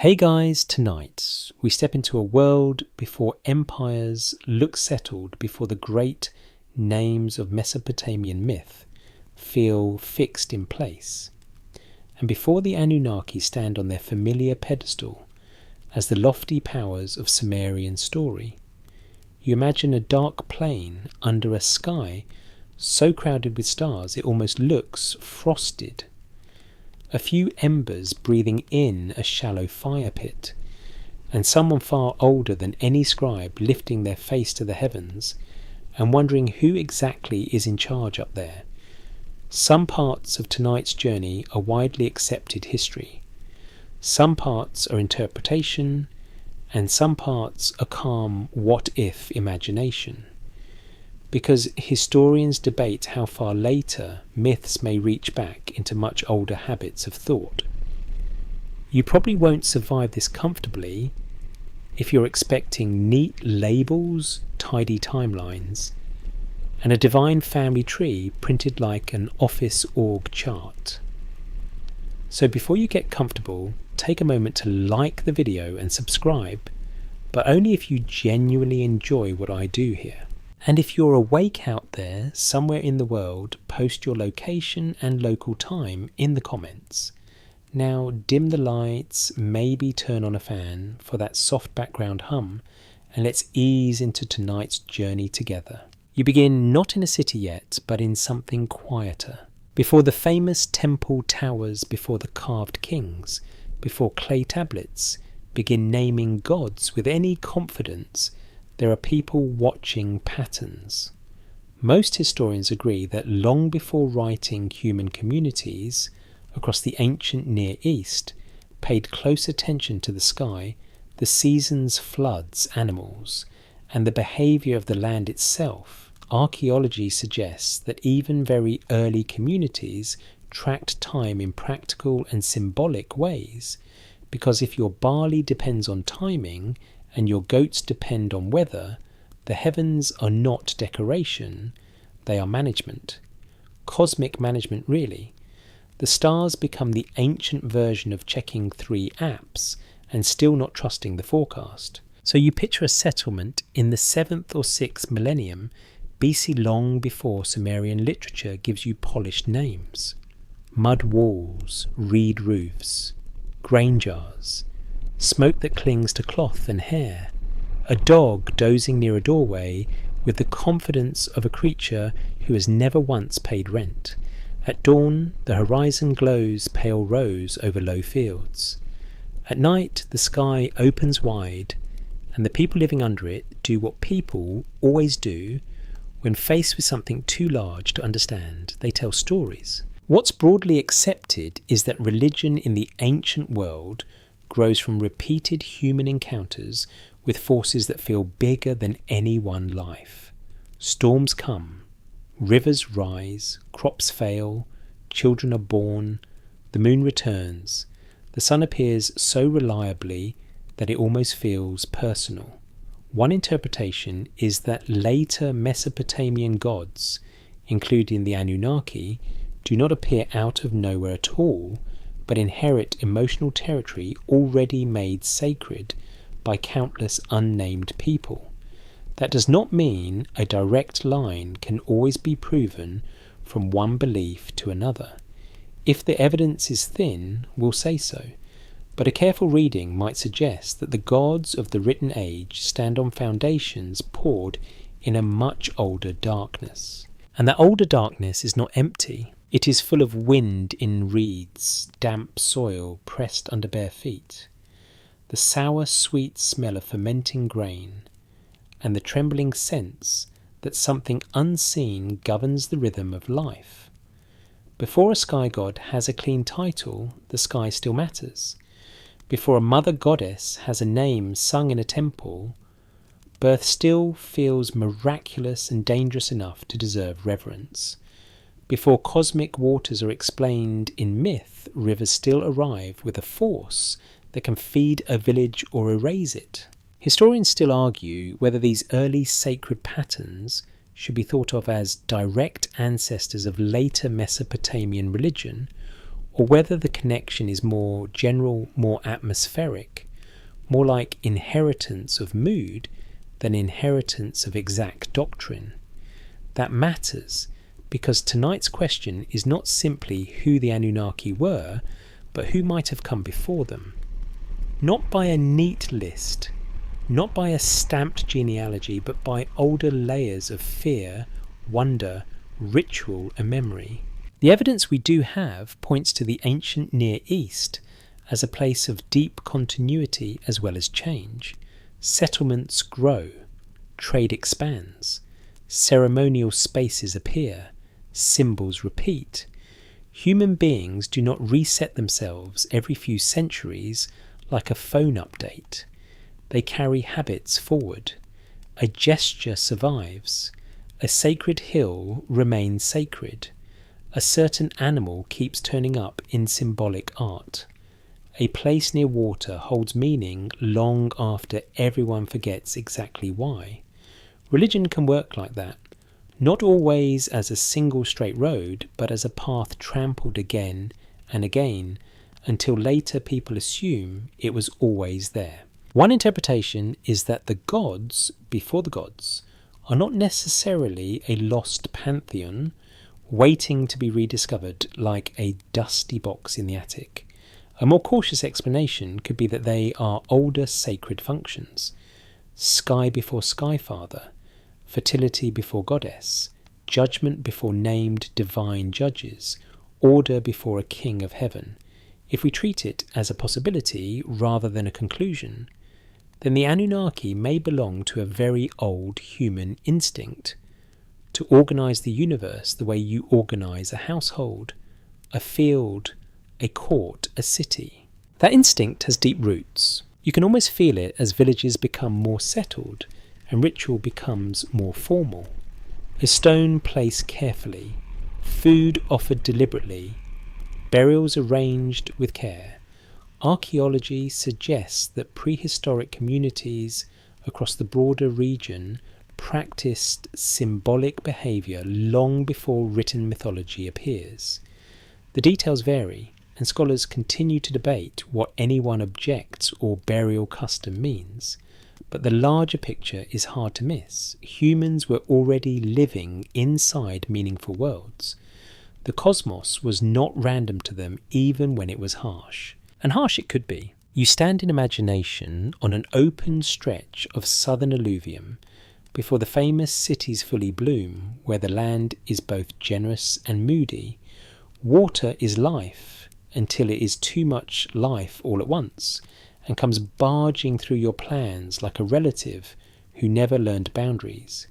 Hey guys, tonight we step into a world before empires look settled, before the great names of Mesopotamian myth feel fixed in place, and before the Anunnaki stand on their familiar pedestal as the lofty powers of Sumerian story. You imagine a dark plain under a sky so crowded with stars it almost looks frosted. A few embers breathing in a shallow fire pit, and someone far older than any scribe lifting their face to the heavens and wondering who exactly is in charge up there. Some parts of tonight's journey are widely accepted history. Some parts are interpretation, and some parts are calm what-if imagination. Because historians debate how far later myths may reach back into much older habits of thought. You probably won't survive this comfortably if you're expecting neat labels, tidy timelines, and a divine family tree printed like an office org chart. So before you get comfortable, take a moment to like the video and subscribe, but only if you genuinely enjoy what I do here. And if you're awake out there, somewhere in the world, post your location and local time in the comments. Now dim the lights, maybe turn on a fan for that soft background hum, and let's ease into tonight's journey together. You begin not in a city yet, but in something quieter. Before the famous temple towers, before the carved kings, before clay tablets begin naming gods with any confidence, there are people watching patterns. Most historians agree that long before writing, human communities across the ancient Near East paid close attention to the sky, the seasons, floods, animals, and the behaviour of the land itself. Archaeology suggests that even very early communities tracked time in practical and symbolic ways, because if your barley depends on timing, and your goats depend on weather, the heavens are not decoration, they are management. Cosmic management, really. The stars become the ancient version of checking 3 apps and still not trusting the forecast. So you picture a settlement in the 7th or 6th millennium BC, long before Sumerian literature gives you polished names. Mud walls, reed roofs, grain jars, smoke that clings to cloth and hair, a dog dozing near a doorway with the confidence of a creature who has never once paid rent. At dawn, the horizon glows pale rose over low fields. At night, the sky opens wide, and the people living under it do what people always do when faced with something too large to understand. They tell stories. What's broadly accepted is that religion in the ancient world grows from repeated human encounters with forces that feel bigger than any one life. Storms come, rivers rise, crops fail, children are born, the moon returns, the sun appears so reliably that it almost feels personal. One interpretation is that later Mesopotamian gods, including the Anunnaki, do not appear out of nowhere at all, but inherit emotional territory already made sacred by countless unnamed people. That does not mean a direct line can always be proven from one belief to another. If the evidence is thin, we'll say so, but a careful reading might suggest that the gods of the written age stand on foundations poured in a much older darkness. And that older darkness is not empty. It is full of wind in reeds, damp soil pressed under bare feet, the sour sweet smell of fermenting grain, and the trembling sense that something unseen governs the rhythm of life. Before a sky god has a clean title, the sky still matters. Before a mother goddess has a name sung in a temple, birth still feels miraculous and dangerous enough to deserve reverence. Before cosmic waters are explained in myth, rivers still arrive with a force that can feed a village or erase it. Historians still argue whether these early sacred patterns should be thought of as direct ancestors of later Mesopotamian religion, or whether the connection is more general, more atmospheric, more like inheritance of mood than inheritance of exact doctrine. That matters, because tonight's question is not simply who the Anunnaki were, but who might have come before them. Not by a neat list, not by a stamped genealogy, but by older layers of fear, wonder, ritual and memory. The evidence we do have points to the ancient Near East as a place of deep continuity as well as change. Settlements grow, trade expands, ceremonial spaces appear, symbols repeat. Human beings do not reset themselves every few centuries like a phone update. They carry habits forward. A gesture survives. A sacred hill remains sacred. A certain animal keeps turning up in symbolic art. A place near water holds meaning long after everyone forgets exactly why. Religion can work like that, not always as a single straight road, but as a path trampled again and again, until later people assume it was always there. One interpretation is that the gods, before the gods, are not necessarily a lost pantheon waiting to be rediscovered like a dusty box in the attic. A more cautious explanation could be that they are older sacred functions. Sky before Skyfather, fertility before goddess, judgment before named divine judges, order before a king of heaven. If we treat it as a possibility rather than a conclusion, then the Anunnaki may belong to a very old human instinct to organise the universe the way you organise a household, a field, a court, a city. That instinct has deep roots. You can almost feel it as villages become more settled and ritual becomes more formal. A stone placed carefully, food offered deliberately, burials arranged with care. Archaeology suggests that prehistoric communities across the broader region practiced symbolic behaviour long before written mythology appears. The details vary, and scholars continue to debate what anyone objects or burial custom means. But the larger picture is hard to miss. Humans were already living inside meaningful worlds. The cosmos was not random to them even when it was harsh. And harsh it could be. You stand in imagination on an open stretch of southern alluvium before the famous cities fully bloom, where the land is both generous and moody. Water is life until it is too much life all at once and comes barging through your plans like a relative who never learned boundaries.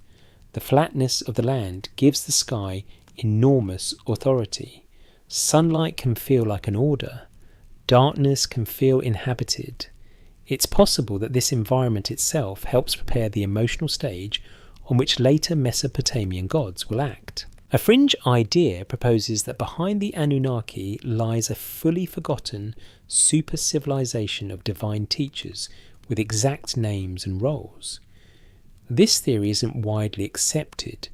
The flatness of the land gives the sky enormous authority. Sunlight can feel like an order. Darkness can feel inhabited. It's possible that this environment itself helps prepare the emotional stage on which later Mesopotamian gods will act. A fringe idea proposes that behind the Anunnaki lies a fully forgotten super-civilization of divine teachers with exact names and roles. This theory isn't widely accepted,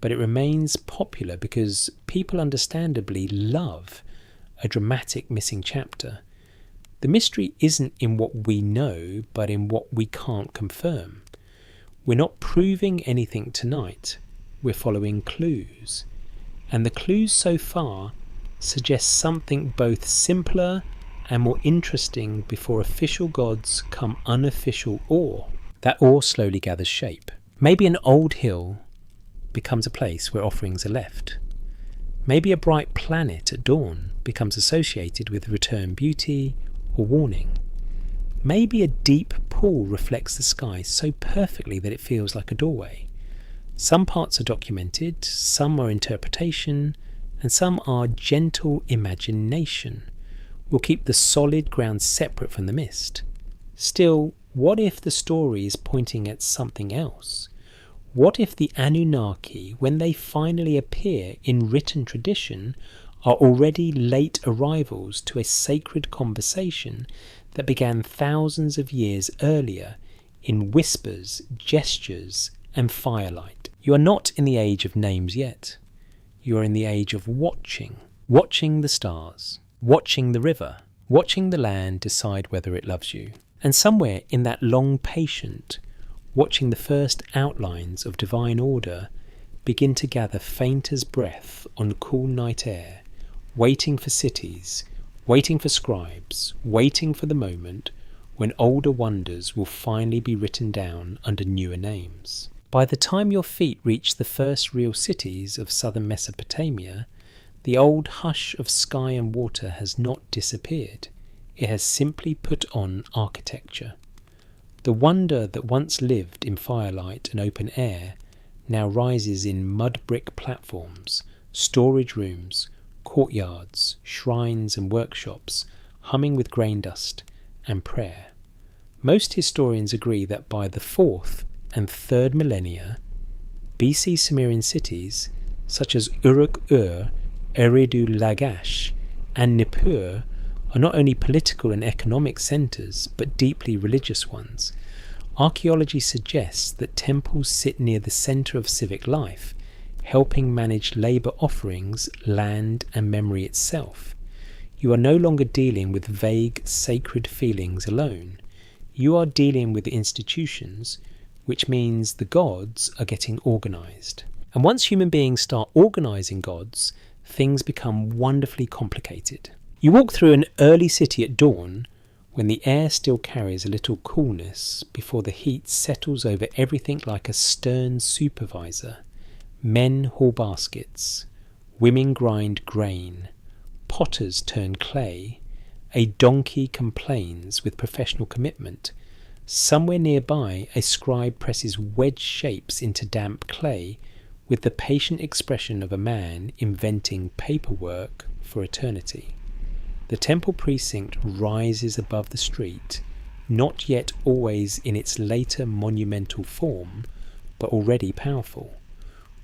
but it remains popular because people understandably love a dramatic missing chapter. The mystery isn't in what we know, but in what we can't confirm. We're not proving anything tonight. We're following clues. And the clues so far suggest something both simpler and more interesting before official gods come unofficial awe. That awe slowly gathers shape. Maybe an old hill becomes a place where offerings are left. Maybe a bright planet at dawn becomes associated with return beauty or warning. Maybe a deep pool reflects the sky so perfectly that it feels like a doorway. Some parts are documented, some are interpretation, and some are gentle imagination. We'll keep the solid ground separate from the mist. Still, what if the story is pointing at something else? What if the Anunnaki, when they finally appear in written tradition, are already late arrivals to a sacred conversation that began thousands of years earlier in whispers, gestures, and firelight? You are not in the age of names yet. You are in the age of watching the stars. watching the river, watching the land decide whether it loves you. And somewhere in that long patient, watching the first outlines of divine order begin to gather faint as breath on cool night air, waiting for cities, waiting for scribes, waiting for the moment when older wonders will finally be written down under newer names. By the time your feet reach the first real cities of southern Mesopotamia, the old hush of sky and water has not disappeared. It has simply put on architecture. The wonder that once lived in firelight and open air now rises in mud brick platforms, storage rooms, courtyards, shrines and workshops, humming with grain dust and prayer. Most historians agree that by the 4th and 3rd millennia, BC Sumerian cities such as Uruk-ur, Eridu-Lagash and Nippur are not only political and economic centres but deeply religious ones. Archaeology suggests that temples sit near the centre of civic life, helping manage labour offerings, land and memory itself. You are no longer dealing with vague, sacred feelings alone. You are dealing with institutions, which means the gods are getting organised. And once human beings start organising gods, things become wonderfully complicated. You walk through an early city at dawn, when the air still carries a little coolness before the heat settles over everything like a stern supervisor. Men haul baskets, women grind grain, potters turn clay, a donkey complains with professional commitment. Somewhere nearby, a scribe presses wedge shapes into damp clay with the patient expression of a man inventing paperwork for eternity. The temple precinct rises above the street, not yet always in its later monumental form, but already powerful.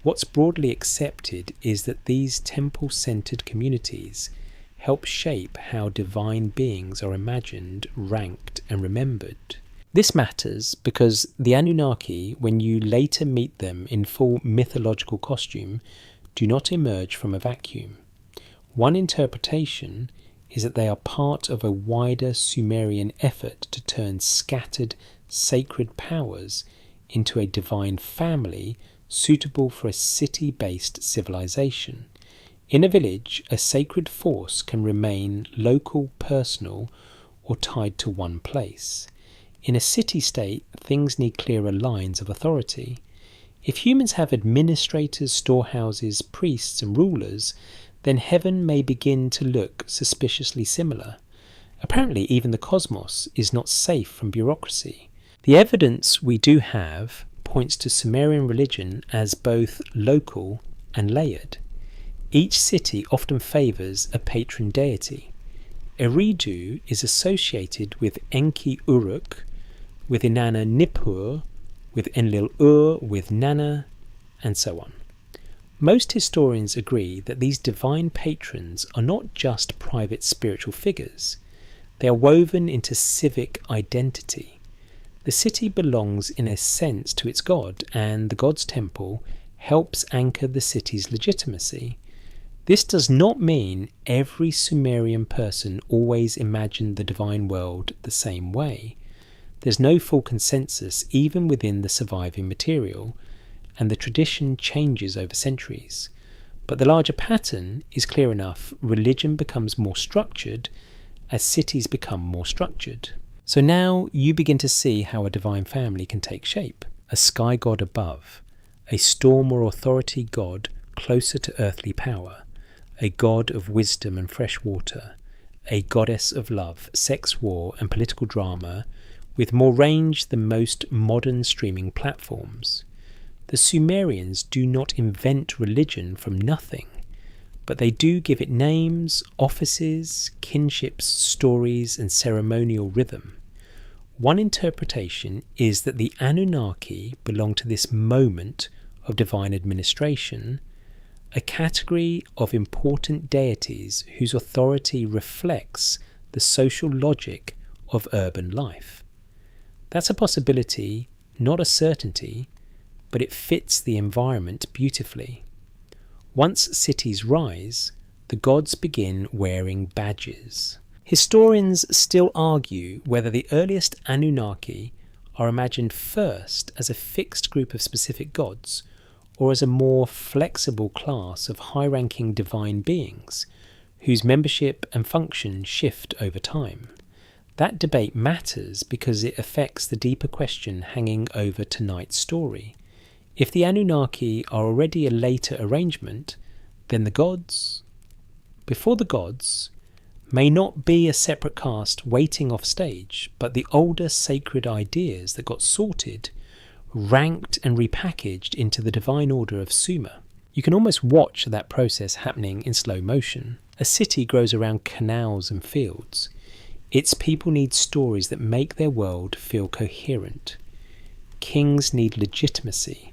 What's broadly accepted is that these temple-centered communities help shape how divine beings are imagined, ranked, and remembered. This matters because the Anunnaki, when you later meet them in full mythological costume, do not emerge from a vacuum. One interpretation is that they are part of a wider Sumerian effort to turn scattered sacred powers into a divine family suitable for a city-based civilization. In a village, a sacred force can remain local, personal, or tied to one place. In a city-state, things need clearer lines of authority. If humans have administrators, storehouses, priests, and rulers, then heaven may begin to look suspiciously similar. Apparently, even the cosmos is not safe from bureaucracy. The evidence we do have points to Sumerian religion as both local and layered. Each city often favours a patron deity. Eridu is associated with Enki Uruk, with Inanna Nippur, with Enlil-ur, with Nanna, and so on. Most historians agree that these divine patrons are not just private spiritual figures. They are woven into civic identity. The city belongs in a sense to its god, and the god's temple helps anchor the city's legitimacy. This does not mean every Sumerian person always imagined the divine world the same way. There's no full consensus even within the surviving material, and the tradition changes over centuries. But the larger pattern is clear enough. Religion becomes more structured as cities become more structured. So now you begin to see how a divine family can take shape. A sky god above, a storm or authority god closer to earthly power, a god of wisdom and fresh water, a goddess of love, sex, war, and political drama, with more range than most modern streaming platforms. The Sumerians do not invent religion from nothing, but they do give it names, offices, kinships, stories, and ceremonial rhythm. One interpretation is that the Anunnaki belong to this moment of divine administration, a category of important deities whose authority reflects the social logic of urban life. That's a possibility, not a certainty, but it fits the environment beautifully. Once cities rise, the gods begin wearing badges. Historians still argue whether the earliest Anunnaki are imagined first as a fixed group of specific gods, or as a more flexible class of high-ranking divine beings, whose membership and function shift over time. That debate matters because it affects the deeper question hanging over tonight's story. If the Anunnaki are already a later arrangement, then the gods, before the gods, may not be a separate caste waiting off stage, but the older sacred ideas that got sorted, ranked and repackaged into the divine order of Sumer. You can almost watch that process happening in slow motion. A city grows around canals and fields. Its people need stories that make their world feel coherent. Kings need legitimacy.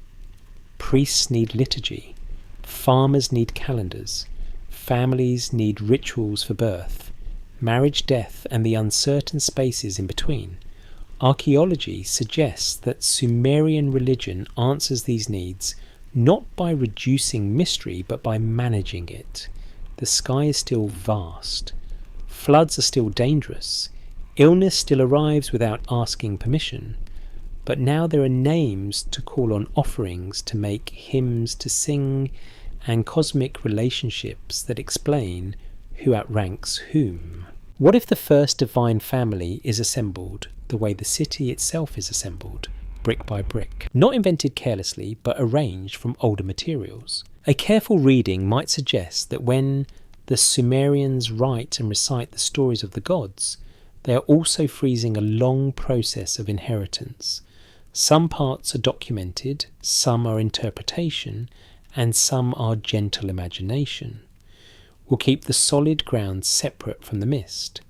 Priests need liturgy. Farmers need calendars. Families need rituals for birth, marriage, death, and the uncertain spaces in between. Archaeology suggests that Sumerian religion answers these needs not by reducing mystery, but by managing it. The sky is still vast. Floods are still dangerous. Illness still arrives without asking permission. But now there are names to call on, offerings to make, hymns to sing, and cosmic relationships that explain who outranks whom. What if the first divine family is assembled the way the city itself is assembled, brick by brick? Not invented carelessly, but arranged from older materials. A careful reading might suggest that when the Sumerians write and recite the stories of the gods, they are also freezing a long process of inheritance. Some parts are documented, some are interpretation, and some are gentle imagination. We'll keep the solid ground separate from the mist.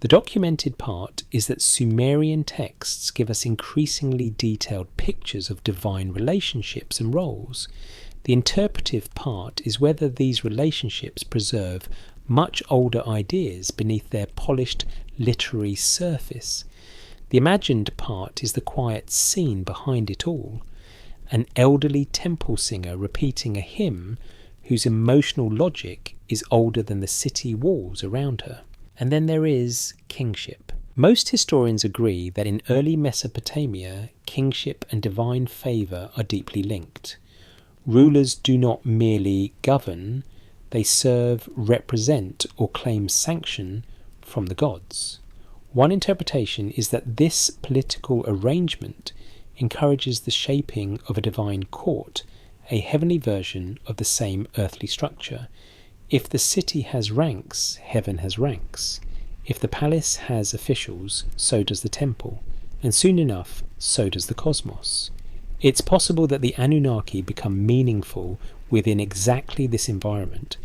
The documented part is that Sumerian texts give us increasingly detailed pictures of divine relationships and roles. The interpretive part is whether these relationships preserve much older ideas beneath their polished literary surface. The imagined part is the quiet scene behind it all. An elderly temple singer repeating a hymn whose emotional logic is older than the city walls around her. And then there is kingship. Most historians agree that in early Mesopotamia, kingship and divine favour are deeply linked. Rulers do not merely govern, they serve, represent, or claim sanction from the gods. One interpretation is that this political arrangement encourages the shaping of a divine court, a heavenly version of the same earthly structure. If the city has ranks, heaven has ranks. If the palace has officials, so does the temple, and soon enough, so does the cosmos. It's possible that the Anunnaki become meaningful within exactly this environment,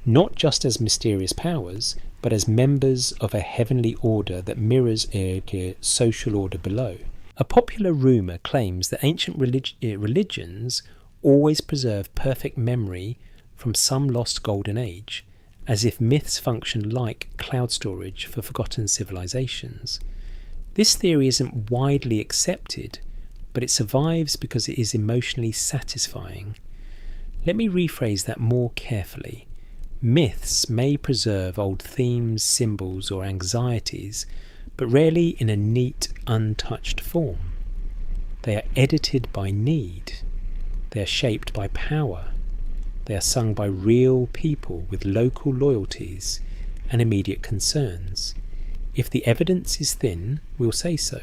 not just as mysterious powers, but as members of a heavenly order that mirrors a social order below. A popular rumour claims that ancient religions always preserve perfect memory from some lost golden age, as if myths function like cloud storage for forgotten civilizations. This theory isn't widely accepted, but it survives because it is emotionally satisfying. Let me rephrase that more carefully. Myths may preserve old themes, symbols, or anxieties, but rarely in a neat, untouched form. They are edited by need. They are shaped by power. They are sung by real people with local loyalties and immediate concerns. If the evidence is thin, we'll say so.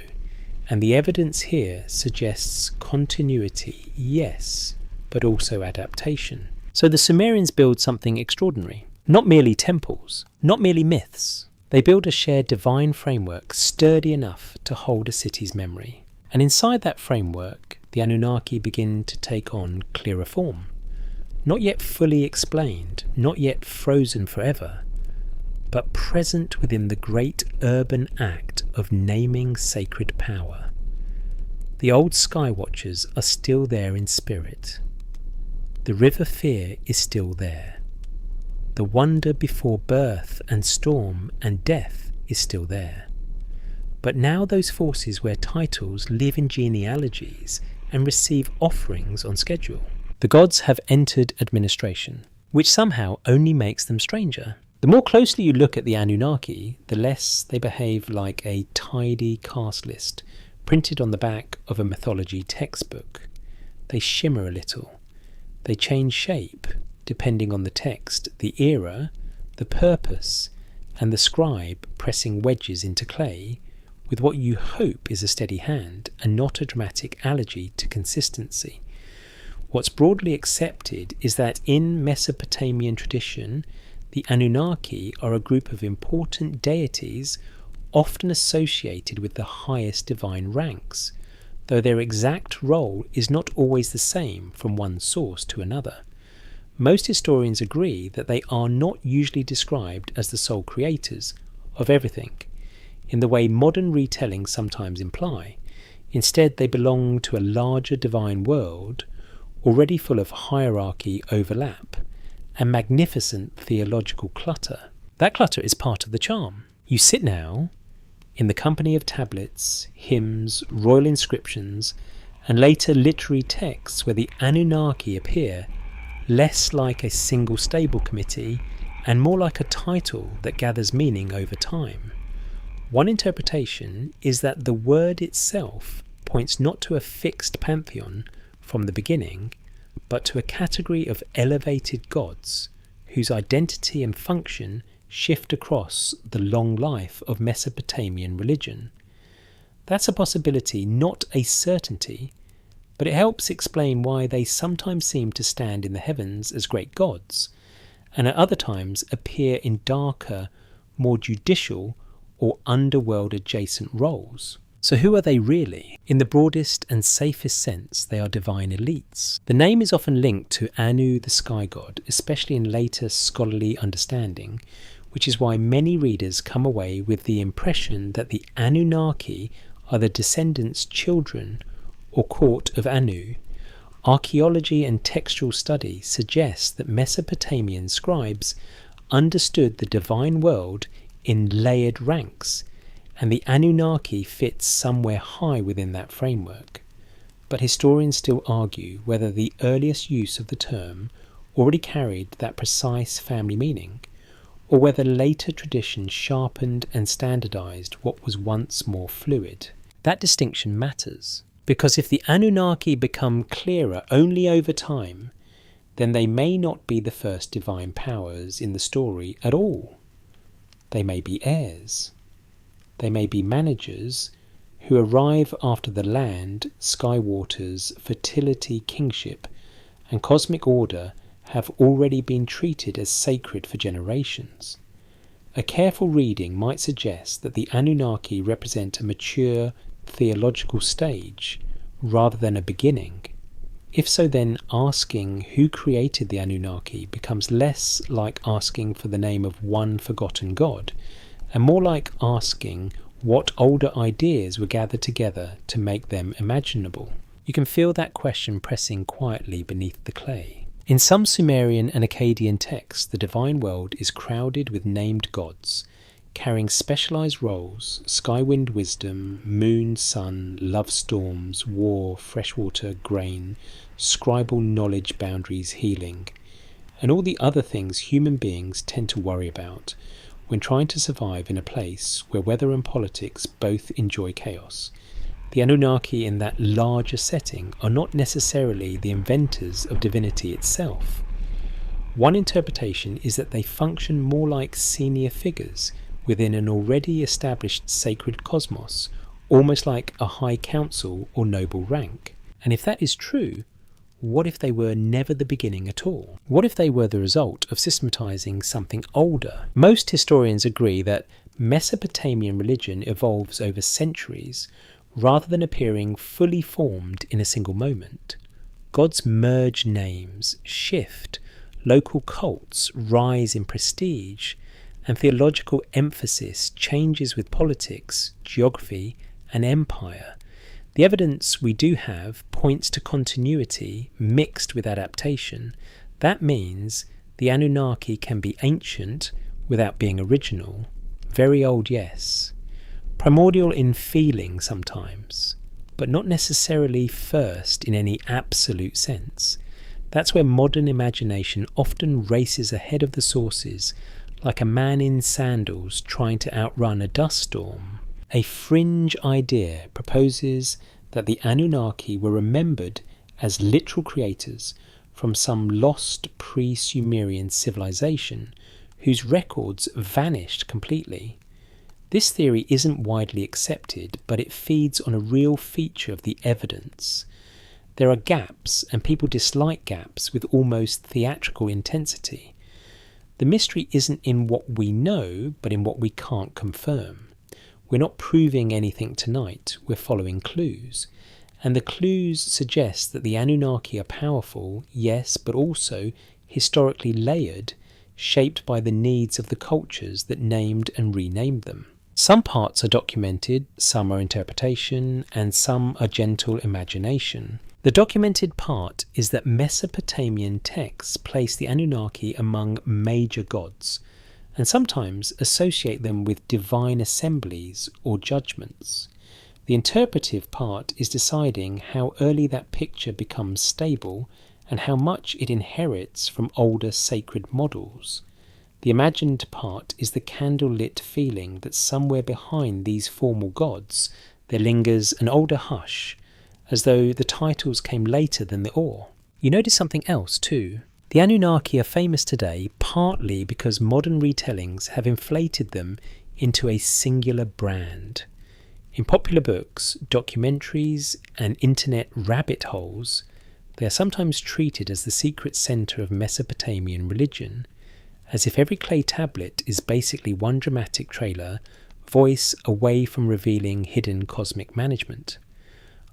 And the evidence here suggests continuity, yes, but also adaptation. So the Sumerians build something extraordinary. Not merely temples, not merely myths. They build a shared divine framework sturdy enough to hold a city's memory. And inside that framework, the Anunnaki begin to take on clearer form. Not yet fully explained, not yet frozen forever, but present within the great urban act of naming sacred power. The old sky watchers are still there in spirit. The river fear is still there. The wonder before birth and storm and death is still there. But now those forces wear titles, live in genealogies, and receive offerings on schedule. The gods have entered administration. which somehow only makes them stranger. The more closely you look at the Anunnaki, the less they behave like a tidy cast list printed on the back of a mythology textbook. They shimmer a little. They change shape depending on the text, the era, the purpose, and the scribe pressing wedges into clay with what you hope is a steady hand and not a dramatic allergy to consistency. What's broadly accepted is that in Mesopotamian tradition, the Anunnaki are a group of important deities often associated with the highest divine ranks, though their exact role is not always the same from one source to another. Most historians agree that they are not usually described as the sole creators of everything, in the way modern retellings sometimes imply. Instead, they belong to a larger divine world, already full of hierarchy, overlap, and magnificent theological clutter. That clutter is part of the charm. You sit now in the company of tablets, hymns, royal inscriptions, and later literary texts where the Anunnaki appear less like a single stable committee and more like a title that gathers meaning over time. One interpretation is that the word itself points not to a fixed pantheon from the beginning, but to a category of elevated gods whose identity and function shift across the long life of Mesopotamian religion. That's a possibility, not a certainty, but it helps explain why they sometimes seem to stand in the heavens as great gods, and at other times appear in darker, more judicial or underworld adjacent roles. So who are they really? In the broadest and safest sense, they are divine elites. The name is often linked to Anu, the sky god, especially in later scholarly understanding, which is why many readers come away with the impression that the Anunnaki are the descendants' children or court of Anu. Archaeology and textual study suggest that Mesopotamian scribes understood the divine world in layered ranks, and the Anunnaki fits somewhere high within that framework. But historians still argue whether the earliest use of the term already carried that precise family meaning, or whether later traditions sharpened and standardized what was once more fluid. That distinction matters, because if the Anunnaki become clearer only over time, then they may not be the first divine powers in the story at all. They may be heirs. They may be managers who arrive after the land, sky waters, fertility, kingship, and cosmic order have already been treated as sacred for generations. A careful reading might suggest that the Anunnaki represent a mature theological stage rather than a beginning. If so, then asking who created the Anunnaki becomes less like asking for the name of one forgotten god, and more like asking what older ideas were gathered together to make them imaginable. You can feel that question pressing quietly beneath the clay. In some Sumerian and Akkadian texts, the divine world is crowded with named gods, carrying specialized roles: sky-wind wisdom, moon, sun, love storms, war, freshwater, grain, scribal knowledge, boundaries, healing, and all the other things human beings tend to worry about when trying to survive in a place where weather and politics both enjoy chaos. The Anunnaki in that larger setting are not necessarily the inventors of divinity itself. One interpretation is that they function more like senior figures within an already established sacred cosmos, almost like a high council or noble rank. And if that is true, what if they were never the beginning at all? What if they were the result of systematizing something older? Most historians agree that Mesopotamian religion evolves over centuries rather than appearing fully formed in a single moment. Gods merge, names shift, local cults rise in prestige, and theological emphasis changes with politics, geography, and empire. The evidence we do have points to continuity mixed with adaptation. That means the Anunnaki can be ancient without being original, very old, yes, primordial in feeling sometimes, but not necessarily first in any absolute sense. That's where modern imagination often races ahead of the sources, like a man in sandals trying to outrun a dust storm. A fringe idea proposes that the Anunnaki were remembered as literal creators from some lost pre-Sumerian civilization whose records vanished completely. This theory isn't widely accepted, but it feeds on a real feature of the evidence. There are gaps, and people dislike gaps with almost theatrical intensity. The mystery isn't in what we know, but in what we can't confirm. We're not proving anything tonight, we're following clues. And the clues suggest that the Anunnaki are powerful, yes, but also historically layered, shaped by the needs of the cultures that named and renamed them. Some parts are documented, some are interpretation, and some are gentle imagination. The documented part is that Mesopotamian texts place the Anunnaki among major gods, and sometimes associate them with divine assemblies or judgments. The interpretive part is deciding how early that picture becomes stable and how much it inherits from older sacred models. The imagined part is the candle-lit feeling that somewhere behind these formal gods there lingers an older hush, as though the titles came later than the awe. You notice something else too. The Anunnaki are famous today partly because modern retellings have inflated them into a singular brand. In popular books, documentaries, and internet rabbit holes, they are sometimes treated as the secret centre of Mesopotamian religion, as if every clay tablet is basically one dramatic trailer, voice away from revealing hidden cosmic management.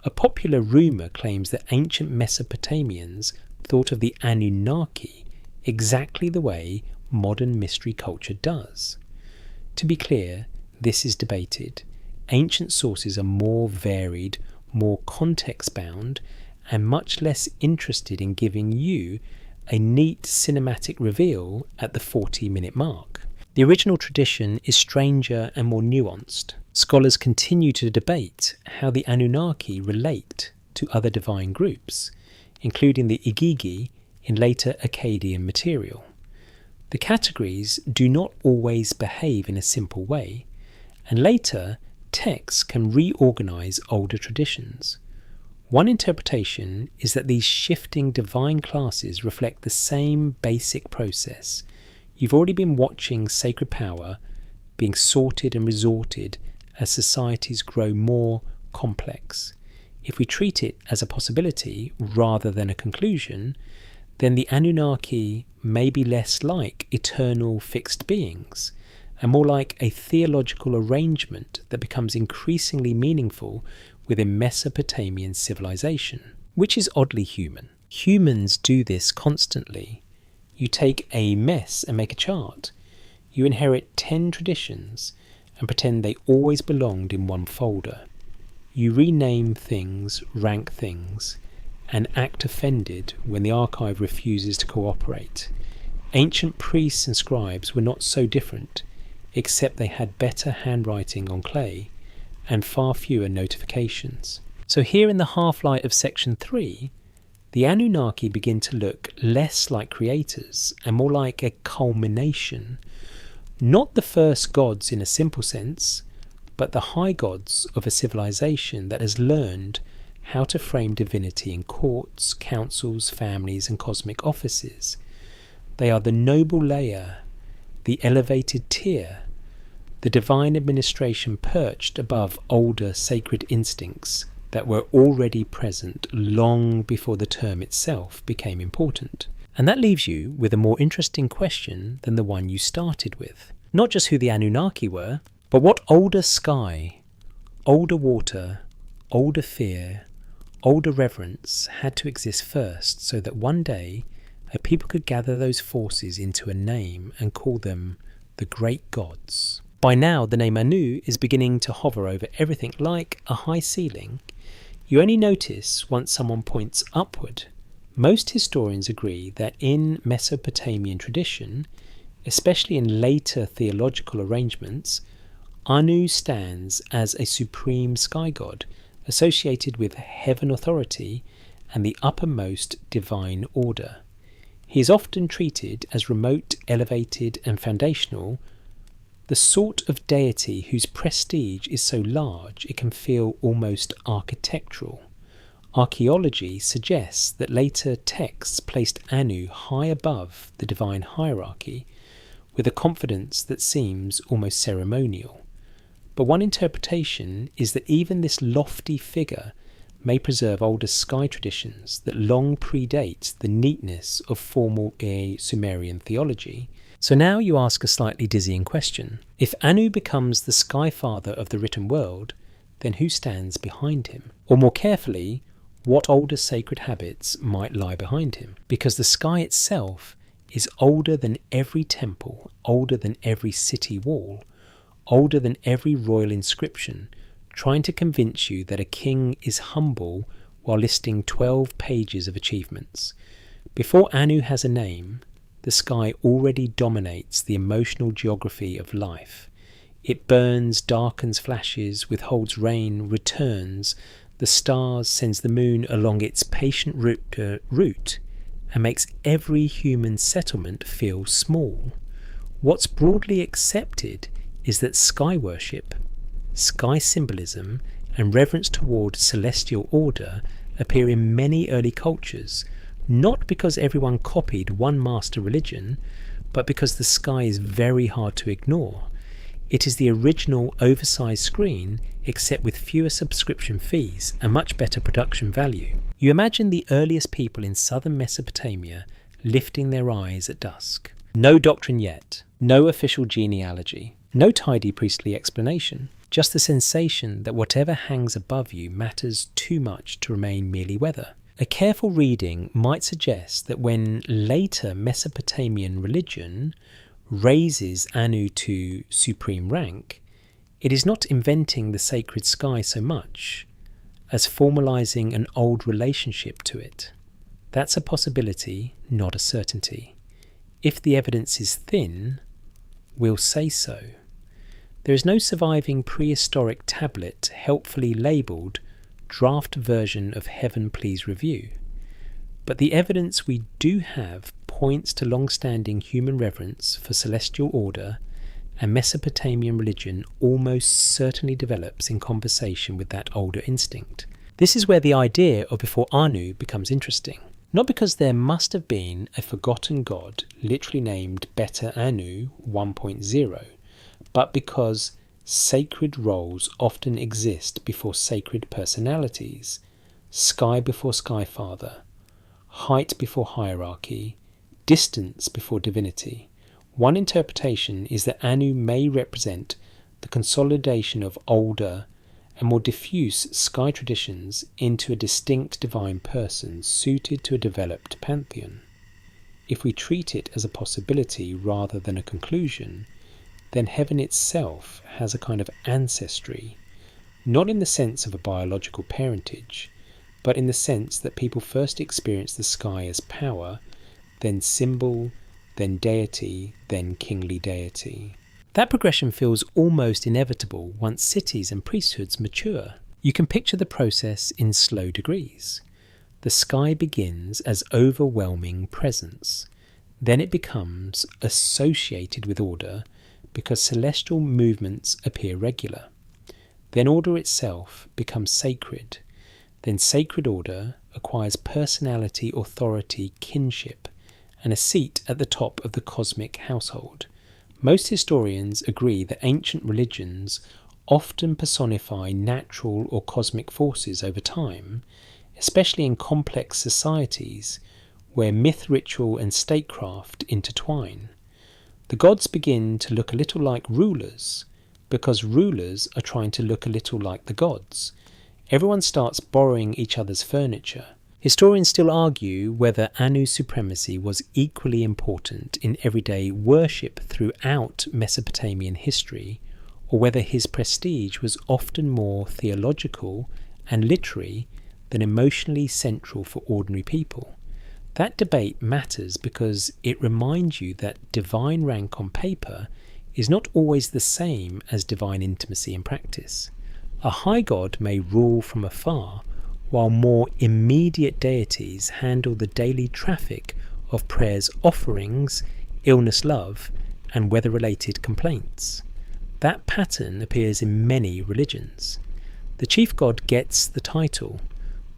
A popular rumour claims that ancient Mesopotamians thought of the Anunnaki exactly the way modern mystery culture does. To be clear, this is debated. Ancient sources are more varied, more context-bound, and much less interested in giving you a neat cinematic reveal at the 40-minute mark. The original tradition is stranger and more nuanced. Scholars continue to debate how the Anunnaki relate to other divine groups, including the Igigi in later Akkadian material. The categories do not always behave in a simple way, and later texts can reorganize older traditions. One interpretation is that these shifting divine classes reflect the same basic process. You've already been watching sacred power being sorted and resorted as societies grow more complex. If we treat it as a possibility rather than a conclusion, then the Anunnaki may be less like eternal fixed beings and more like a theological arrangement that becomes increasingly meaningful within Mesopotamian civilization, which is oddly human. Humans do this constantly. You take a mess and make a chart. You inherit 10 traditions and pretend they always belonged in one folder. You rename things, rank things, and act offended when the archive refuses to cooperate. Ancient priests and scribes were not so different, except they had better handwriting on clay and far fewer notifications. So here in the half-light of section 3, the Anunnaki begin to look less like creators and more like a culmination. Not the first gods in a simple sense, but the high gods of a civilization that has learned how to frame divinity in courts, councils, families, and cosmic offices. They are the noble layer, the elevated tier, the divine administration perched above older sacred instincts that were already present long before the term itself became important. And that leaves you with a more interesting question than the one you started with. Not just who the Anunnaki were, but what older sky, older water, older fear, older reverence had to exist first so that one day a people could gather those forces into a name and call them the great gods. By now, the name Anu is beginning to hover over everything like a high ceiling. You only notice once someone points upward. Most historians agree that in Mesopotamian tradition, especially in later theological arrangements, Anu stands as a supreme sky god associated with heaven authority and the uppermost divine order. He is often treated as remote, elevated, and foundational, the sort of deity whose prestige is so large it can feel almost architectural. Archaeology suggests that later texts placed Anu high above the divine hierarchy, with a confidence that seems almost ceremonial. But one interpretation is that even this lofty figure may preserve older sky traditions that long predate the neatness of formal Sumerian theology. So now you ask a slightly dizzying question. If Anu becomes the sky father of the written world, then who stands behind him? Or more carefully, what older sacred habits might lie behind him? Because the sky itself is older than every temple, older than every city wall, older than every royal inscription, trying to convince you that a king is humble while listing 12 pages of achievements. Before Anu has a name, the sky already dominates the emotional geography of life. It burns, darkens, flashes, withholds rain, returns the stars, sends the moon along its patient route, and makes every human settlement feel small. What's broadly accepted is that sky worship, sky symbolism, and reverence toward celestial order appear in many early cultures, not because everyone copied one master religion, but because the sky is very hard to ignore. It is the original oversized screen, except with fewer subscription fees and much better production value. You imagine the earliest people in southern Mesopotamia lifting their eyes at dusk. No doctrine yet, no official genealogy, no tidy priestly explanation, just the sensation that whatever hangs above you matters too much to remain merely weather. A careful reading might suggest that when later Mesopotamian religion raises Anu to supreme rank, it is not inventing the sacred sky so much as formalizing an old relationship to it. That's a possibility, not a certainty. If the evidence is thin, we'll say so. There is no surviving prehistoric tablet helpfully labelled draft version of Heaven Please Review. But the evidence we do have points to long-standing human reverence for celestial order, and Mesopotamian religion almost certainly develops in conversation with that older instinct. This is where the idea of before Anu becomes interesting. Not because there must have been a forgotten god literally named Beta Anu 1.0, but because sacred roles often exist before sacred personalities, sky before sky father, height before hierarchy, distance before divinity. One interpretation is that Anu may represent the consolidation of older and more diffuse sky traditions into a distinct divine person suited to a developed pantheon. If we treat it as a possibility rather than a conclusion, then heaven itself has a kind of ancestry, not in the sense of a biological parentage, but in the sense that people first experience the sky as power, then symbol, then deity, then kingly deity. That progression feels almost inevitable once cities and priesthoods mature. You can picture the process in slow degrees. The sky begins as overwhelming presence. Then it becomes associated with order because celestial movements appear regular. Then order itself becomes sacred. Then sacred order acquires personality, authority, kinship, and a seat at the top of the cosmic household. Most historians agree that ancient religions often personify natural or cosmic forces over time, especially in complex societies where myth, ritual, and statecraft intertwine. The gods begin to look a little like rulers because rulers are trying to look a little like the gods. Everyone starts borrowing each other's furniture. Historians still argue whether Anu's supremacy was equally important in everyday worship throughout Mesopotamian history, or whether his prestige was often more theological and literary than emotionally central for ordinary people. That debate matters because it reminds you that divine rank on paper is not always the same as divine intimacy in practice. A high god may rule from afar, while more immediate deities handle the daily traffic of prayers, offerings, illness, love, and weather-related complaints. That pattern appears in many religions. The chief god gets the title,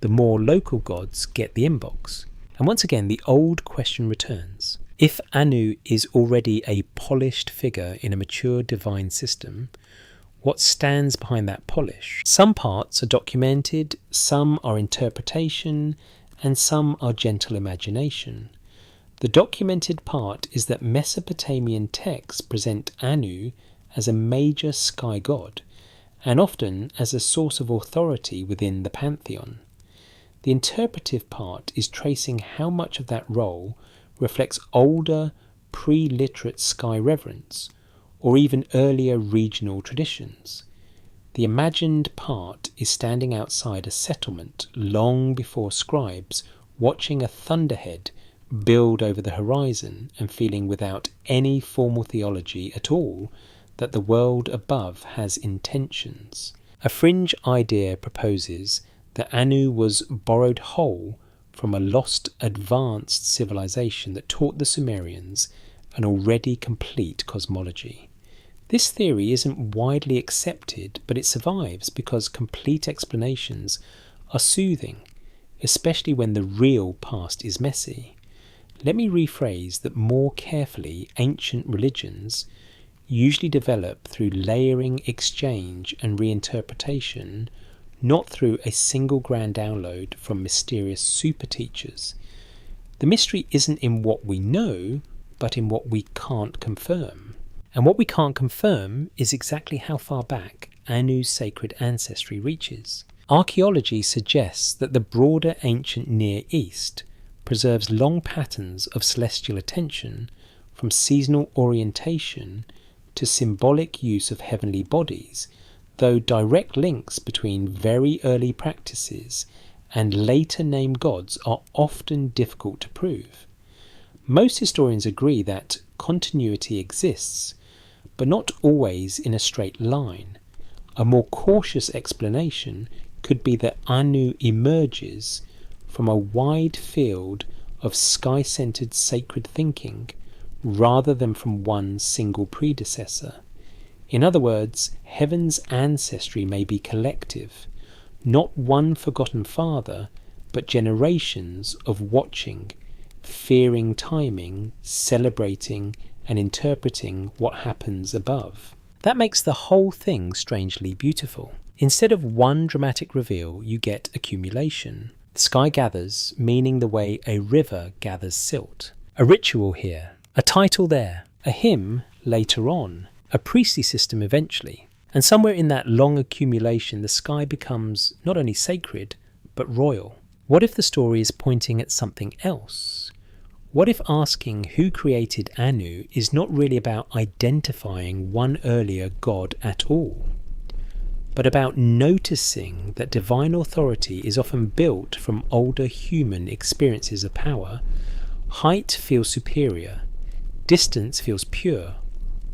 the more local gods get the inbox. And once again, the old question returns. If Anu is already a polished figure in a mature divine system, what stands behind that polish? Some parts are documented, some are interpretation, and some are gentle imagination. The documented part is that Mesopotamian texts present Anu as a major sky god, and often as a source of authority within the pantheon. The interpretive part is tracing how much of that role reflects older, pre-literate sky reverence, or even earlier regional traditions. The imagined part is standing outside a settlement long before scribes, watching a thunderhead build over the horizon and feeling without any formal theology at all that the world above has intentions. A fringe idea proposes that Anu was borrowed whole from a lost advanced civilization that taught the Sumerians an already complete cosmology. This theory isn't widely accepted, but it survives because complete explanations are soothing, especially when the real past is messy. Let me rephrase that more carefully. Ancient religions usually develop through layering, exchange, and reinterpretation, not through a single grand download from mysterious super teachers. The mystery isn't in what we know, but in what we can't confirm. And what we can't confirm is exactly how far back Anu's sacred ancestry reaches. Archaeology suggests that the broader ancient Near East preserves long patterns of celestial attention, from seasonal orientation to symbolic use of heavenly bodies, though direct links between very early practices and later named gods are often difficult to prove. Most historians agree that continuity exists, but not always in a straight line. A more cautious explanation could be that Anu emerges from a wide field of sky-centered sacred thinking rather than from one single predecessor. In other words, heaven's ancestry may be collective, not one forgotten father, but generations of watching, fearing timing, celebrating, and interpreting what happens above. That makes the whole thing strangely beautiful. Instead of one dramatic reveal, you get accumulation. The sky gathers, meaning the way a river gathers silt. A ritual here, a title there, a hymn later on, a priestly system eventually. And somewhere in that long accumulation, the sky becomes not only sacred, but royal. What if the story is pointing at something else? What if asking who created Anu is not really about identifying one earlier god at all, but about noticing that divine authority is often built from older human experiences of power? Height feels superior, distance feels pure,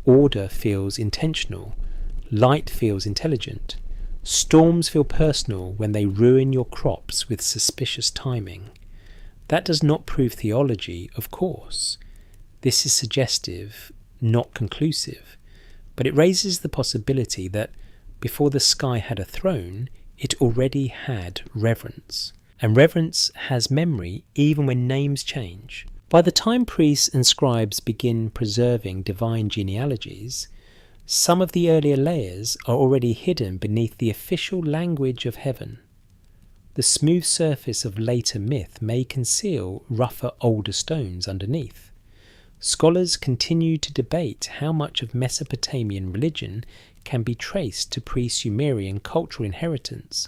order feels intentional, light feels intelligent, storms feel personal when they ruin your crops with suspicious timing. That does not prove theology, of course. This is suggestive, not conclusive, but it raises the possibility that before the sky had a throne, it already had reverence. And reverence has memory even when names change. By the time priests and scribes begin preserving divine genealogies, some of the earlier layers are already hidden beneath the official language of heaven. The smooth surface of later myth may conceal rougher older stones underneath. Scholars continue to debate how much of Mesopotamian religion can be traced to pre-Sumerian cultural inheritance,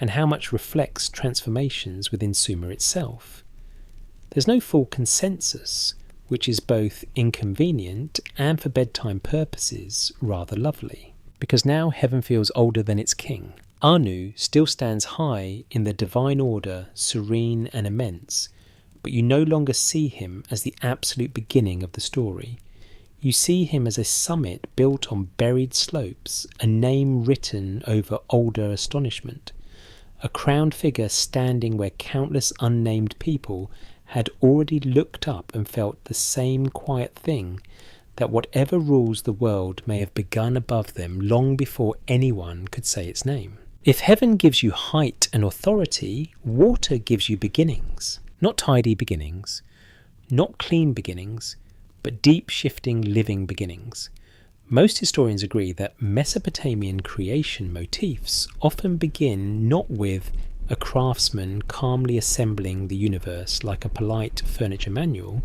and how much reflects transformations within Sumer itself. There's no full consensus, which is both inconvenient and for bedtime purposes rather lovely, because now heaven feels older than its king. Anu still stands high in the divine order, serene and immense, but you no longer see him as the absolute beginning of the story. You see him as a summit built on buried slopes, a name written over older astonishment, a crowned figure standing where countless unnamed people had already looked up and felt the same quiet thing, that whatever rules the world may have begun above them long before anyone could say its name. If heaven gives you height and authority, water gives you beginnings. Not tidy beginnings, not clean beginnings, but deep shifting living beginnings. Most historians agree that Mesopotamian creation motifs often begin not with a craftsman calmly assembling the universe like a polite furniture manual,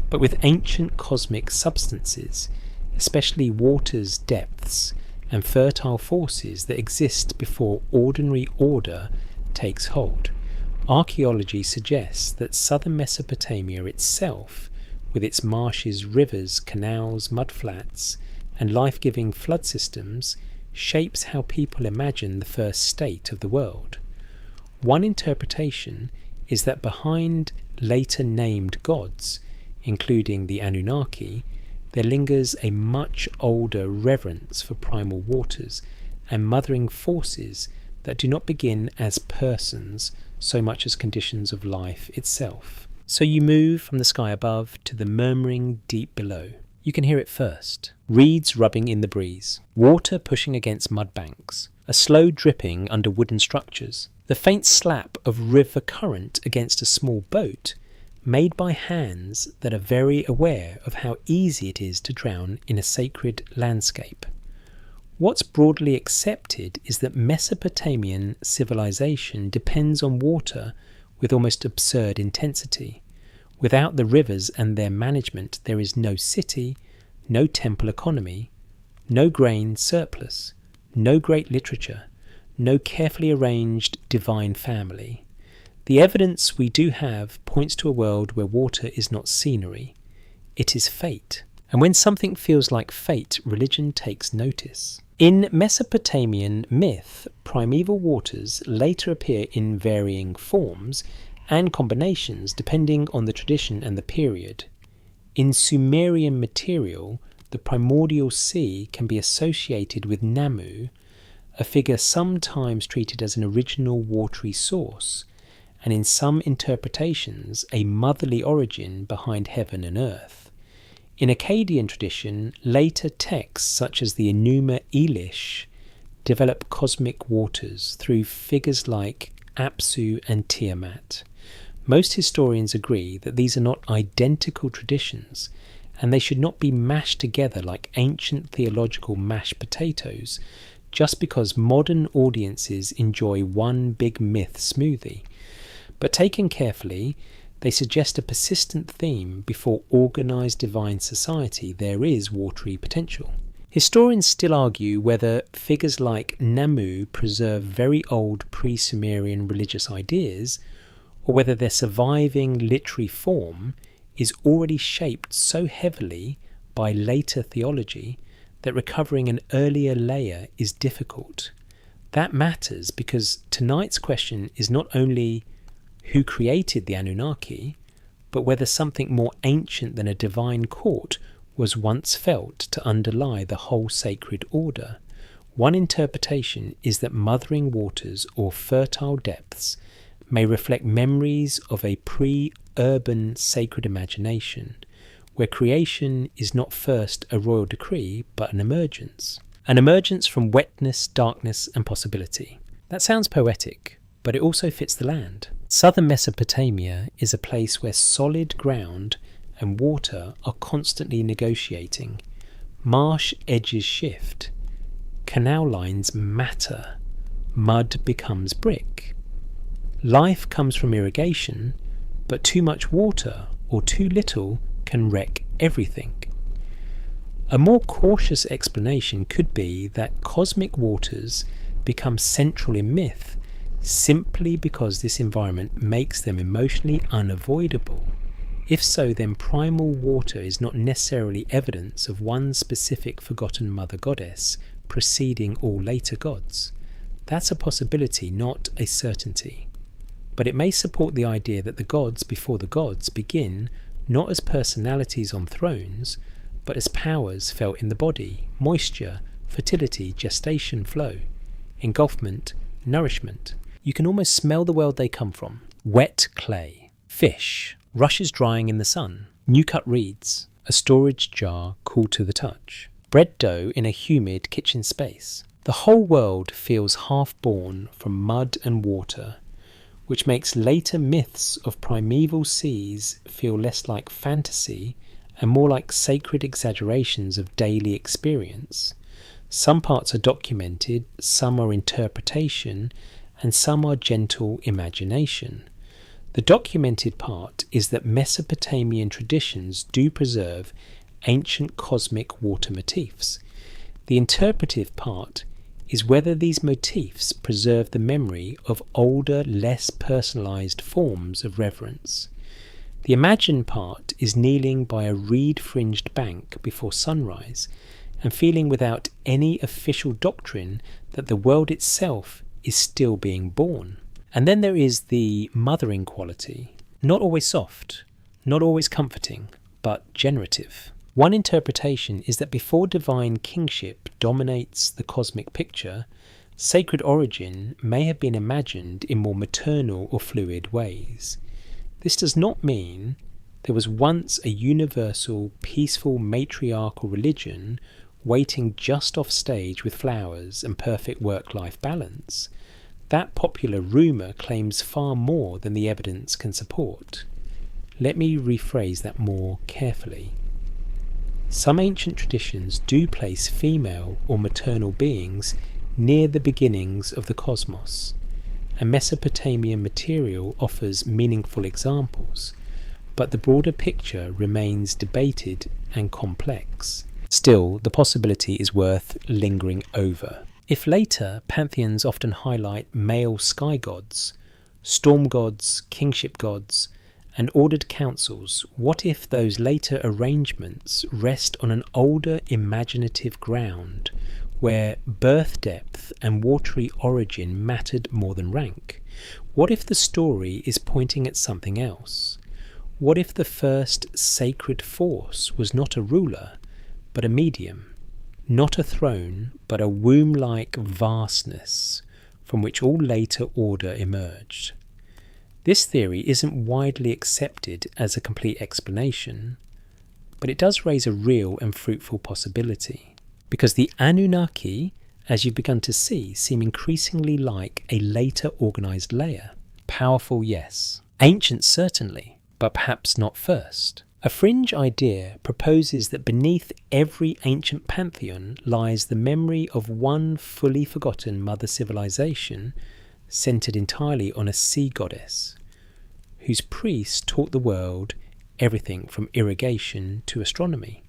but with ancient cosmic substances, especially water's depths and fertile forces that exist before ordinary order takes hold. Archaeology suggests that southern Mesopotamia itself, with its marshes, rivers, canals, mudflats, and life-giving flood systems, shapes how people imagine the first state of the world. One interpretation is that behind later named gods, including the Anunnaki, there lingers a much older reverence for primal waters and mothering forces that do not begin as persons so much as conditions of life itself. So you move from the sky above to the murmuring deep below. You can hear it first. Reeds rubbing in the breeze, water pushing against mud banks, a slow dripping under wooden structures, the faint slap of river current against a small boat made by hands that are very aware of how easy it is to drown in a sacred landscape. What's broadly accepted is that Mesopotamian civilization depends on water with almost absurd intensity. Without the rivers and their management, there is no city, no temple economy, no grain surplus, no great literature, no carefully arranged divine family. The evidence we do have points to a world where water is not scenery, it is fate. And when something feels like fate, religion takes notice. In Mesopotamian myth, primeval waters later appear in varying forms and combinations depending on the tradition and the period. In Sumerian material, the primordial sea can be associated with Namu, a figure sometimes treated as an original watery source, and in some interpretations a motherly origin behind heaven and earth. In Akkadian tradition, later texts such as the Enuma Elish develop cosmic waters through figures like Apsu and Tiamat. Most historians agree that these are not identical traditions, and they should not be mashed together like ancient theological mashed potatoes just because modern audiences enjoy one big myth smoothie. But taken carefully, they suggest a persistent theme. Before organised divine society, there is watery potential. Historians still argue whether figures like Namu preserve very old pre-Sumerian religious ideas, or whether their surviving literary form is already shaped so heavily by later theology that recovering an earlier layer is difficult. That matters because tonight's question is not only who created the Anunnaki, but whether something more ancient than a divine court was once felt to underlie the whole sacred order. One interpretation is that mothering waters or fertile depths may reflect memories of a pre-urban sacred imagination, where creation is not first a royal decree, but an emergence from wetness, darkness, and possibility. That sounds poetic, but it also fits the land. Southern Mesopotamia is a place where solid ground and water are constantly negotiating. Marsh edges shift, canal lines matter, mud becomes brick. Life comes from irrigation, but too much water or too little can wreck everything. A more cautious explanation could be that cosmic waters become central in myth simply because this environment makes them emotionally unavoidable. If so, then primal water is not necessarily evidence of one specific forgotten mother goddess preceding all later gods. That's a possibility, not a certainty. But it may support the idea that the gods before the gods begin not as personalities on thrones, but as powers felt in the body: moisture, fertility, gestation, flow, engulfment, nourishment. You can almost smell the world they come from. Wet clay, fish, rushes drying in the sun, new-cut reeds, a storage jar cool to the touch, bread dough in a humid kitchen space. The whole world feels half-born from mud and water, which makes later myths of primeval seas feel less like fantasy and more like sacred exaggerations of daily experience. Some parts are documented, some are interpretation, and some are gentle imagination. The documented part is that Mesopotamian traditions do preserve ancient cosmic water motifs. The interpretive part is whether these motifs preserve the memory of older, less personalized forms of reverence. The imagined part is kneeling by a reed-fringed bank before sunrise and feeling without any official doctrine that the world itself is still being born. And then there is the mothering quality, not always soft, not always comforting, but generative. One interpretation is that before divine kingship dominates the cosmic picture, sacred origin may have been imagined in more maternal or fluid ways. This does not mean there was once a universal, peaceful matriarchal religion waiting just off stage with flowers and perfect work-life balance. That popular rumour claims far more than the evidence can support. Let me rephrase that more carefully. Some ancient traditions do place female or maternal beings near the beginnings of the cosmos, and Mesopotamian material offers meaningful examples, but the broader picture remains debated and complex. Still, the possibility is worth lingering over. If later pantheons often highlight male sky gods, storm gods, kingship gods, and ordered councils, what if those later arrangements rest on an older imaginative ground where birth depth and watery origin mattered more than rank? What if the story is pointing at something else? What if the first sacred force was not a ruler, but a medium? Not a throne, but a womb-like vastness from which all later order emerged. This theory isn't widely accepted as a complete explanation, but it does raise a real and fruitful possibility, because the Anunnaki, as you've begun to see, seem increasingly like a later organised layer. Powerful, yes. Ancient, certainly, but perhaps not first. A fringe idea proposes that beneath every ancient pantheon lies the memory of one fully forgotten mother civilization centred entirely on a sea goddess, whose priests taught the world everything from irrigation to astronomy.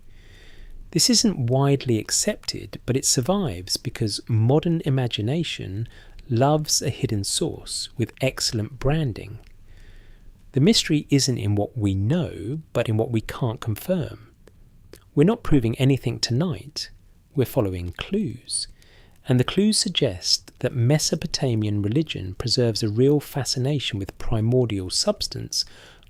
This isn't widely accepted, but it survives because modern imagination loves a hidden source with excellent branding. The mystery isn't in what we know, but in what we can't confirm. We're not proving anything tonight, we're following clues. And the clues suggest that Mesopotamian religion preserves a real fascination with primordial substance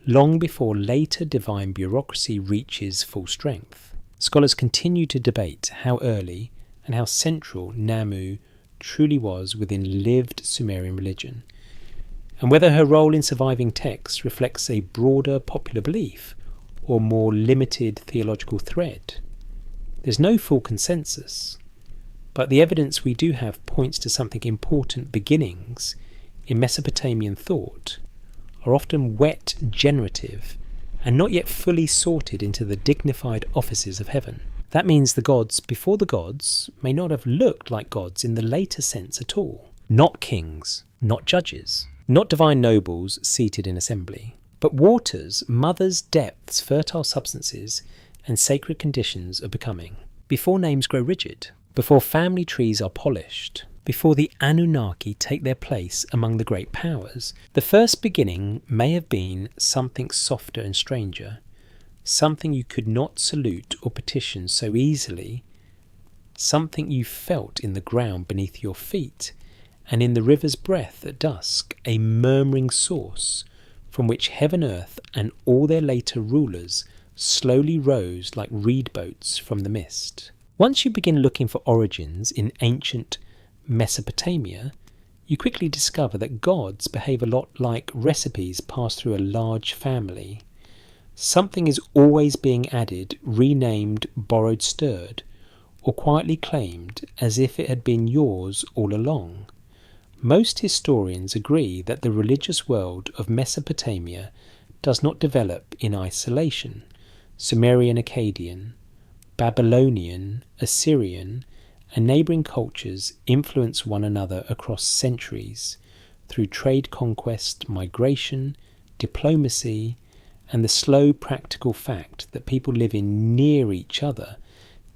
long before later divine bureaucracy reaches full strength. Scholars continue to debate how early and how central Namu truly was within lived Sumerian religion, and whether her role in surviving texts reflects a broader popular belief or more limited theological thread. There's no full consensus, but the evidence we do have points to something important. Beginnings in Mesopotamian thought are often wet, generative, and not yet fully sorted into the dignified offices of heaven. That means the gods before the gods may not have looked like gods in the later sense at all. Not kings, not judges, not divine nobles seated in assembly, but waters, mothers, depths, fertile substances, and sacred conditions of becoming. Before names grow rigid, before family trees are polished, before the Anunnaki take their place among the great powers, the first beginning may have been something softer and stranger, something you could not salute or petition so easily, something you felt in the ground beneath your feet, and in the river's breath at dusk, a murmuring source from which heaven, earth, and all their later rulers slowly rose like reed boats from the mist. Once you begin looking for origins in ancient Mesopotamia, you quickly discover that gods behave a lot like recipes passed through a large family. Something is always being added, renamed, borrowed, stirred, or quietly claimed as if it had been yours all along. Most historians agree that the religious world of Mesopotamia does not develop in isolation. Sumerian, Akkadian, Babylonian, Assyrian, and neighbouring cultures influence one another across centuries through trade conquest, migration, diplomacy, and the slow practical fact that people living near each other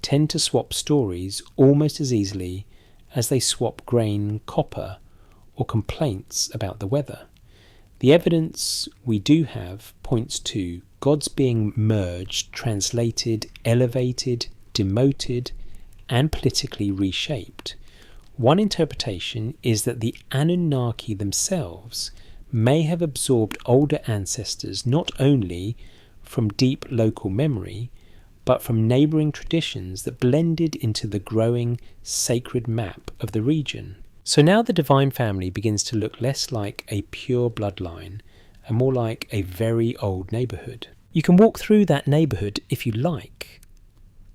tend to swap stories almost as easily as they swap grain, copper, or complaints about the weather. The evidence we do have points to gods being merged, translated, elevated, demoted, and politically reshaped. One interpretation is that the Anunnaki themselves may have absorbed older ancestors not only from deep local memory, but from neighbouring traditions that blended into the growing sacred map of the region. So now the divine family begins to look less like a pure bloodline and more like a very old neighbourhood. You can walk through that neighbourhood if you like,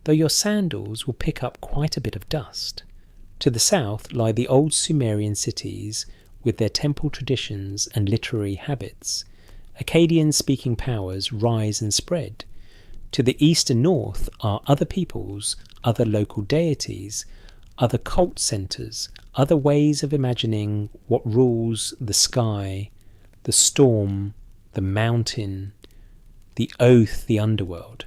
though your sandals will pick up quite a bit of dust. To the south lie the old Sumerian cities with their temple traditions and literary habits. Akkadian-speaking powers rise and spread. To the east and north are other peoples, other local deities, other cult centres, other ways of imagining what rules the sky, the storm, the mountain, the oath, the underworld.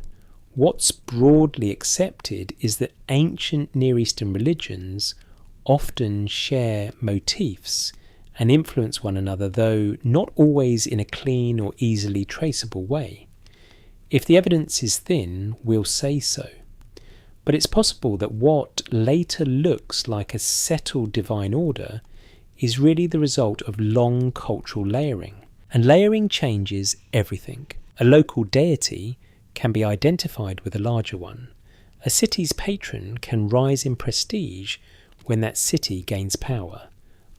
What's broadly accepted is that ancient Near Eastern religions often share motifs and influence one another, though not always in a clean or easily traceable way. If the evidence is thin, we'll say so. But it's possible that what later looks like a settled divine order is really the result of long cultural layering. And layering changes everything. A local deity can be identified with a larger one. A city's patron can rise in prestige when that city gains power.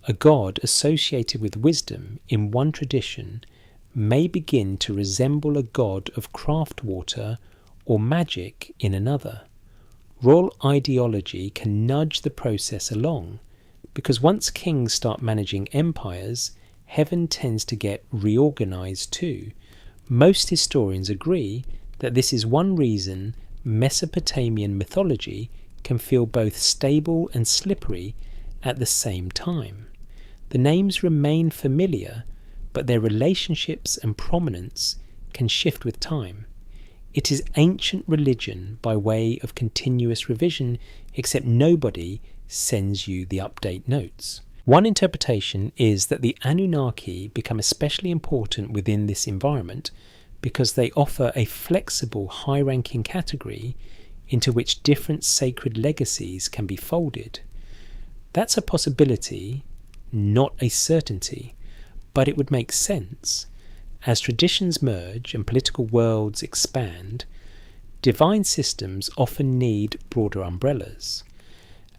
A god associated with wisdom in one tradition may begin to resemble a god of craft water or magic in another. Royal ideology can nudge the process along, because once kings start managing empires, heaven tends to get reorganized too. Most historians agree that this is one reason Mesopotamian mythology can feel both stable and slippery at the same time. The names remain familiar, but their relationships and prominence can shift with time. It is ancient religion by way of continuous revision, except nobody sends you the update notes. One interpretation is that the Anunnaki become especially important within this environment because they offer a flexible, high-ranking category into which different sacred legacies can be folded. That's a possibility, not a certainty, but it would make sense. As traditions merge and political worlds expand, divine systems often need broader umbrellas.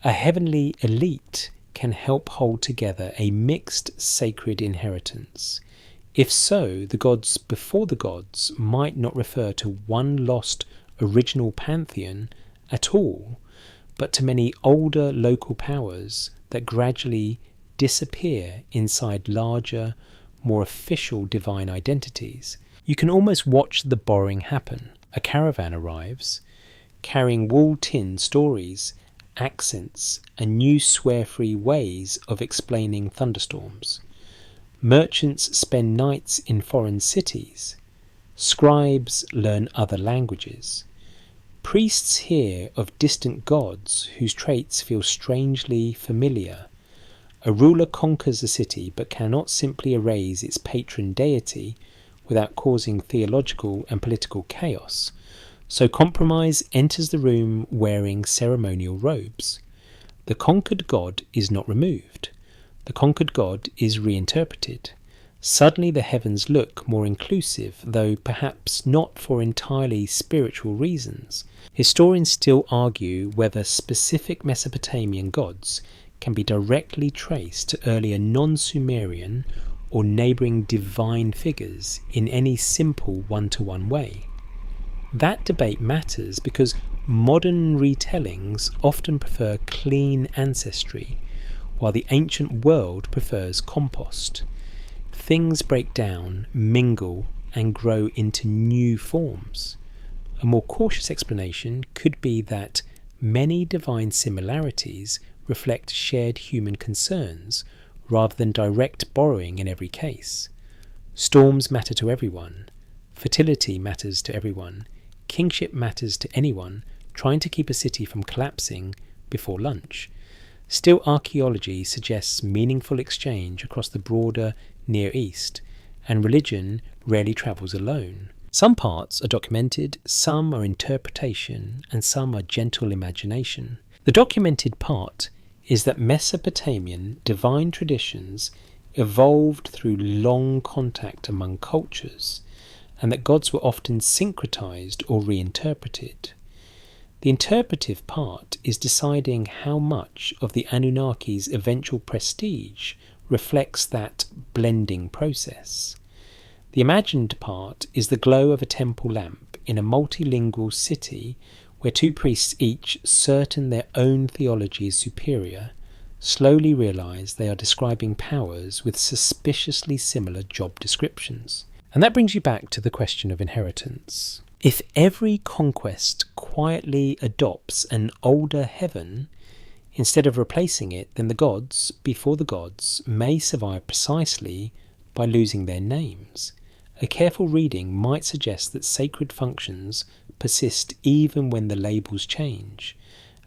A heavenly elite can help hold together a mixed sacred inheritance. If so, the gods before the gods might not refer to one lost original pantheon at all, but to many older local powers that gradually disappear inside larger, more official divine identities. You can almost watch the borrowing happen. A caravan arrives, carrying wall-tin stories, accents, and new swear-free ways of explaining thunderstorms. Merchants spend nights in foreign cities. Scribes learn other languages. Priests hear of distant gods whose traits feel strangely familiar. A ruler conquers a city but cannot simply erase its patron deity without causing theological and political chaos. So compromise enters the room wearing ceremonial robes. The conquered god is not removed. The conquered god is reinterpreted. Suddenly the heavens look more inclusive, though perhaps not for entirely spiritual reasons. Historians still argue whether specific Mesopotamian gods can be directly traced to earlier non-Sumerian or neighbouring divine figures in any simple one-to-one way. That debate matters because modern retellings often prefer clean ancestry, while the ancient world prefers compost. Things break down, mingle, and grow into new forms. A more cautious explanation could be that many divine similarities reflect shared human concerns rather than direct borrowing in every case. Storms matter to everyone. Fertility matters to everyone. Kingship matters to anyone trying to keep a city from collapsing before lunch. Still, archaeology suggests meaningful exchange across the broader Near East, and religion rarely travels alone. Some parts are documented, some are interpretation, and some are gentle imagination. The documented part is that Mesopotamian divine traditions evolved through long contact among cultures, and that gods were often syncretized or reinterpreted. The interpretive part is deciding how much of the Anunnaki's eventual prestige reflects that blending process. The imagined part is the glow of a temple lamp in a multilingual city where two priests, each certain their own theology is superior, slowly realise they are describing powers with suspiciously similar job descriptions. And that brings you back to the question of inheritance. If every conquest quietly adopts an older heaven instead of replacing it, then the gods, before the gods, may survive precisely by losing their names. A careful reading might suggest that sacred functions persist even when the labels change.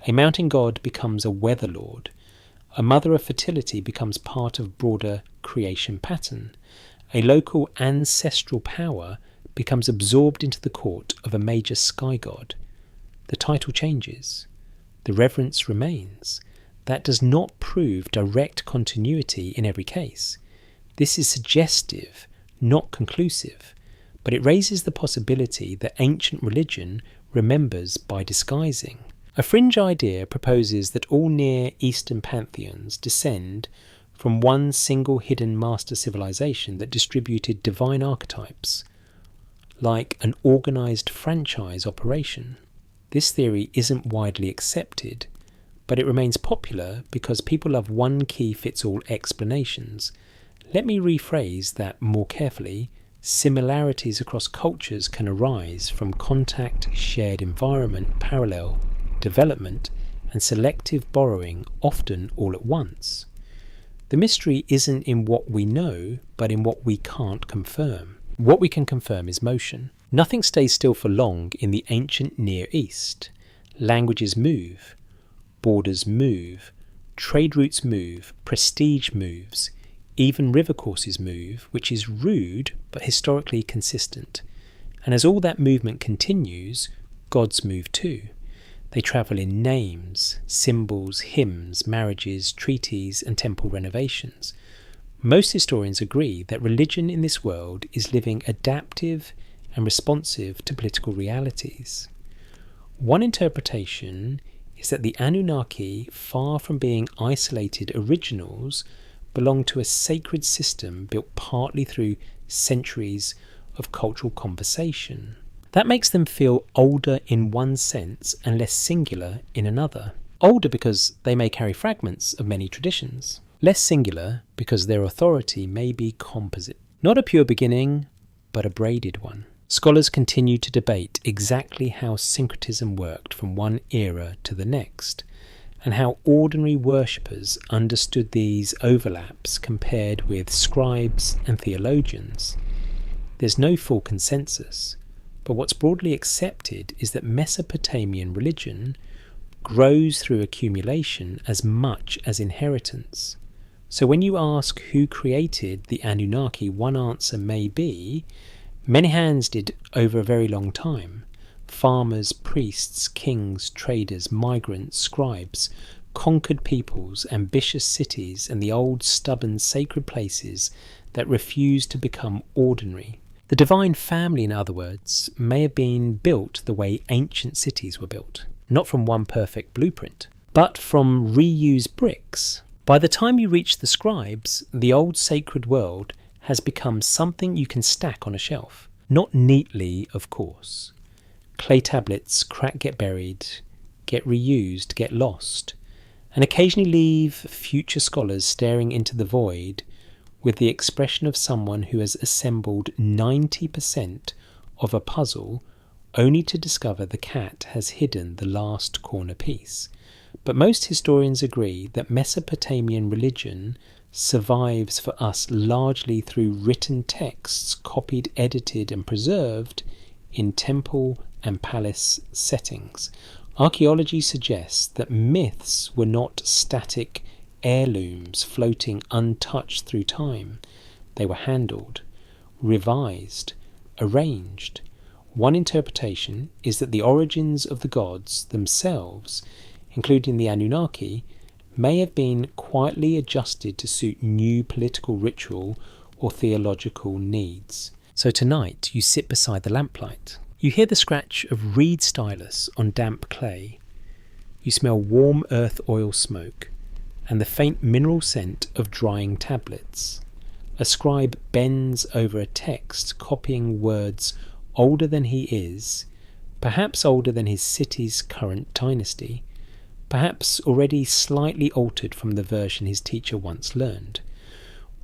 A mountain god becomes a weather lord. A mother of fertility becomes part of broader creation pattern. A local ancestral power becomes absorbed into the court of a major sky god. The title changes. The reverence remains. That does not prove direct continuity in every case. This is suggestive, not conclusive, but it raises the possibility that ancient religion remembers by disguising. A fringe idea proposes that all Near Eastern pantheons descend from one single hidden master civilization that distributed divine archetypes, like an organised franchise operation. This theory isn't widely accepted, but it remains popular because people love one-key-fits-all explanations. Let me rephrase that more carefully. Similarities across cultures can arise from contact, shared environment, parallel development, and selective borrowing, often all at once. The mystery isn't in what we know, but in what we can't confirm. What we can confirm is motion. Nothing stays still for long in the ancient Near East. Languages move, borders move, trade routes move, prestige moves, even river courses move, which is rude but historically consistent. And as all that movement continues, gods move too. They travel in names, symbols, hymns, marriages, treaties, and temple renovations. Most historians agree that religion in this world is living adaptive and responsive to political realities. One interpretation is that the Anunnaki, far from being isolated originals, belong to a sacred system built partly through centuries of cultural conversation. That makes them feel older in one sense and less singular in another. Older because they may carry fragments of many traditions. Less singular because their authority may be composite. Not a pure beginning, but a braided one. Scholars continue to debate exactly how syncretism worked from one era to the next, and how ordinary worshippers understood these overlaps compared with scribes and theologians. There's no full consensus, but what's broadly accepted is that Mesopotamian religion grows through accumulation as much as inheritance. So when you ask who created the Anunnaki, one answer may be, many hands did over a very long time. Farmers, priests, kings, traders, migrants, scribes, conquered peoples, ambitious cities, and the old stubborn sacred places that refused to become ordinary. The divine family, in other words, may have been built the way ancient cities were built, not from one perfect blueprint, but from reused bricks, By the time you reach the scribes, the old sacred world has become something you can stack on a shelf. Not neatly, of course. Clay tablets crack, get buried, get reused, get lost, and occasionally leave future scholars staring into the void with the expression of someone who has assembled 90% of a puzzle only to discover the cat has hidden the last corner piece. But most historians agree that Mesopotamian religion survives for us largely through written texts copied, edited and preserved in temple and palace settings. Archaeology suggests that myths were not static heirlooms floating untouched through time. They were handled, revised, arranged. One interpretation is that the origins of the gods themselves, including the Anunnaki, may have been quietly adjusted to suit new political, ritual or theological needs. So tonight you sit beside the lamplight. You hear the scratch of reed stylus on damp clay. You smell warm earth oil smoke and the faint mineral scent of drying tablets. A scribe bends over a text, copying words older than he is, perhaps older than his city's current dynasty, perhaps already slightly altered from the version his teacher once learned.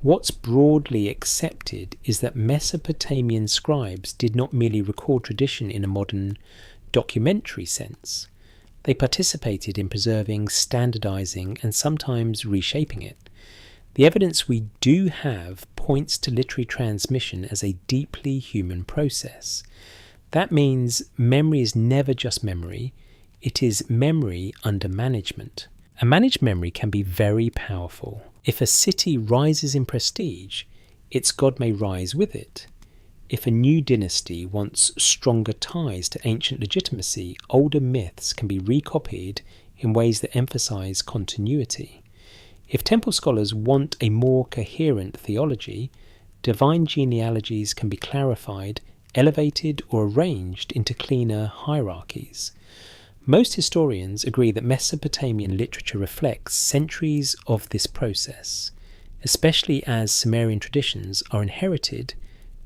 What's broadly accepted is that Mesopotamian scribes did not merely record tradition in a modern documentary sense. They participated in preserving, standardizing, and sometimes reshaping it. The evidence we do have points to literary transmission as a deeply human process. That means memory is never just memory, it is memory under management. A managed memory can be very powerful. If a city rises in prestige, its god may rise with it. If a new dynasty wants stronger ties to ancient legitimacy, older myths can be recopied in ways that emphasize continuity. If temple scholars want a more coherent theology, divine genealogies can be clarified, elevated, or arranged into cleaner hierarchies. Most historians agree that Mesopotamian literature reflects centuries of this process, especially as Sumerian traditions are inherited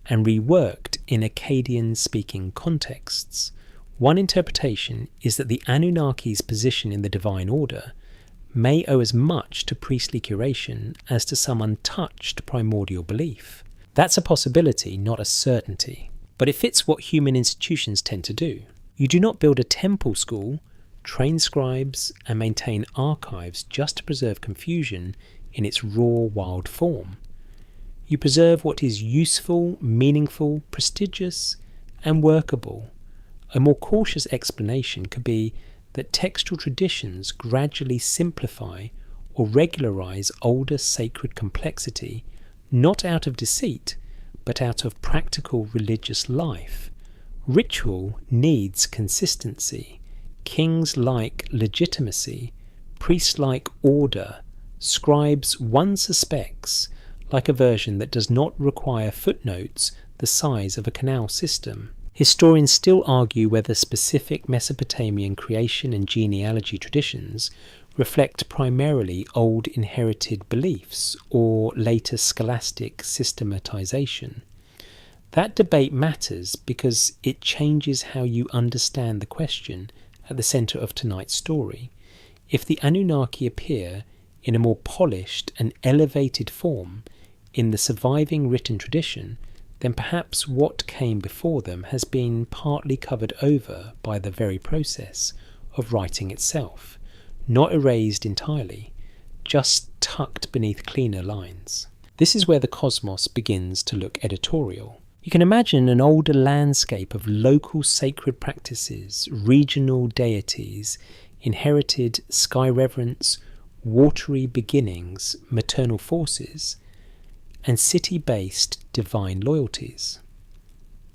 and reworked in Akkadian-speaking contexts. One interpretation is that the Anunnaki's position in the divine order may owe as much to priestly curation as to some untouched primordial belief. That's a possibility, not a certainty, but it fits what human institutions tend to do. You do not build a temple school, train scribes, and maintain archives just to preserve confusion in its raw, wild form. You preserve what is useful, meaningful, prestigious, and workable. A more cautious explanation could be that textual traditions gradually simplify or regularize older sacred complexity, not out of deceit, but out of practical religious life. Ritual needs consistency. Kings like legitimacy. Priests like order. Scribes, one suspects, like a version that does not require footnotes the size of a canal system. Historians still argue whether specific Mesopotamian creation and genealogy traditions reflect primarily old inherited beliefs or later scholastic systematization. That debate matters because it changes how you understand the question at the centre of tonight's story. If the Anunnaki appear in a more polished and elevated form in the surviving written tradition, then perhaps what came before them has been partly covered over by the very process of writing itself, not erased entirely, just tucked beneath cleaner lines. This is where the cosmos begins to look editorial. You can imagine an older landscape of local sacred practices, regional deities, inherited sky reverence, watery beginnings, maternal forces, and city-based divine loyalties.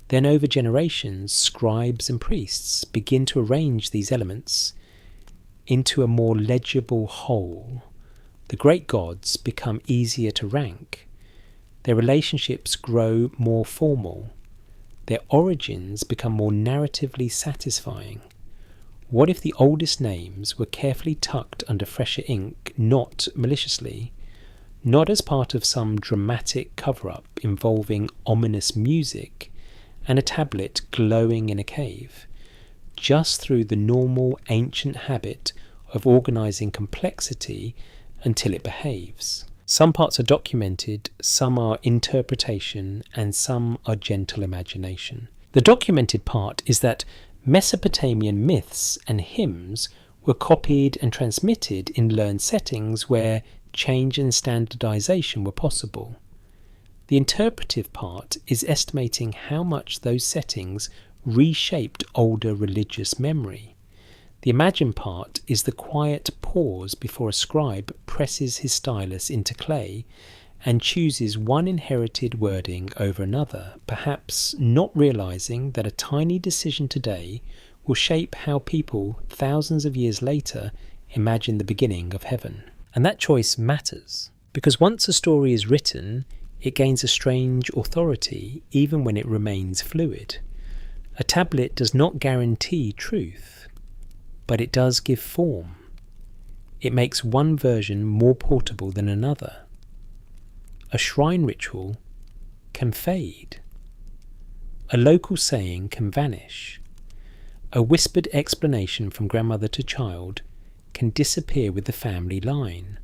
Then over generations, scribes and priests begin to arrange these elements into a more legible whole. The great gods become easier to rank. Their relationships grow more formal. Their origins become more narratively satisfying. What if the oldest names were carefully tucked under fresher ink, not maliciously, not as part of some dramatic cover-up involving ominous music and a tablet glowing in a cave, just through the normal ancient habit of organising complexity until it behaves? Some parts are documented, some are interpretation, and some are gentle imagination. The documented part is that Mesopotamian myths and hymns were copied and transmitted in learned settings where change and standardization were possible. The interpretive part is estimating how much those settings reshaped older religious memory. The imagine part is the quiet pause before a scribe presses his stylus into clay and chooses one inherited wording over another, perhaps not realizing that a tiny decision today will shape how people thousands of years later imagine the beginning of heaven. And that choice matters, because once a story is written, it gains a strange authority even when it remains fluid. A tablet does not guarantee truth, but it does give form. It makes one version more portable than another. A shrine ritual can fade. A local saying can vanish. A whispered explanation from grandmother to child can disappear with the family line.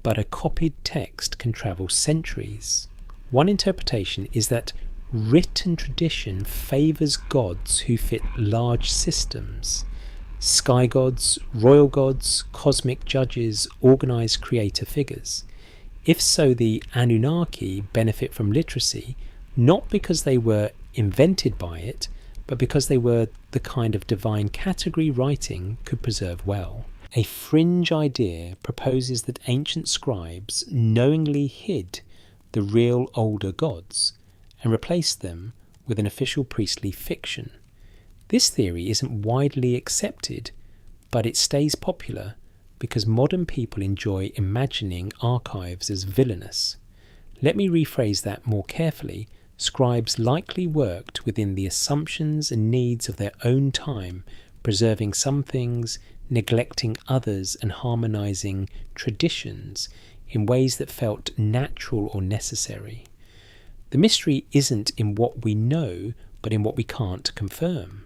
But a copied text can travel centuries. One interpretation is that written tradition favours gods who fit large systems. Sky gods, royal gods, cosmic judges, organised creator figures. If so, the Anunnaki benefit from literacy, not because they were invented by it, but because they were the kind of divine category writing could preserve well. A fringe idea proposes that ancient scribes knowingly hid the real older gods and replaced them with an official priestly fiction. This theory isn't widely accepted, but it stays popular because modern people enjoy imagining archives as villainous. Let me rephrase that more carefully. Scribes likely worked within the assumptions and needs of their own time, preserving some things, neglecting others, and harmonizing traditions in ways that felt natural or necessary. The mystery isn't in what we know, but in what we can't confirm.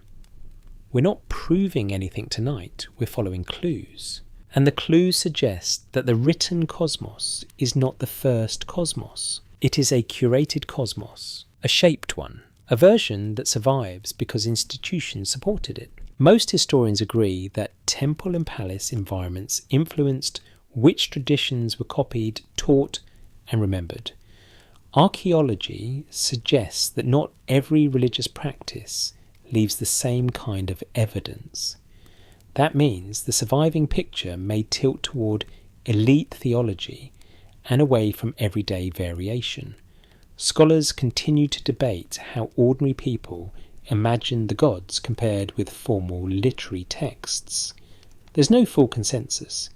We're not proving anything tonight, we're following clues. And the clues suggest that the written cosmos is not the first cosmos. It is a curated cosmos, a shaped one, a version that survives because institutions supported it. Most historians agree that temple and palace environments influenced which traditions were copied, taught, and remembered. Archaeology suggests that not every religious practice leaves the same kind of evidence. That means the surviving picture may tilt toward elite theology and away from everyday variation. Scholars continue to debate how ordinary people imagine the gods compared with formal literary texts. There's no full consensus.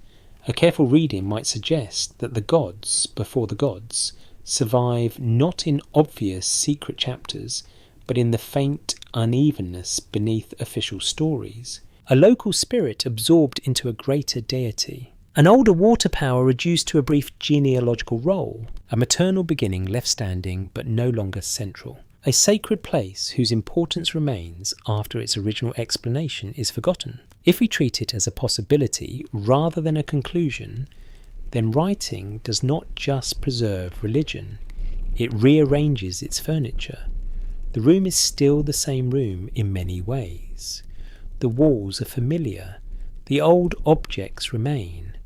A careful reading might suggest that the gods before the gods survive not in obvious secret chapters, but in the faint unevenness beneath official stories. A local spirit absorbed into a greater deity. An older water power reduced to a brief genealogical role. A maternal beginning left standing but no longer central. A sacred place whose importance remains after its original explanation is forgotten. If we treat it as a possibility rather than a conclusion, then writing does not just preserve religion, it rearranges its furniture. The room is still the same room in many ways. The walls are familiar, the old objects remain,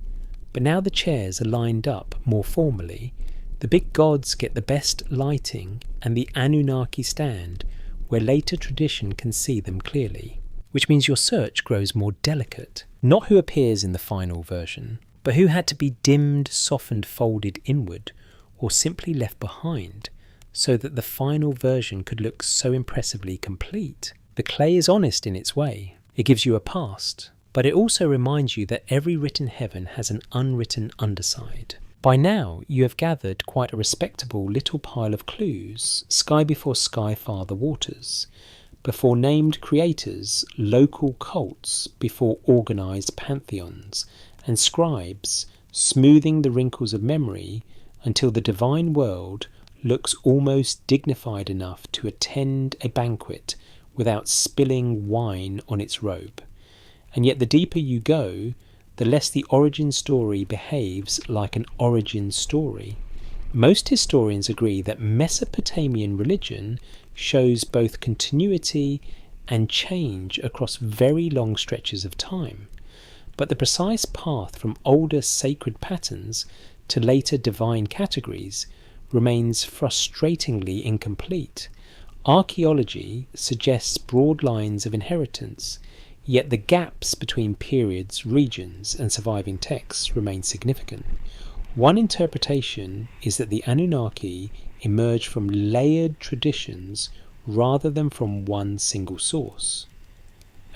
but now the chairs are lined up more formally. The big gods get the best lighting, and the Anunnaki stand where later tradition can see them clearly, which means your search grows more delicate. Not who appears in the final version, but who had to be dimmed, softened, folded inward, or simply left behind, so that the final version could look so impressively complete. The clay is honest in its way. It gives you a past, but it also reminds you that every written heaven has an unwritten underside. By now, you have gathered quite a respectable little pile of clues, sky before sky, farther waters. before named creators, local cults before organised pantheons, and scribes smoothing the wrinkles of memory until the divine world looks almost dignified enough to attend a banquet without spilling wine on its robe. And yet the deeper you go, the less the origin story behaves like an origin story. Most historians agree that Mesopotamian religion shows both continuity and change across very long stretches of time, but the precise path from older sacred patterns to later divine categories remains frustratingly incomplete. Archaeology suggests broad lines of inheritance, yet the gaps between periods, regions, and surviving texts remain significant. One interpretation is that the Anunnaki emerged from layered traditions rather than from one single source.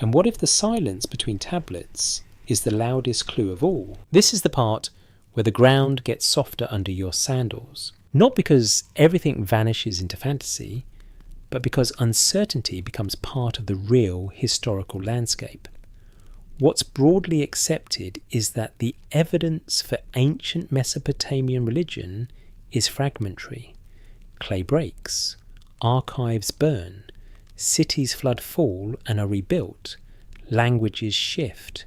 And what if the silence between tablets is the loudest clue of all? This is the part where the ground gets softer under your sandals. Not because everything vanishes into fantasy, but because uncertainty becomes part of the real historical landscape. What's broadly accepted is that the evidence for ancient Mesopotamian religion is fragmentary. Clay breaks, archives burn, cities flood fall and are rebuilt, languages shift,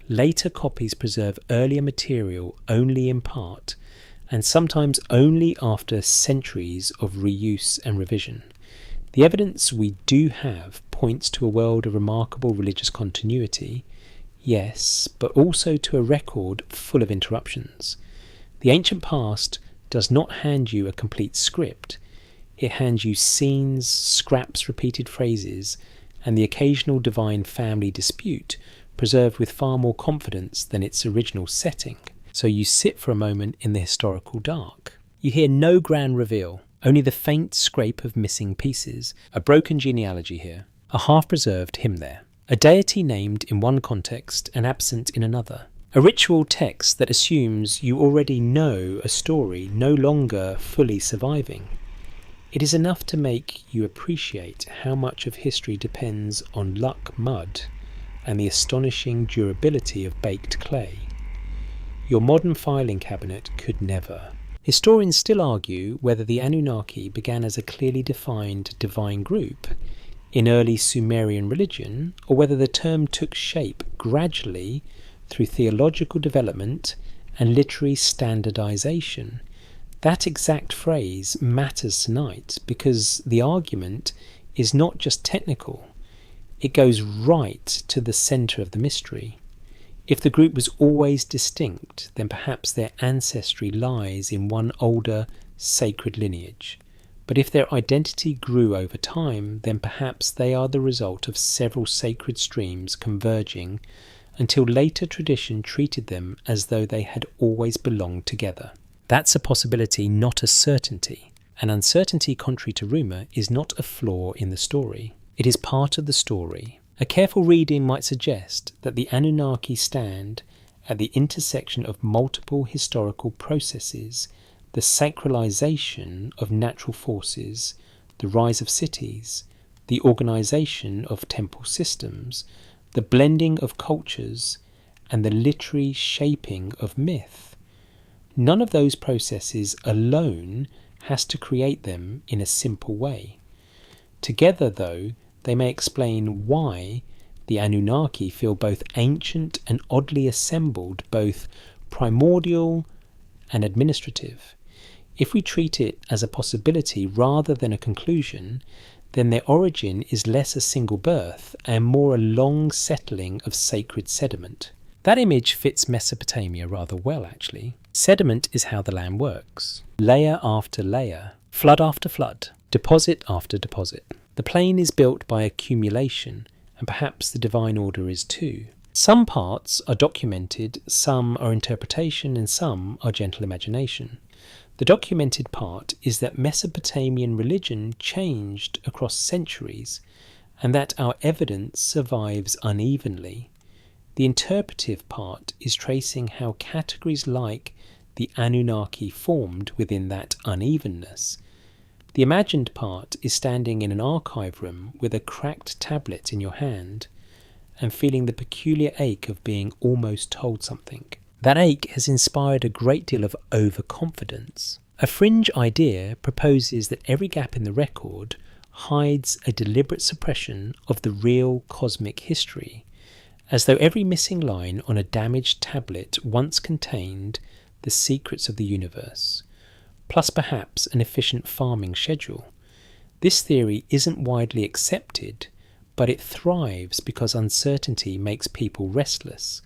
later copies preserve earlier material only in part, and sometimes only after centuries of reuse and revision. The evidence we do have points to a world of remarkable religious continuity, yes, but also to a record full of interruptions. The ancient past does not hand you a complete script. It hands you scenes, scraps, repeated phrases, and the occasional divine family dispute, preserved with far more confidence than its original setting. So you sit for a moment in the historical dark. You hear no grand reveal, only the faint scrape of missing pieces, a broken genealogy here, a half-preserved hymn there, a deity named in one context and absent in another, a ritual text that assumes you already know a story no longer fully surviving. It is enough to make you appreciate how much of history depends on luck mud and the astonishing durability of baked clay. Your modern filing cabinet could never. Historians still argue whether the Anunnaki began as a clearly defined divine group in early Sumerian religion, or whether the term took shape gradually through theological development and literary standardization. That exact phrase matters tonight because the argument is not just technical, it goes right to the centre of the mystery. If the group was always distinct, then perhaps their ancestry lies in one older sacred lineage. But if their identity grew over time, then perhaps they are the result of several sacred streams converging until later tradition treated them as though they had always belonged together. That's a possibility, not a certainty. An uncertainty, contrary to rumour, is not a flaw in the story. It is part of the story. A careful reading might suggest that the Anunnaki stand at the intersection of multiple historical processes, the sacralization of natural forces, the rise of cities, the organization of temple systems, the blending of cultures, and the literary shaping of myth. None of those processes alone has to create them in a simple way. Together, though, they may explain why the Anunnaki feel both ancient and oddly assembled, both primordial and administrative. If we treat it as a possibility rather than a conclusion, then their origin is less a single birth and more a long settling of sacred sediment. That image fits Mesopotamia rather well, actually. Sediment is how the land works. Layer after layer, flood after flood, deposit after deposit. The plane is built by accumulation, and perhaps the divine order is too. Some parts are documented, some are interpretation, and some are gentle imagination. The documented part is that Mesopotamian religion changed across centuries, and that our evidence survives unevenly. The interpretive part is tracing how categories like the Anunnaki formed within that unevenness. The imagined part is standing in an archive room with a cracked tablet in your hand and feeling the peculiar ache of being almost told something. That ache has inspired a great deal of overconfidence. A fringe idea proposes that every gap in the record hides a deliberate suppression of the real cosmic history, as though every missing line on a damaged tablet once contained the secrets of the universe, plus perhaps an efficient farming schedule. This theory isn't widely accepted, but it thrives because uncertainty makes people restless.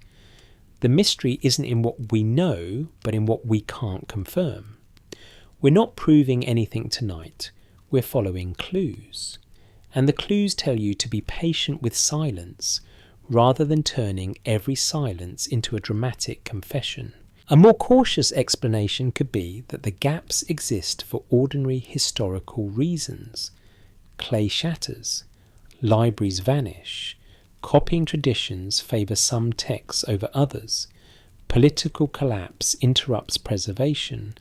The mystery isn't in what we know, but in what we can't confirm. We're not proving anything tonight, we're following clues. And the clues tell you to be patient with silence, rather than turning every silence into a dramatic confession. A more cautious explanation could be that the gaps exist for ordinary historical reasons. Clay shatters, libraries vanish, copying traditions favour some texts over others, political collapse interrupts preservation,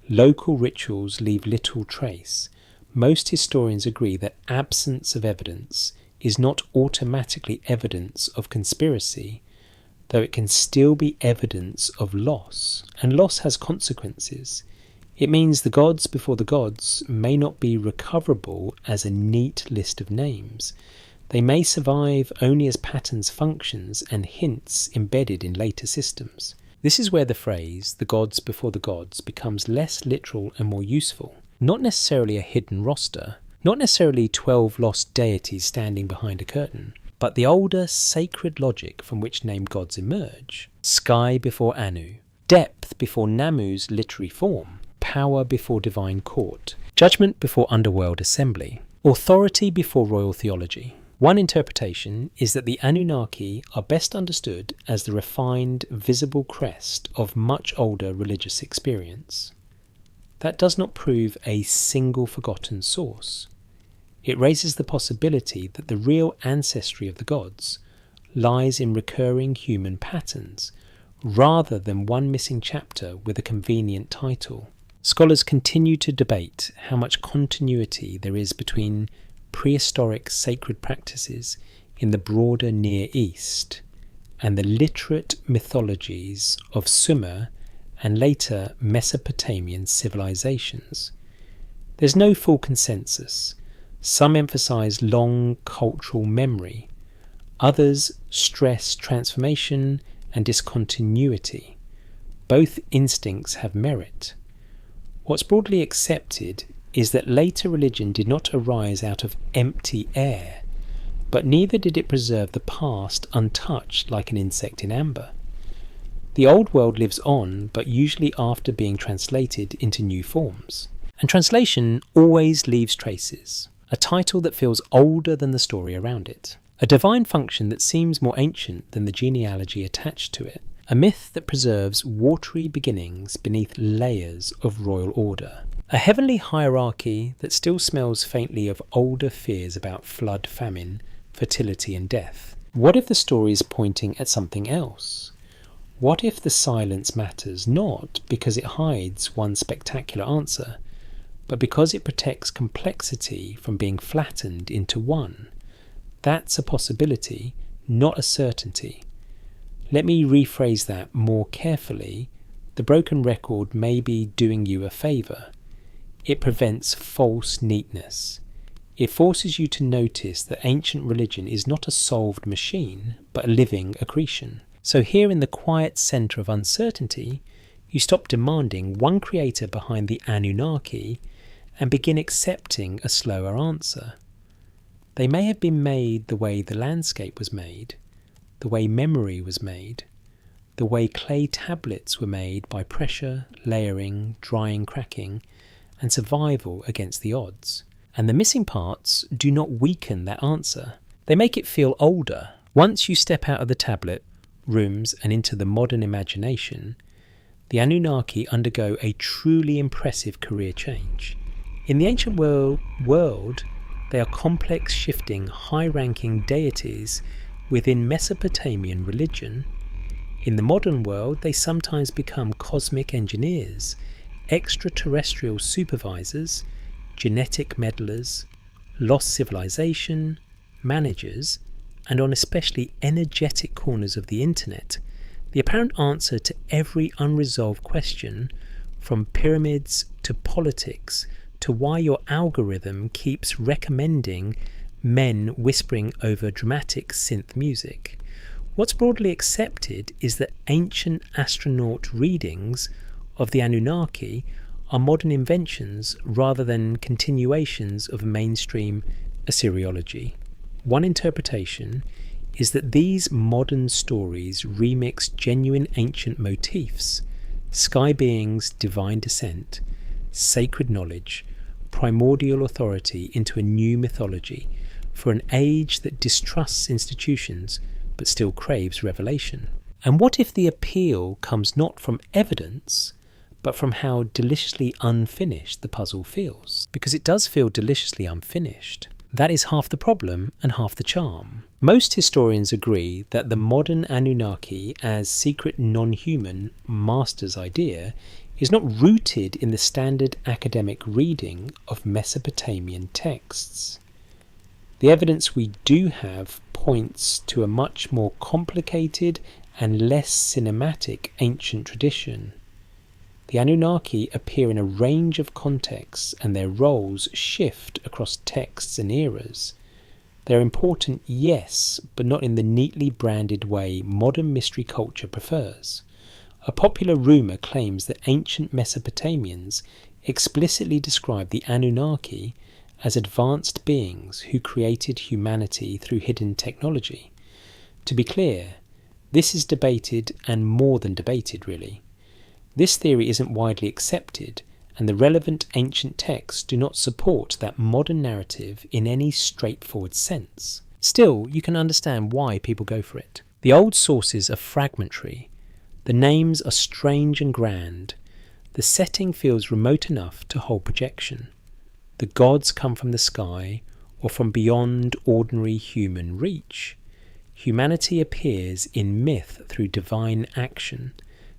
local rituals leave little trace. Most historians agree that absence of evidence is not automatically evidence of conspiracy, though it can still be evidence of loss, and loss has consequences. It means the gods before the gods may not be recoverable as a neat list of names. They may survive only as patterns, functions, and hints embedded in later systems. This is where the phrase, the gods before the gods, becomes less literal and more useful. Not necessarily a hidden roster, not necessarily 12 lost deities standing behind a curtain, but the older sacred logic from which named gods emerge. Sky before Anu, depth before Namu's literary form, power before divine court, judgment before underworld assembly, authority before royal theology. One interpretation is that the Anunnaki are best understood as the refined, visible crest of much older religious experience. That does not prove a single forgotten source. It raises the possibility that the real ancestry of the gods lies in recurring human patterns, rather than one missing chapter with a convenient title. Scholars continue to debate how much continuity there is between prehistoric sacred practices in the broader Near East and the literate mythologies of Sumer and later Mesopotamian civilizations. There's no full consensus. Some emphasize long cultural memory, others stress transformation and discontinuity. Both instincts have merit. What's broadly accepted is that later religion did not arise out of empty air, but neither did it preserve the past untouched like an insect in amber. The old world lives on, but usually after being translated into new forms. And translation always leaves traces, a title that feels older than the story around it, a divine function that seems more ancient than the genealogy attached to it, a myth that preserves watery beginnings beneath layers of royal order, a heavenly hierarchy that still smells faintly of older fears about flood, famine, fertility and death. What if the story is pointing at something else? What if the silence matters not because it hides one spectacular answer, but because it protects complexity from being flattened into one? That's a possibility, not a certainty. Let me rephrase that more carefully. The broken record may be doing you a favour. It prevents false neatness. It forces you to notice that ancient religion is not a solved machine, but a living accretion. So here in the quiet centre of uncertainty, you stop demanding one creator behind the Anunnaki and begin accepting a slower answer. They may have been made the way the landscape was made, the way memory was made, the way clay tablets were made by pressure, layering, drying, cracking, and survival against the odds. And the missing parts do not weaken that answer. They make it feel older. Once you step out of the tablet rooms and into the modern imagination, the Anunnaki undergo a truly impressive career change. In the ancient world, they are complex, shifting, high-ranking deities within Mesopotamian religion. In the modern world, they sometimes become cosmic engineers, extraterrestrial supervisors, genetic meddlers, lost civilization, managers, and on especially energetic corners of the internet, the apparent answer to every unresolved question, from pyramids to politics to why your algorithm keeps recommending men whispering over dramatic synth music. What's broadly accepted is that ancient astronaut readings of the Anunnaki are modern inventions rather than continuations of mainstream Assyriology. One interpretation is that these modern stories remix genuine ancient motifs, sky beings, divine descent, sacred knowledge, primordial authority into a new mythology for an age that distrusts institutions but still craves revelation. And what if the appeal comes not from evidence, but from how deliciously unfinished the puzzle feels? Because it does feel deliciously unfinished. That is half the problem and half the charm. Most historians agree that the modern Anunnaki as secret non-human master's idea is not rooted in the standard academic reading of Mesopotamian texts. The evidence we do have points to a much more complicated and less cinematic ancient tradition. The Anunnaki appear in a range of contexts, and their roles shift across texts and eras. They're important, yes, but not in the neatly branded way modern mystery culture prefers. A popular rumour claims that ancient Mesopotamians explicitly described the Anunnaki as advanced beings who created humanity through hidden technology. To be clear, this is debated, and more than debated, really. This theory isn't widely accepted, and the relevant ancient texts do not support that modern narrative in any straightforward sense. Still, you can understand why people go for it. The old sources are fragmentary. The names are strange and grand. The setting feels remote enough to hold projection. The gods come from the sky or from beyond ordinary human reach. Humanity appears in myth through divine action.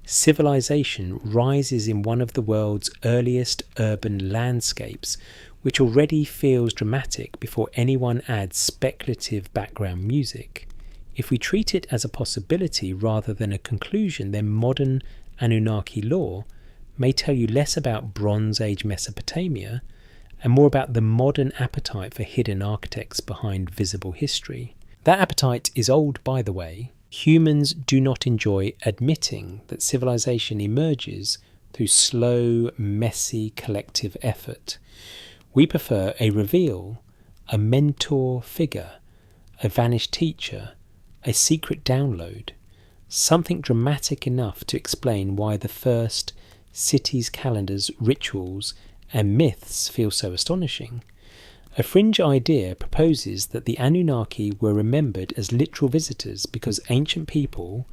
Civilization rises in one of the world's earliest urban landscapes, which already feels dramatic before anyone adds speculative background music. If we treat it as a possibility rather than a conclusion, then modern Anunnaki lore may tell you less about Bronze Age Mesopotamia and more about the modern appetite for hidden architects behind visible history. That appetite is old, by the way. Humans do not enjoy admitting that civilization emerges through slow, messy, collective effort. We prefer a reveal, a mentor figure, a vanished teacher, a secret download, something dramatic enough to explain why the first cities' calendars, rituals, and myths feel so astonishing. A fringe idea proposes that the Anunnaki were remembered as literal visitors because ancient people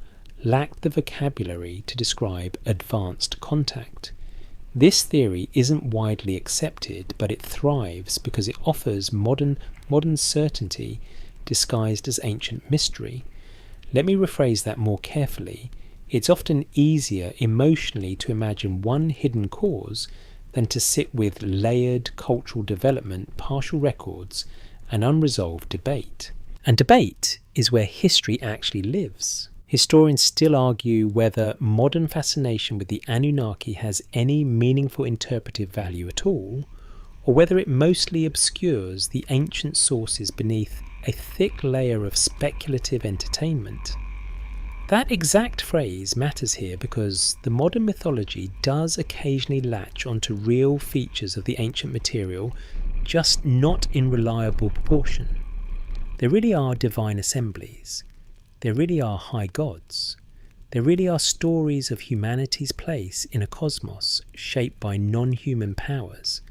lacked the vocabulary to describe advanced contact. This theory isn't widely accepted, but it thrives because it offers modern certainty disguised as ancient mystery. Let me rephrase that more carefully. It's often easier emotionally to imagine one hidden cause than to sit with layered cultural development, partial records, and unresolved debate. And debate is where history actually lives. Historians still argue whether modern fascination with the Anunnaki has any meaningful interpretive value at all, or whether it mostly obscures the ancient sources beneath a thick layer of speculative entertainment. That exact phrase matters here because the modern mythology does occasionally latch onto real features of the ancient material, just not in reliable proportion. There really are divine assemblies. There really are high gods. There really are stories of humanity's place in a cosmos shaped by non-human powers.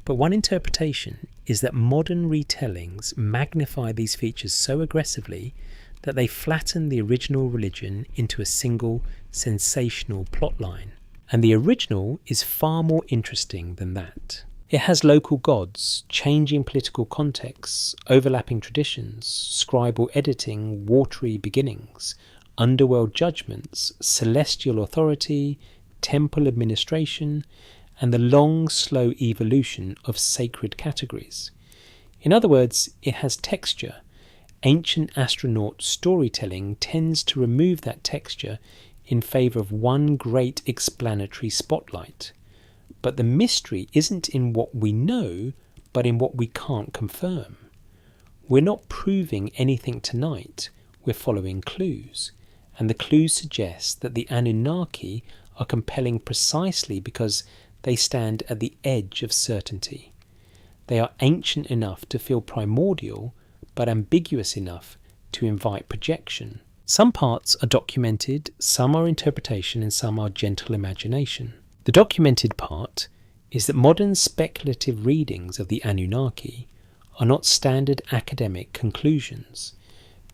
But one interpretation is that modern retellings magnify these features so aggressively that they flatten the original religion into a single sensational plotline. And the original is far more interesting than that. It has local gods, changing political contexts, overlapping traditions, scribal editing, watery beginnings, underworld judgments, celestial authority, temple administration, and the long, slow evolution of sacred categories. In other words, it has texture. Ancient astronaut storytelling tends to remove that texture in favour of one great explanatory spotlight. But the mystery isn't in what we know, but in what we can't confirm. We're not proving anything tonight, we're following clues. And the clues suggest that the Anunnaki are compelling precisely because they stand at the edge of certainty. They are ancient enough to feel primordial, but ambiguous enough to invite projection. Some parts are documented, some are interpretation, and some are gentle imagination. The documented part is that modern speculative readings of the Anunnaki are not standard academic conclusions.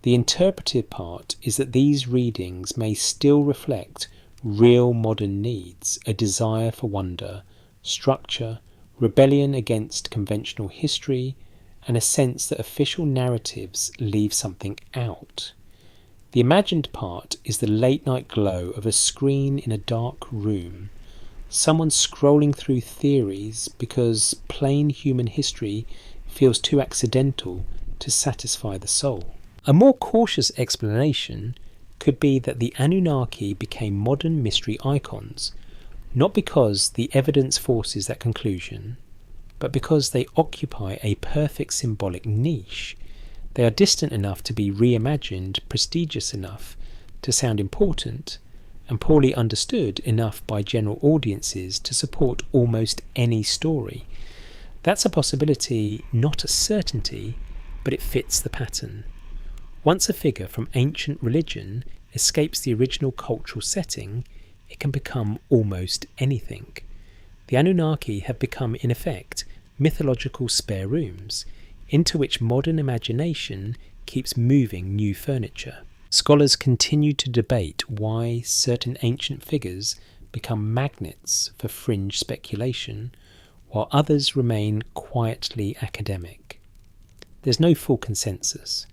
The interpretive part is that these readings may still reflect real modern needs, a desire for wonder, structure, rebellion against conventional history, and a sense that official narratives leave something out. The imagined part is the late-night glow of a screen in a dark room, someone scrolling through theories because plain human history feels too accidental to satisfy the soul. A more cautious explanation could be that the Anunnaki became modern mystery icons, not because the evidence forces that conclusion, but because they occupy a perfect symbolic niche. They are distant enough to be reimagined, prestigious enough to sound important, and poorly understood enough by general audiences to support almost any story. That's a possibility, not a certainty, but it fits the pattern. Once a figure from ancient religion escapes the original cultural setting, it can become almost anything. The Anunnaki have become, in effect, mythological spare rooms, into which modern imagination keeps moving new furniture. Scholars continue to debate why certain ancient figures become magnets for fringe speculation, while others remain quietly academic. There's no full consensus.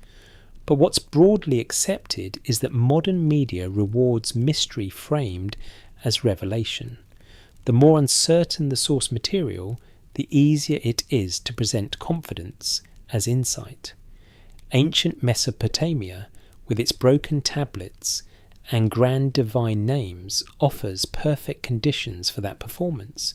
But what's broadly accepted is that modern media rewards mystery framed as revelation. The more uncertain the source material, the easier it is to present confidence as insight. Ancient Mesopotamia, with its broken tablets and grand divine names, offers perfect conditions for that performance.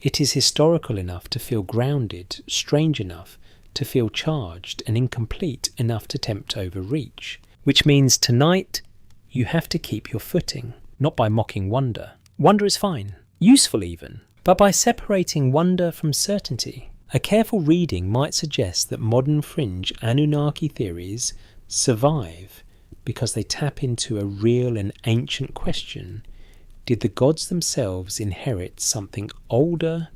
It is historical enough to feel grounded, strange enough to feel charged, and incomplete enough to tempt overreach. Which means tonight you have to keep your footing, not by mocking wonder. Wonder is fine, useful even, but by separating wonder from certainty. A careful reading might suggest that modern fringe Anunnaki theories survive because they tap into a real and ancient question. Did the gods themselves inherit something older?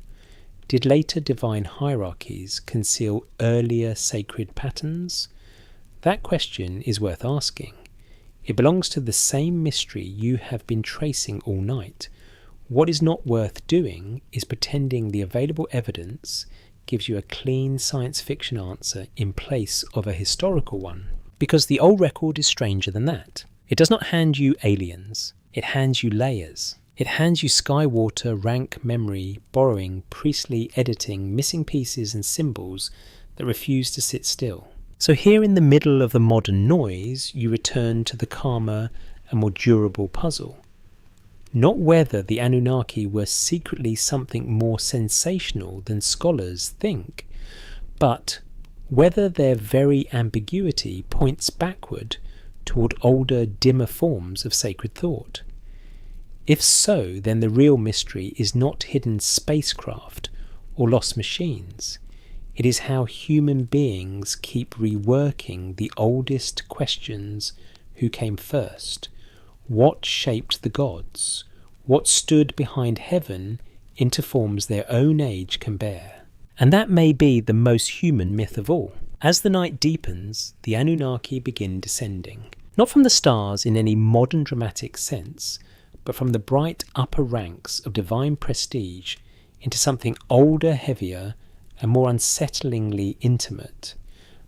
Did later divine hierarchies conceal earlier sacred patterns? That question is worth asking. It belongs to the same mystery you have been tracing all night. What is not worth doing is pretending the available evidence gives you a clean science fiction answer in place of a historical one. Because the old record is stranger than that. It does not hand you aliens. It hands you layers. It hands you skywater, rank memory, borrowing, priestly editing, missing pieces and symbols that refuse to sit still. So here in the middle of the modern noise, you return to the calmer and more durable puzzle. Not whether the Anunnaki were secretly something more sensational than scholars think, but whether their very ambiguity points backward toward older, dimmer forms of sacred thought. If so, then the real mystery is not hidden spacecraft or lost machines. It is how human beings keep reworking the oldest questions: who came first? What shaped the gods? What stood behind heaven into forms their own age can bear? And that may be the most human myth of all. As the night deepens, the Anunnaki begin descending. Not from the stars in any modern dramatic sense, but from the bright upper ranks of divine prestige into something older, heavier, and more unsettlingly intimate.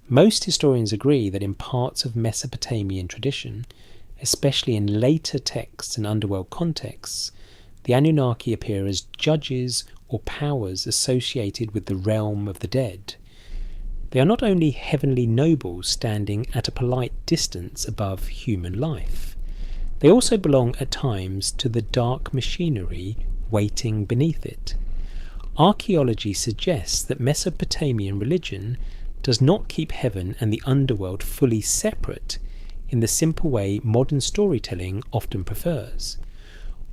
Most historians agree that in parts of Mesopotamian tradition, especially in later texts and underworld contexts, the Anunnaki appear as judges or powers associated with the realm of the dead. They are not only heavenly nobles standing at a polite distance above human life, they also belong at times to the dark machinery waiting beneath it. Archaeology suggests that Mesopotamian religion does not keep heaven and the underworld fully separate in the simple way modern storytelling often prefers.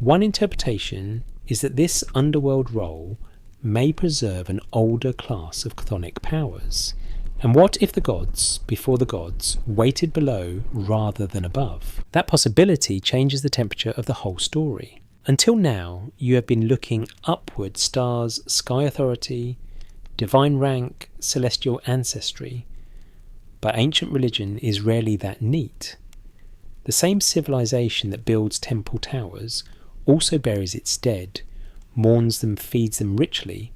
One interpretation is that this underworld role may preserve an older class of chthonic powers. And what if the gods, before the gods, waited below rather than above? That possibility changes the temperature of the whole story. Until now, you have been looking upward: stars, sky authority, divine rank, celestial ancestry. But ancient religion is rarely that neat. The same civilization that builds temple towers also buries its dead, mourns them, feeds them richly,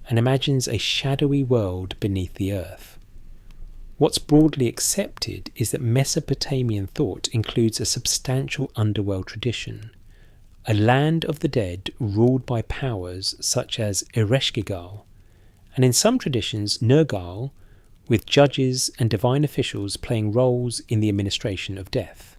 and imagines a shadowy world beneath the earth. What's broadly accepted is that Mesopotamian thought includes a substantial underworld tradition, a land of the dead ruled by powers such as Ereshkigal, and in some traditions Nergal, with judges and divine officials playing roles in the administration of death.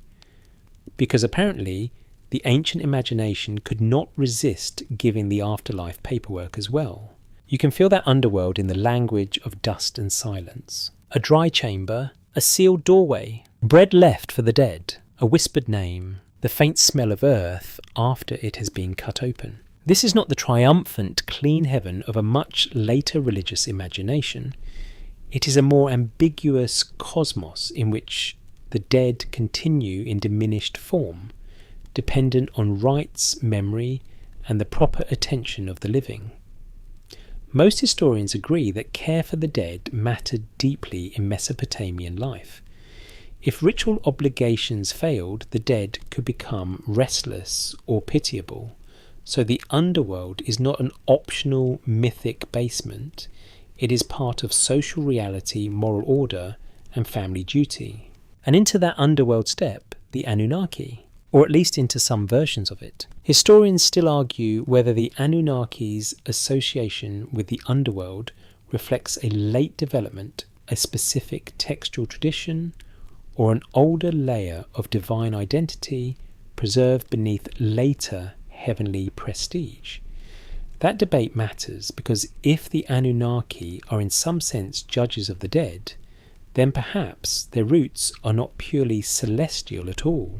Because apparently the ancient imagination could not resist giving the afterlife paperwork as well. You can feel that underworld in the language of dust and silence. A dry chamber, a sealed doorway, bread left for the dead, a whispered name, the faint smell of earth after it has been cut open. This is not the triumphant, clean heaven of a much later religious imagination. It is a more ambiguous cosmos in which the dead continue in diminished form, dependent on rites, memory, and the proper attention of the living. Most historians agree that care for the dead mattered deeply in Mesopotamian life. If ritual obligations failed, the dead could become restless or pitiable. So the underworld is not an optional mythic basement. It is part of social reality, moral order, and family duty. And into that underworld step the Anunnaki, or at least into some versions of it. Historians still argue whether the Anunnaki's association with the underworld reflects a late development, a specific textual tradition, or an older layer of divine identity preserved beneath later heavenly prestige. That debate matters because if the Anunnaki are in some sense judges of the dead, then perhaps their roots are not purely celestial at all.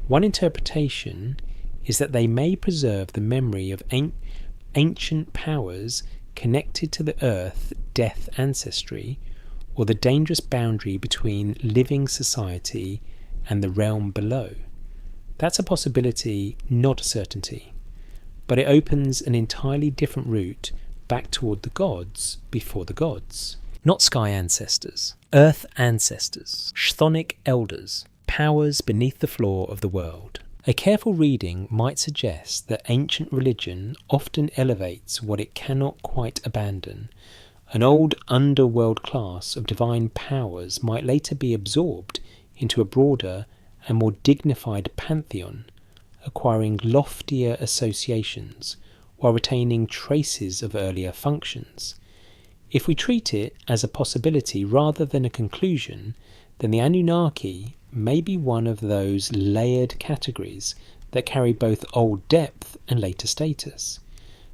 One interpretation is that they may preserve the memory of ancient powers connected to the earth-death ancestry, or the dangerous boundary between living society and the realm below. That's a possibility, not a certainty, but it opens an entirely different route back toward the gods before the gods. Not sky ancestors, earth ancestors, chthonic elders, powers beneath the floor of the world. A careful reading might suggest that ancient religion often elevates what it cannot quite abandon. An old underworld class of divine powers might later be absorbed into a broader and more dignified pantheon, acquiring loftier associations while retaining traces of earlier functions. If we treat it as a possibility rather than a conclusion, then the Anunnaki may be one of those layered categories that carry both old depth and later status.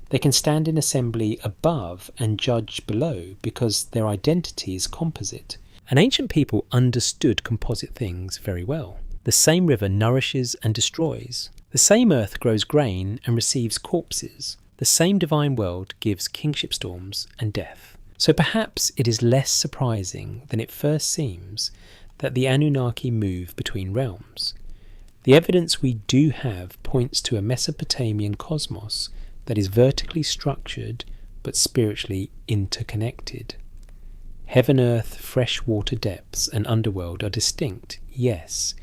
They can stand in assembly above and judge below because their identity is composite. And ancient people understood composite things very well. The same river nourishes and destroys. The same earth grows grain and receives corpses. The same divine world gives kingship storms and death. So perhaps it is less surprising than it first seems that the Anunnaki move between realms. The evidence we do have points to a Mesopotamian cosmos that is vertically structured but spiritually interconnected. Heaven, earth, fresh water depths and underworld are distinct, yes,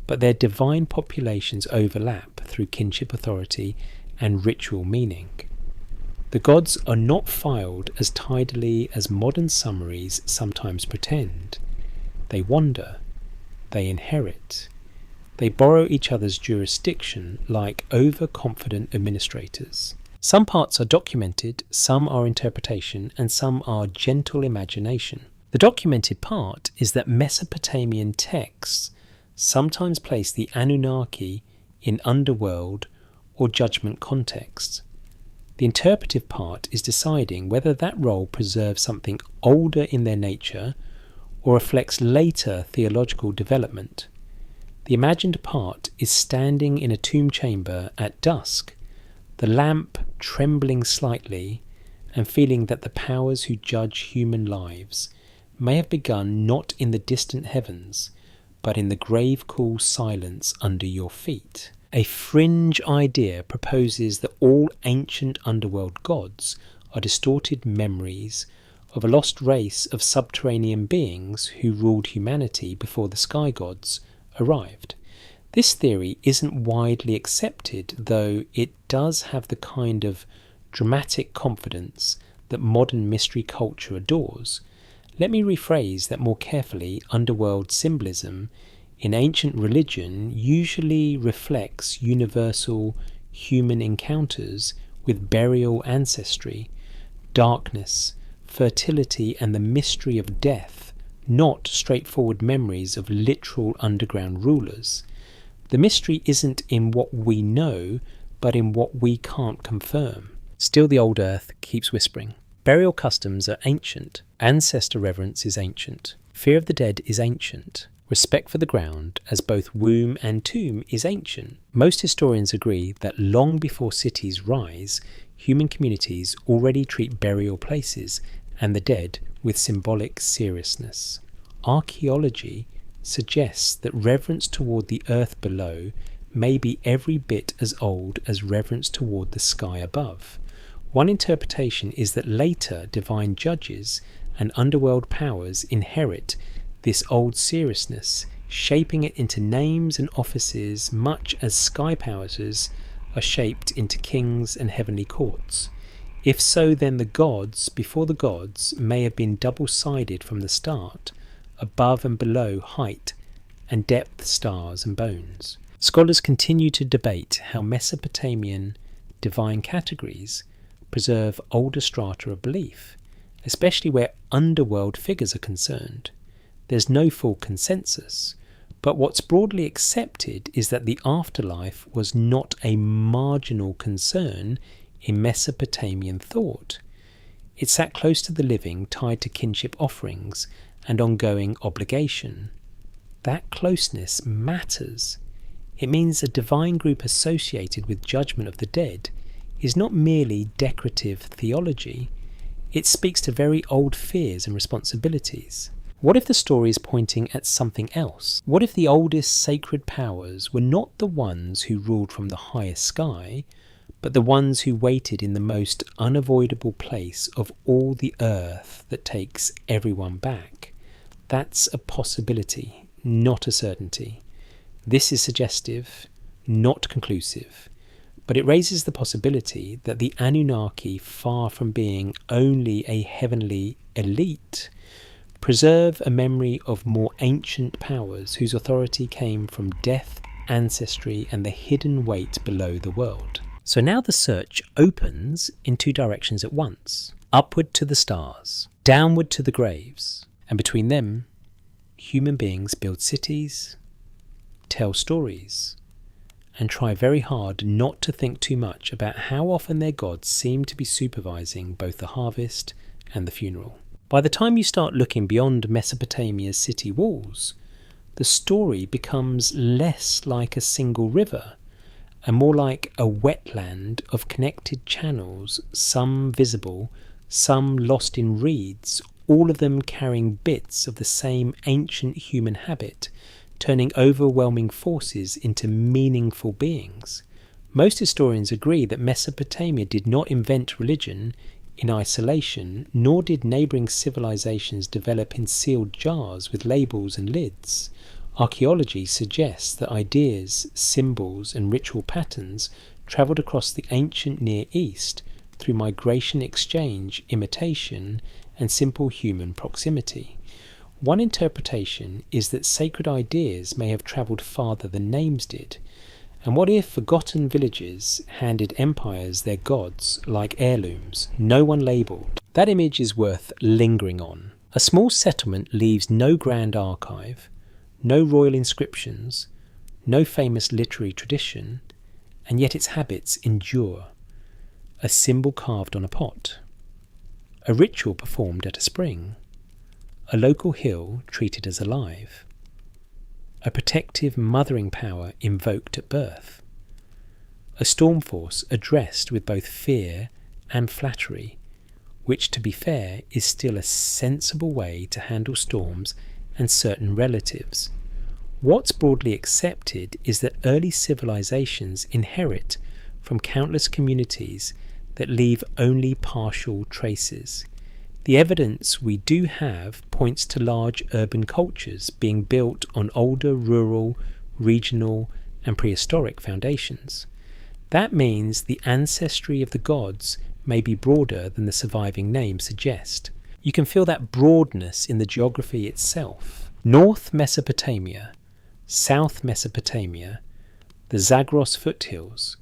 but their divine populations overlap through kinship authority and ritual meaning. The gods are not filed as tidily as modern summaries sometimes pretend. They wander, they inherit, they borrow each other's jurisdiction like overconfident administrators. Some parts are documented, some are interpretation, and some are gentle imagination. The documented part is that Mesopotamian texts sometimes place the Anunnaki in underworld or judgment contexts. The interpretive part is deciding whether that role preserves something older in their nature or reflects later theological development. The imagined part is standing in a tomb chamber at dusk, the lamp trembling slightly and feeling that the powers who judge human lives may have begun not in the distant heavens, but in the grave cool silence under your feet. A fringe idea proposes that all ancient underworld gods are distorted memories of a lost race of subterranean beings who ruled humanity before the sky gods arrived. This theory isn't widely accepted, though it does have the kind of dramatic confidence that modern mystery culture adores. Let me rephrase that more carefully. Underworld symbolism in ancient religion usually reflects universal human encounters with burial ancestry, darkness, fertility, and the mystery of death, not straightforward memories of literal underground rulers. The mystery isn't in what we know, but in what we can't confirm. Still the old earth keeps whispering. Burial customs are ancient. Ancestor reverence is ancient. Fear of the dead is ancient. Respect for the ground as both womb and tomb is ancient. Most historians agree that long before cities rise, human communities already treat burial places and the dead with symbolic seriousness. Archaeology suggests that reverence toward the earth below may be every bit as old as reverence toward the sky above. One interpretation is that later divine judges and underworld powers inherit this old seriousness, shaping it into names and offices much as sky powers are shaped into kings and heavenly courts. If so, then the gods before the gods may have been double-sided from the start, above and below height and depth, stars and bones. Scholars continue to debate how Mesopotamian divine categories preserve older strata of belief, especially where underworld figures are concerned. There's no full consensus, but what's broadly accepted is that the afterlife was not a marginal concern in Mesopotamian thought. It sat close to the living, tied to kinship offerings and ongoing obligation. That closeness matters. It means a divine group associated with judgment of the dead is not merely decorative theology, it speaks to very old fears and responsibilities. What if the story is pointing at something else? What if the oldest sacred powers were not the ones who ruled from the highest sky, but the ones who waited in the most unavoidable place of all the earth that takes everyone back? That's a possibility, not a certainty. This is suggestive, not conclusive, but it raises the possibility that the Anunnaki, far from being only a heavenly elite, preserve a memory of more ancient powers whose authority came from death, ancestry, and the hidden weight below the world. So now the search opens in two directions at once: upward to the stars, downward to the graves, and between them, human beings build cities, tell stories, and try very hard not to think too much about how often their gods seem to be supervising both the harvest and the funeral. By the time you start looking beyond Mesopotamia's city walls, the story becomes less like a single river and more like a wetland of connected channels, some visible, some lost in reeds, all of them carrying bits of the same ancient human habit, turning overwhelming forces into meaningful beings. Most historians agree that Mesopotamia did not invent religion in isolation, nor did neighbouring civilizations develop in sealed jars with labels and lids. Archaeology suggests that ideas, symbols and ritual patterns travelled across the ancient Near East through migration, exchange, imitation and simple human proximity. One interpretation is that sacred ideas may have travelled farther than names did, And what if forgotten villages handed empires their gods like heirlooms, no one labelled? That image is worth lingering on. A small settlement leaves no grand archive, no royal inscriptions, no famous literary tradition, and yet its habits endure. A symbol carved on a pot, a ritual performed at a spring, a local hill treated as alive, a protective mothering power invoked at birth, a storm force addressed with both fear and flattery, which, to be fair, is still a sensible way to handle storms and certain relatives. What's broadly accepted is that early civilizations inherit from countless communities that leave only partial traces. The evidence we do have points to large urban cultures being built on older rural, regional, and prehistoric foundations. That means the ancestry of the gods may be broader than the surviving names suggest. You can feel that broadness in the geography itself. North Mesopotamia, South Mesopotamia, the Zagros foothills,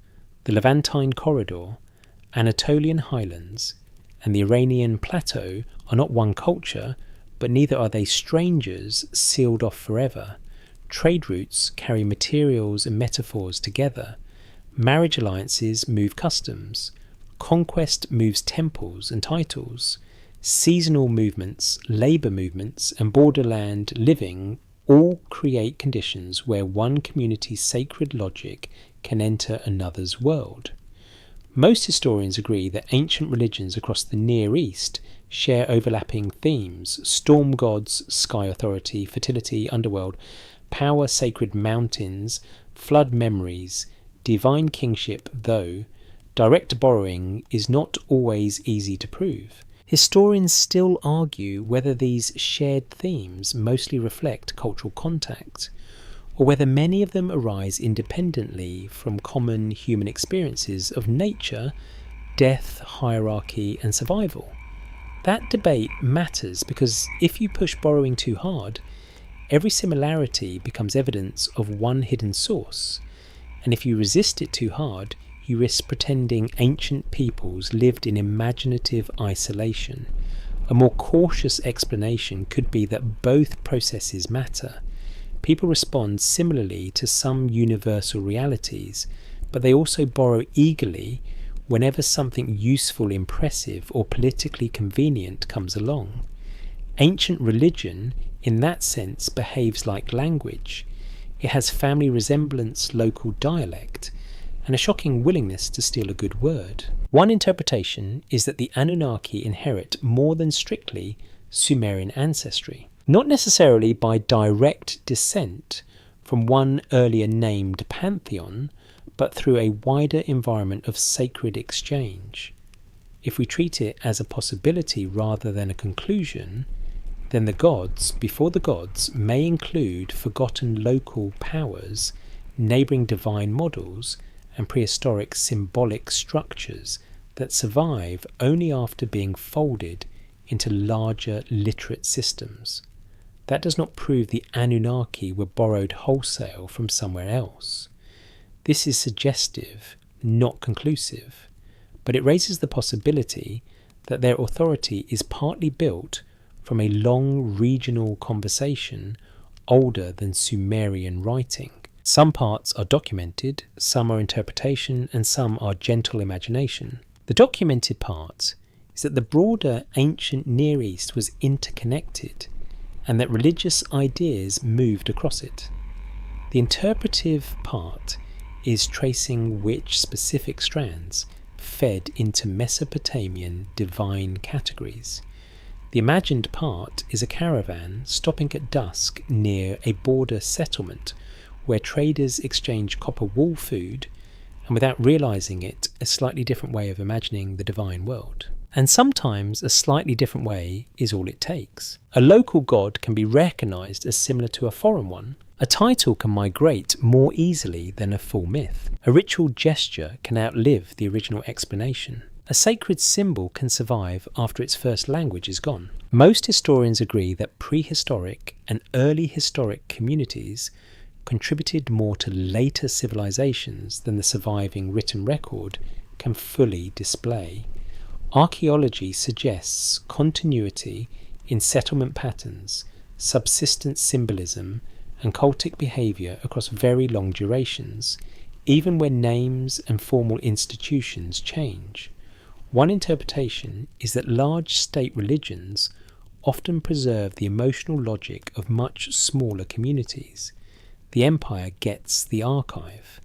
the Levantine corridor, Anatolian highlands, and the Iranian plateau are not one culture, but neither are they strangers sealed off forever. Trade routes carry materials and metaphors together. Marriage alliances move customs. Conquest moves temples and titles. Seasonal movements, labour movements, and borderland living all create conditions where one community's sacred logic can enter another's world. Most historians agree that ancient religions across the Near East share overlapping themes: storm gods, sky authority, fertility, underworld, power, sacred mountains, flood memories, divine kingship, though direct borrowing is not always easy to prove. Historians still argue whether these shared themes mostly reflect cultural contact, or whether many of them arise independently from common human experiences of nature, death, hierarchy, and survival. That debate matters because if you push borrowing too hard, every similarity becomes evidence of one hidden source, and if you resist it too hard, you risk pretending ancient peoples lived in imaginative isolation. A more cautious explanation could be that both processes matter. People respond similarly to some universal realities, but they also borrow eagerly whenever something useful, impressive, or politically convenient comes along. Ancient religion, in that sense, behaves like language. It has family resemblance, local dialect, and a shocking willingness to steal a good word. One interpretation is that the Anunnaki inherit more than strictly Sumerian ancestry. Not necessarily by direct descent from one earlier named pantheon, but through a wider environment of sacred exchange. If we treat it as a possibility rather than a conclusion, then the gods, before the gods, may include forgotten local powers, neighbouring divine models, and prehistoric symbolic structures that survive only after being folded into larger literate systems. That does not prove the Anunnaki were borrowed wholesale from somewhere else. This is suggestive, not conclusive, but it raises the possibility that their authority is partly built from a long regional conversation older than Sumerian writing. Some parts are documented, some are interpretation, and some are gentle imagination. The documented part is that the broader ancient Near East was interconnected, and that religious ideas moved across it. The interpretive part is tracing which specific strands fed into Mesopotamian divine categories. The imagined part is a caravan stopping at dusk near a border settlement where traders exchange copper wool food, and without realising it, a slightly different way of imagining the divine world. And sometimes a slightly different way is all it takes. A local god can be recognised as similar to a foreign one. A title can migrate more easily than a full myth. A ritual gesture can outlive the original explanation. A sacred symbol can survive after its first language is gone. Most historians agree that prehistoric and early historic communities contributed more to later civilizations than the surviving written record can fully display. Archaeology suggests continuity in settlement patterns, subsistence symbolism, and cultic behaviour across very long durations, even when names and formal institutions change. One interpretation is that large state religions often preserve the emotional logic of much smaller communities. The empire gets the archive.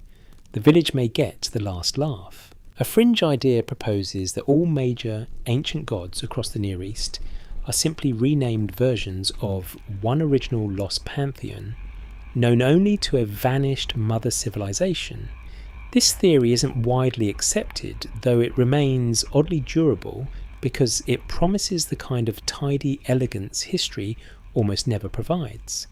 The village may get the last laugh. A fringe idea proposes that all major ancient gods across the Near East are simply renamed versions of one original lost pantheon, known only to a vanished mother civilization. This theory isn't widely accepted, though it remains oddly durable because it promises the kind of tidy elegance history almost never provides.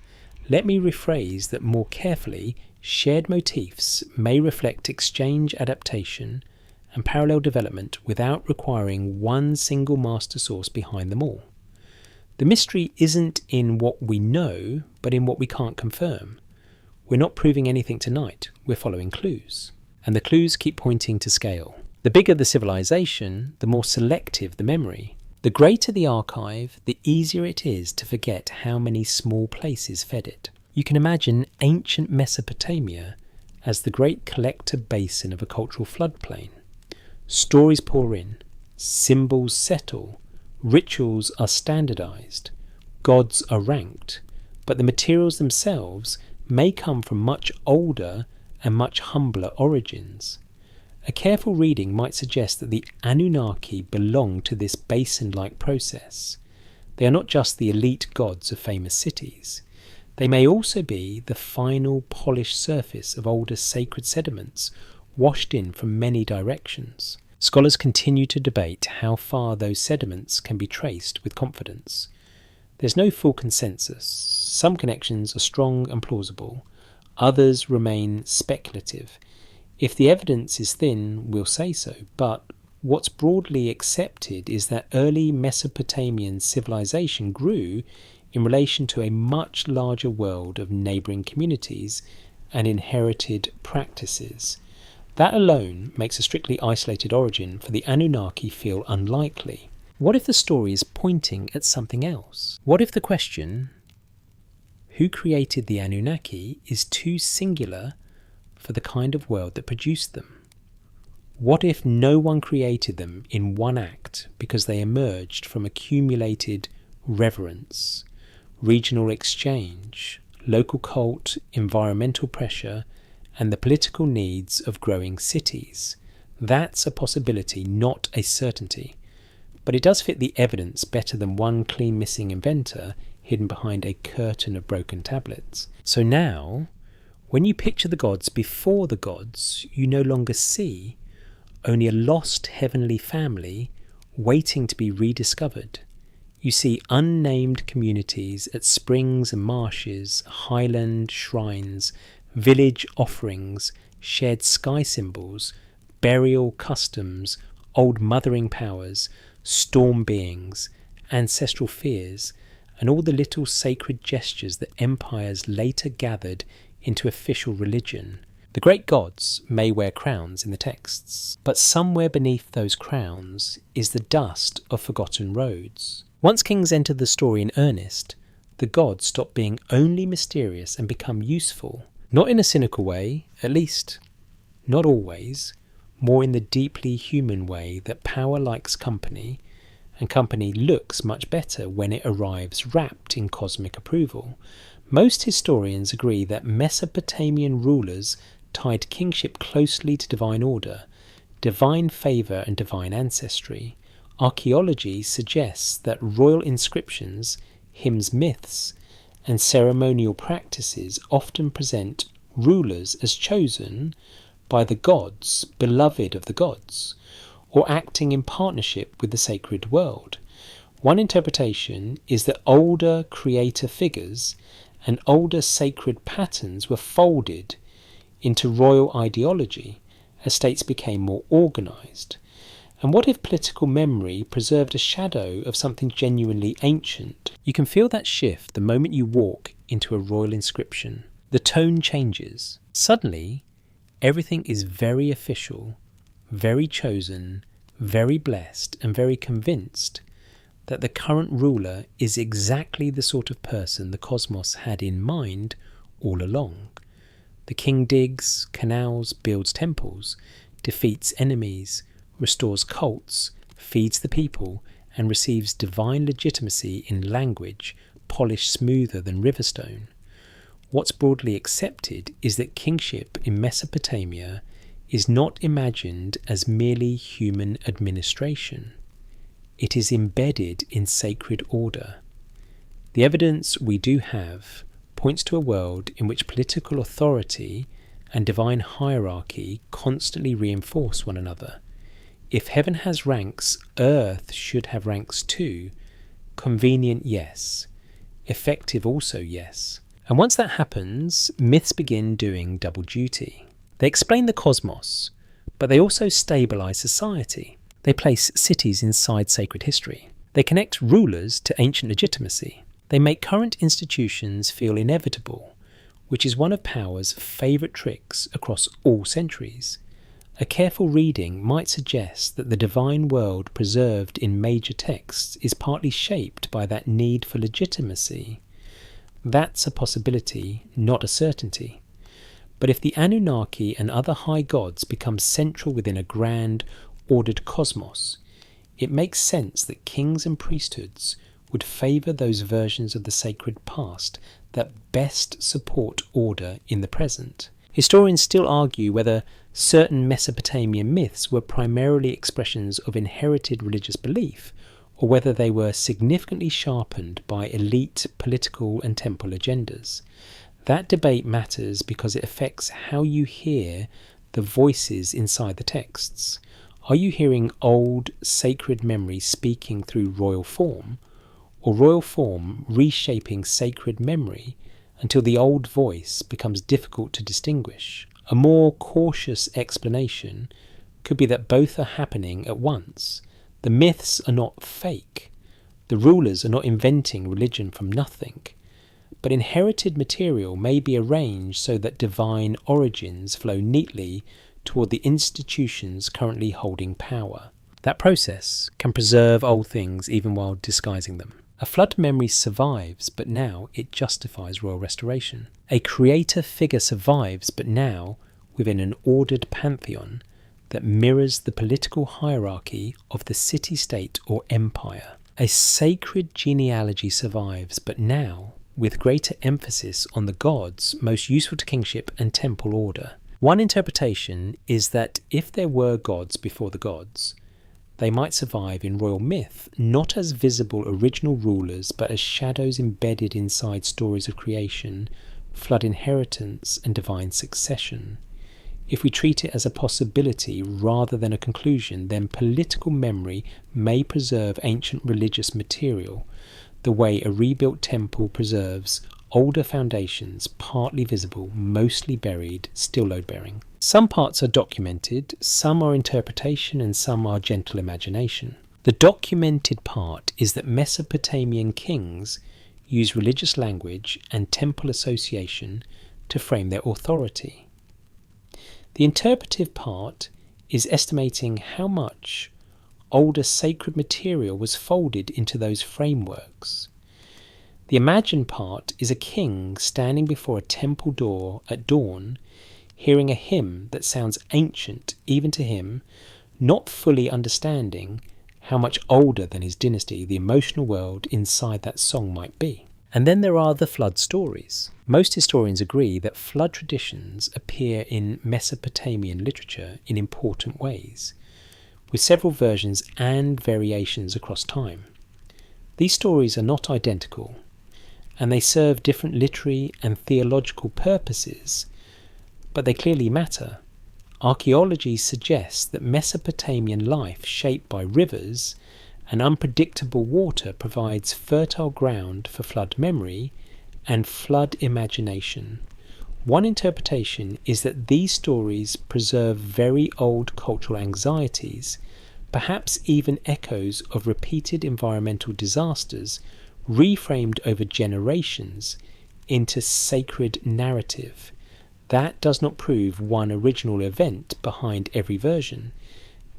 Let me rephrase that more carefully. Shared motifs may reflect exchange, adaptation, and parallel development without requiring one single master source behind them all. The mystery isn't in what we know, but in what we can't confirm. We're not proving anything tonight, we're following clues. And the clues keep pointing to scale. The bigger the civilization, the more selective the memory. The greater the archive, the easier it is to forget how many small places fed it. You can imagine ancient Mesopotamia as the great collector basin of a cultural floodplain. Stories pour in, symbols settle, rituals are standardized, gods are ranked, but the materials themselves may come from much older and much humbler origins. A careful reading might suggest that the Anunnaki belong to this basin-like process. They are not just the elite gods of famous cities. They may also be the final polished surface of older sacred sediments washed in from many directions. Scholars continue to debate how far those sediments can be traced with confidence. There's no full consensus. Some connections are strong and plausible. Others remain speculative. If the evidence is thin, we'll say so, but what's broadly accepted is that early Mesopotamian civilization grew in relation to a much larger world of neighbouring communities and inherited practices. That alone makes a strictly isolated origin for the Anunnaki feel unlikely. What if the story is pointing at something else? What if the question, who created the Anunnaki, is too singular for the kind of world that produced them? What if no one created them in one act because they emerged from accumulated reverence, regional exchange, local cult, environmental pressure, and the political needs of growing cities? That's a possibility, not a certainty. But it does fit the evidence better than one clean missing inventor hidden behind a curtain of broken tablets. So now, when you picture the gods before the gods, you no longer see only a lost heavenly family waiting to be rediscovered. You see unnamed communities at springs and marshes, highland shrines, village offerings, shared sky symbols, burial customs, old mothering powers, storm beings, ancestral fears, and all the little sacred gestures that empires later gathered into official religion. The great gods may wear crowns in the texts, but somewhere beneath those crowns is the dust of forgotten roads. Once kings entered the story in earnest, the gods stop being only mysterious and become useful. Not in a cynical way, at least not always, more in the deeply human way that power likes company, and company looks much better when it arrives wrapped in cosmic approval. Most historians agree that Mesopotamian rulers tied kingship closely to divine order, divine favour and divine ancestry. Archaeology suggests that royal inscriptions, hymns, myths, and ceremonial practices often present rulers as chosen by the gods, beloved of the gods, or acting in partnership with the sacred world. One interpretation is that older creator figures and older sacred patterns were folded into royal ideology as states became more organised. And what if political memory preserved a shadow of something genuinely ancient? You can feel that shift the moment you walk into a royal inscription. the tone changes. Suddenly, everything is very official, very chosen, very blessed, and very convinced that the current ruler is exactly the sort of person the cosmos had in mind all along. The king digs canals, builds temples, defeats enemies, restores cults, feeds the people, and receives divine legitimacy in language polished smoother than riverstone. What's broadly accepted is that kingship in Mesopotamia is not imagined as merely human administration. It is embedded in sacred order. The evidence we do have points to a world in which political authority and divine hierarchy constantly reinforce one another. If heaven has ranks, earth should have ranks too. Convenient, yes. Effective also, yes. And once that happens, myths begin doing double duty. They explain the cosmos, but they also stabilise society. They place cities inside sacred history. They connect rulers to ancient legitimacy. They make current institutions feel inevitable, which is one of power's favourite tricks across all centuries. A careful reading might suggest that the divine world preserved in major texts is partly shaped by that need for legitimacy. That's a possibility, not a certainty. But if the Anunnaki and other high gods become central within a grand, ordered cosmos, it makes sense that kings and priesthoods would favour those versions of the sacred past that best support order in the present. Historians still argue whether certain Mesopotamian myths were primarily expressions of inherited religious belief, or whether they were significantly sharpened by elite political and temple agendas. That debate matters because it affects how you hear the voices inside the texts. Are you hearing old, sacred memory speaking through royal form, or royal form reshaping sacred memory until the old voice becomes difficult to distinguish? A more cautious explanation could be that both are happening at once. The myths are not fake. The rulers are not inventing religion from nothing. But inherited material may be arranged so that divine origins flow neatly toward the institutions currently holding power. That process can preserve old things even while disguising them. A flood memory survives, but now it justifies royal restoration. A creator figure survives, but now within an ordered pantheon that mirrors the political hierarchy of the city-state or empire. A sacred genealogy survives, but now with greater emphasis on the gods most useful to kingship and temple order. One interpretation is that if there were gods before the gods, they might survive in royal myth, not as visible original rulers, but as shadows embedded inside stories of creation, flood inheritance, and divine succession. If we treat it as a possibility rather than a conclusion, then political memory may preserve ancient religious material, the way a rebuilt temple preserves older foundations, partly visible, mostly buried, still load-bearing. Some parts are documented, some are interpretation, and some are gentle imagination. The documented part is that Mesopotamian kings use religious language and temple association to frame their authority. The interpretive part is estimating how much older sacred material was folded into those frameworks. The imagined part is a king standing before a temple door at dawn, hearing a hymn that sounds ancient even to him, not fully understanding how much older than his dynasty the emotional world inside that song might be. And then there are the flood stories. Most historians agree that flood traditions appear in Mesopotamian literature in important ways, with several versions and variations across time. These stories are not identical, and they serve different literary and theological purposes, but they clearly matter. Archaeology suggests that Mesopotamian life shaped by rivers and unpredictable water provides fertile ground for flood memory and flood imagination. One interpretation is that these stories preserve very old cultural anxieties, perhaps even echoes of repeated environmental disasters reframed over generations, into sacred narrative. That does not prove one original event behind every version.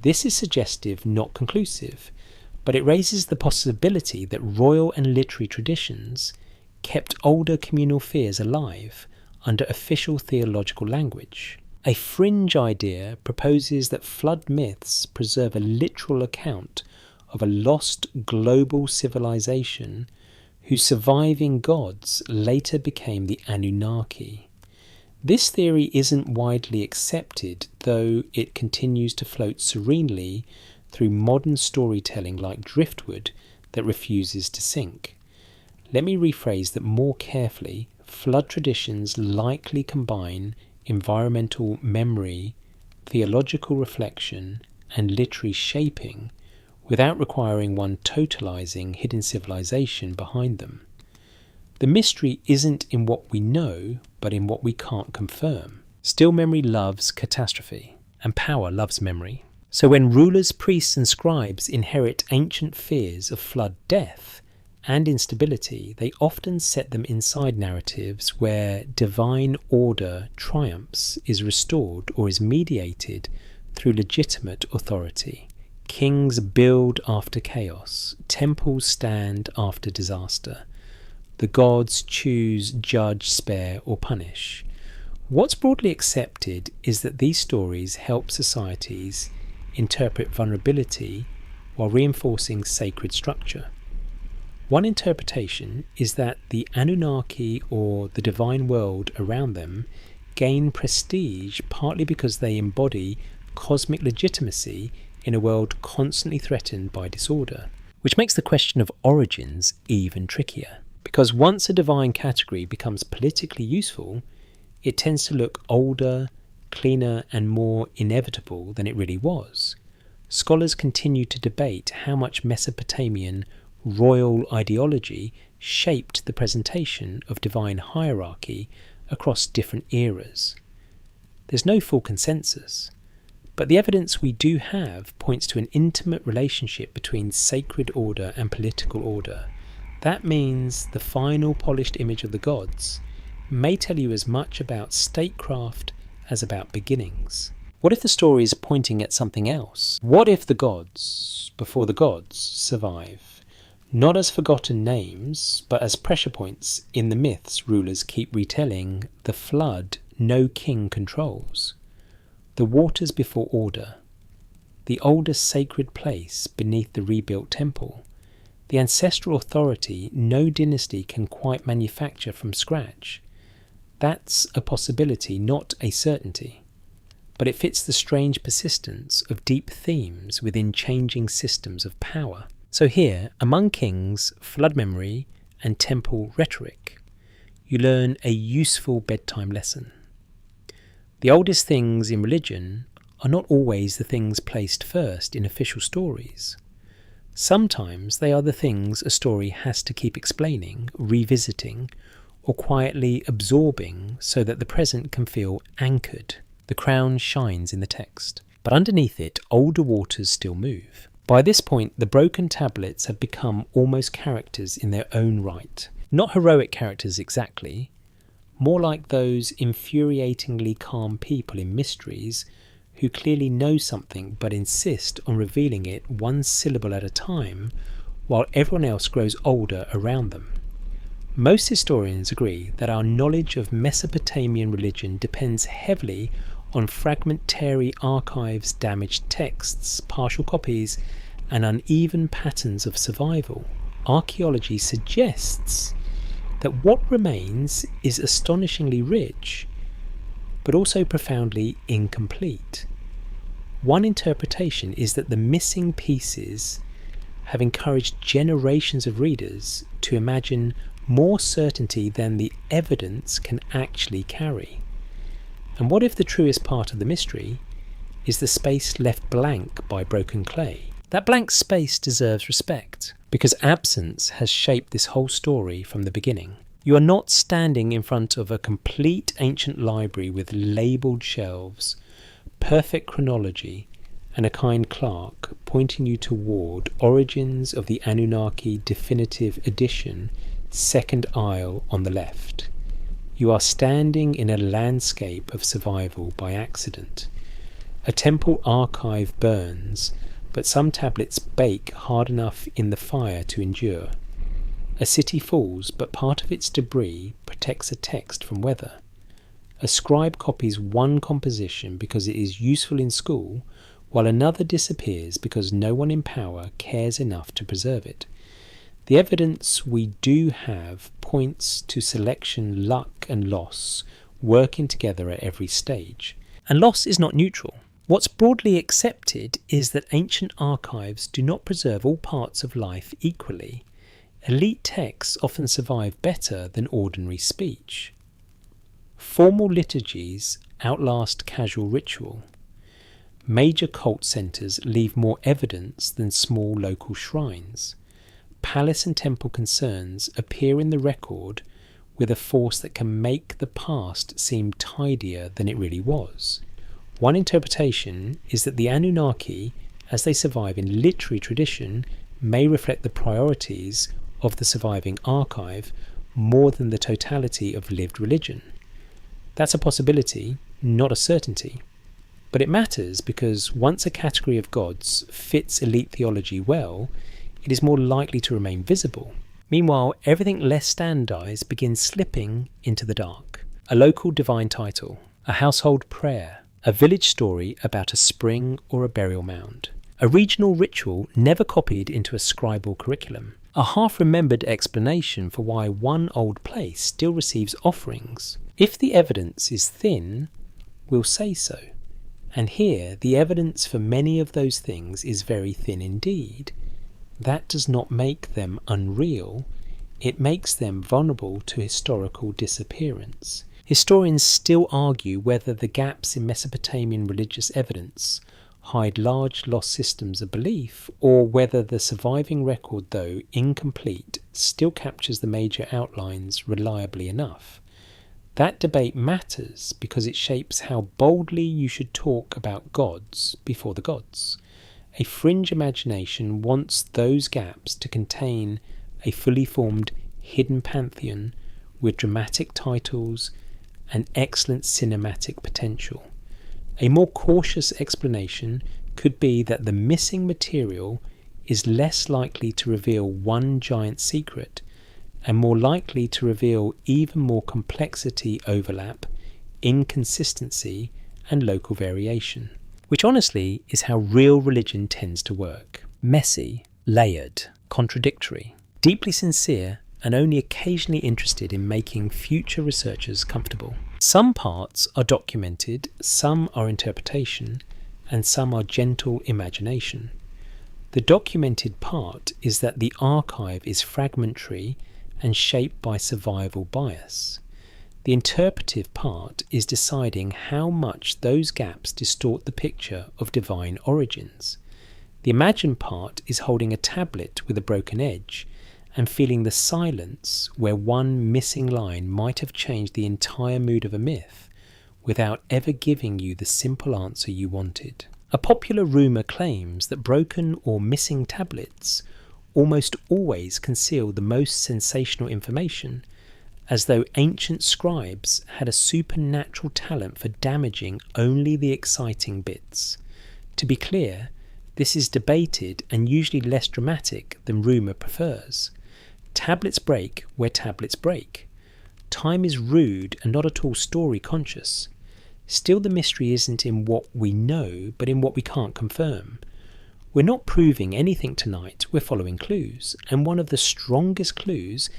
This is suggestive, not conclusive, but it raises the possibility that royal and literary traditions kept older communal fears alive under official theological language. A fringe idea proposes that flood myths preserve a literal account of a lost global civilization whose surviving gods later became the Anunnaki. This theory isn't widely accepted, though it continues to float serenely through modern storytelling like driftwood that refuses to sink. Let me rephrase that more carefully. Flood traditions likely combine environmental memory, theological reflection, and literary shaping without requiring one totalizing hidden civilization behind them. The mystery isn't in what we know, but in what we can't confirm. Still, memory loves catastrophe, and power loves memory. So when rulers, priests, and scribes inherit ancient fears of flood death and instability, they often set them inside narratives where divine order triumphs, is restored, or is mediated through legitimate authority. Kings build after chaos, temples stand after disaster. The gods choose, judge, spare, or punish. What's broadly accepted is that these stories help societies interpret vulnerability while reinforcing sacred structure. One interpretation is that the Anunnaki, or the divine world around them, gain prestige partly because they embody cosmic legitimacy in a world constantly threatened by disorder, which makes the question of origins even trickier. Because once a divine category becomes politically useful, it tends to look older, cleaner, and more inevitable than it really was. Scholars continue to debate how much Mesopotamian royal ideology shaped the presentation of divine hierarchy across different eras. There's no full consensus, but the evidence we do have points to an intimate relationship between sacred order and political order. That means the final polished image of the gods may tell you as much about statecraft as about beginnings. What if the story is pointing at something else? What if the gods, before the gods, survive? Not as forgotten names, but as pressure points in the myths rulers keep retelling: the flood no king controls, the waters before order, the oldest sacred place beneath the rebuilt temple, the ancestral authority no dynasty can quite manufacture from scratch. That's a possibility, not a certainty, but it fits the strange persistence of deep themes within changing systems of power. So here, among kings, flood memory, and temple rhetoric, you learn a useful bedtime lesson. The oldest things in religion are not always the things placed first in official stories. Sometimes they are the things a story has to keep explaining, revisiting, or quietly absorbing so that the present can feel anchored. The crown shines in the text, but underneath it, older waters still move. By this point, the broken tablets have become almost characters in their own right. Not heroic characters exactly, more like those infuriatingly calm people in mysteries who clearly know something but insist on revealing it one syllable at a time while everyone else grows older around them. Most historians agree that our knowledge of Mesopotamian religion depends heavily on fragmentary archives, damaged texts, partial copies, and uneven patterns of survival. Archaeology suggests that what remains is astonishingly rich, but also profoundly incomplete. One interpretation is that the missing pieces have encouraged generations of readers to imagine more certainty than the evidence can actually carry. And what if the truest part of the mystery is the space left blank by broken clay? That blank space deserves respect, because absence has shaped this whole story from the beginning. You are not standing in front of a complete ancient library with labelled shelves, perfect chronology, and a kind clerk pointing you toward Origins of the Anunnaki Definitive Edition, second aisle on the left. You are standing in a landscape of survival by accident. A temple archive burns, but some tablets bake hard enough in the fire to endure. A city falls, but part of its debris protects a text from weather. A scribe copies one composition because it is useful in school, while another disappears because no one in power cares enough to preserve it. The evidence we do have points to selection, luck and loss working together at every stage. And loss is not neutral. What's broadly accepted is that ancient archives do not preserve all parts of life equally. Elite texts often survive better than ordinary speech. Formal liturgies outlast casual ritual. Major cult centres leave more evidence than small local shrines. Palace and temple concerns appear in the record with a force that can make the past seem tidier than it really was. One interpretation is that the Anunnaki, as they survive in literary tradition, may reflect the priorities of the surviving archive more than the totality of lived religion. That's a possibility, not a certainty. But it matters because once a category of gods fits elite theology well, it is more likely to remain visible. Meanwhile, everything less standardized begins slipping into the dark. A local divine title, a household prayer, a village story about a spring or a burial mound, a regional ritual never copied into a scribal curriculum, a half-remembered explanation for why one old place still receives offerings. If the evidence is thin, we'll say so. And here, the evidence for many of those things is very thin indeed. That does not make them unreal, it makes them vulnerable to historical disappearance. Historians still argue whether the gaps in Mesopotamian religious evidence hide large lost systems of belief, or whether the surviving record, though incomplete, still captures the major outlines reliably enough. That debate matters because it shapes how boldly you should talk about gods before the gods. A fringe imagination wants those gaps to contain a fully formed hidden pantheon with dramatic titles and excellent cinematic potential. A more cautious explanation could be that the missing material is less likely to reveal one giant secret and more likely to reveal even more complexity, overlap, inconsistency, and local variation. Which honestly is how real religion tends to work. Messy, layered, contradictory, deeply sincere, and only occasionally interested in making future researchers comfortable. Some parts are documented, some are interpretation, and some are gentle imagination. The documented part is that the archive is fragmentary and shaped by survival bias. The interpretive part is deciding how much those gaps distort the picture of divine origins. The imagined part is holding a tablet with a broken edge and feeling the silence where one missing line might have changed the entire mood of a myth without ever giving you the simple answer you wanted. A popular rumour claims that broken or missing tablets almost always conceal the most sensational information, as though ancient scribes had a supernatural talent for damaging only the exciting bits. To be clear, this is debated and usually less dramatic than rumour prefers. Tablets break where tablets break. Time is rude and not at all story conscious. Still, the mystery isn't in what we know, but in what we can't confirm. We're not proving anything tonight, we're following clues, and one of the strongest clues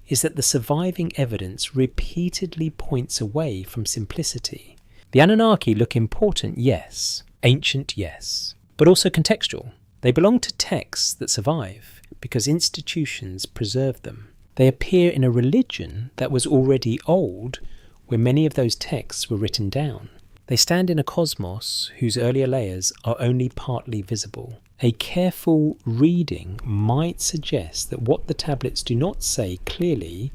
is that the surviving evidence repeatedly points away from simplicity. The Anunnaki look important, yes. Ancient, yes. But also contextual. They belong to texts that survive because institutions preserve them. They appear in a religion that was already old, where many of those texts were written down. They stand in a cosmos whose earlier layers are only partly visible. A careful reading might suggest that what the tablets do not say clearly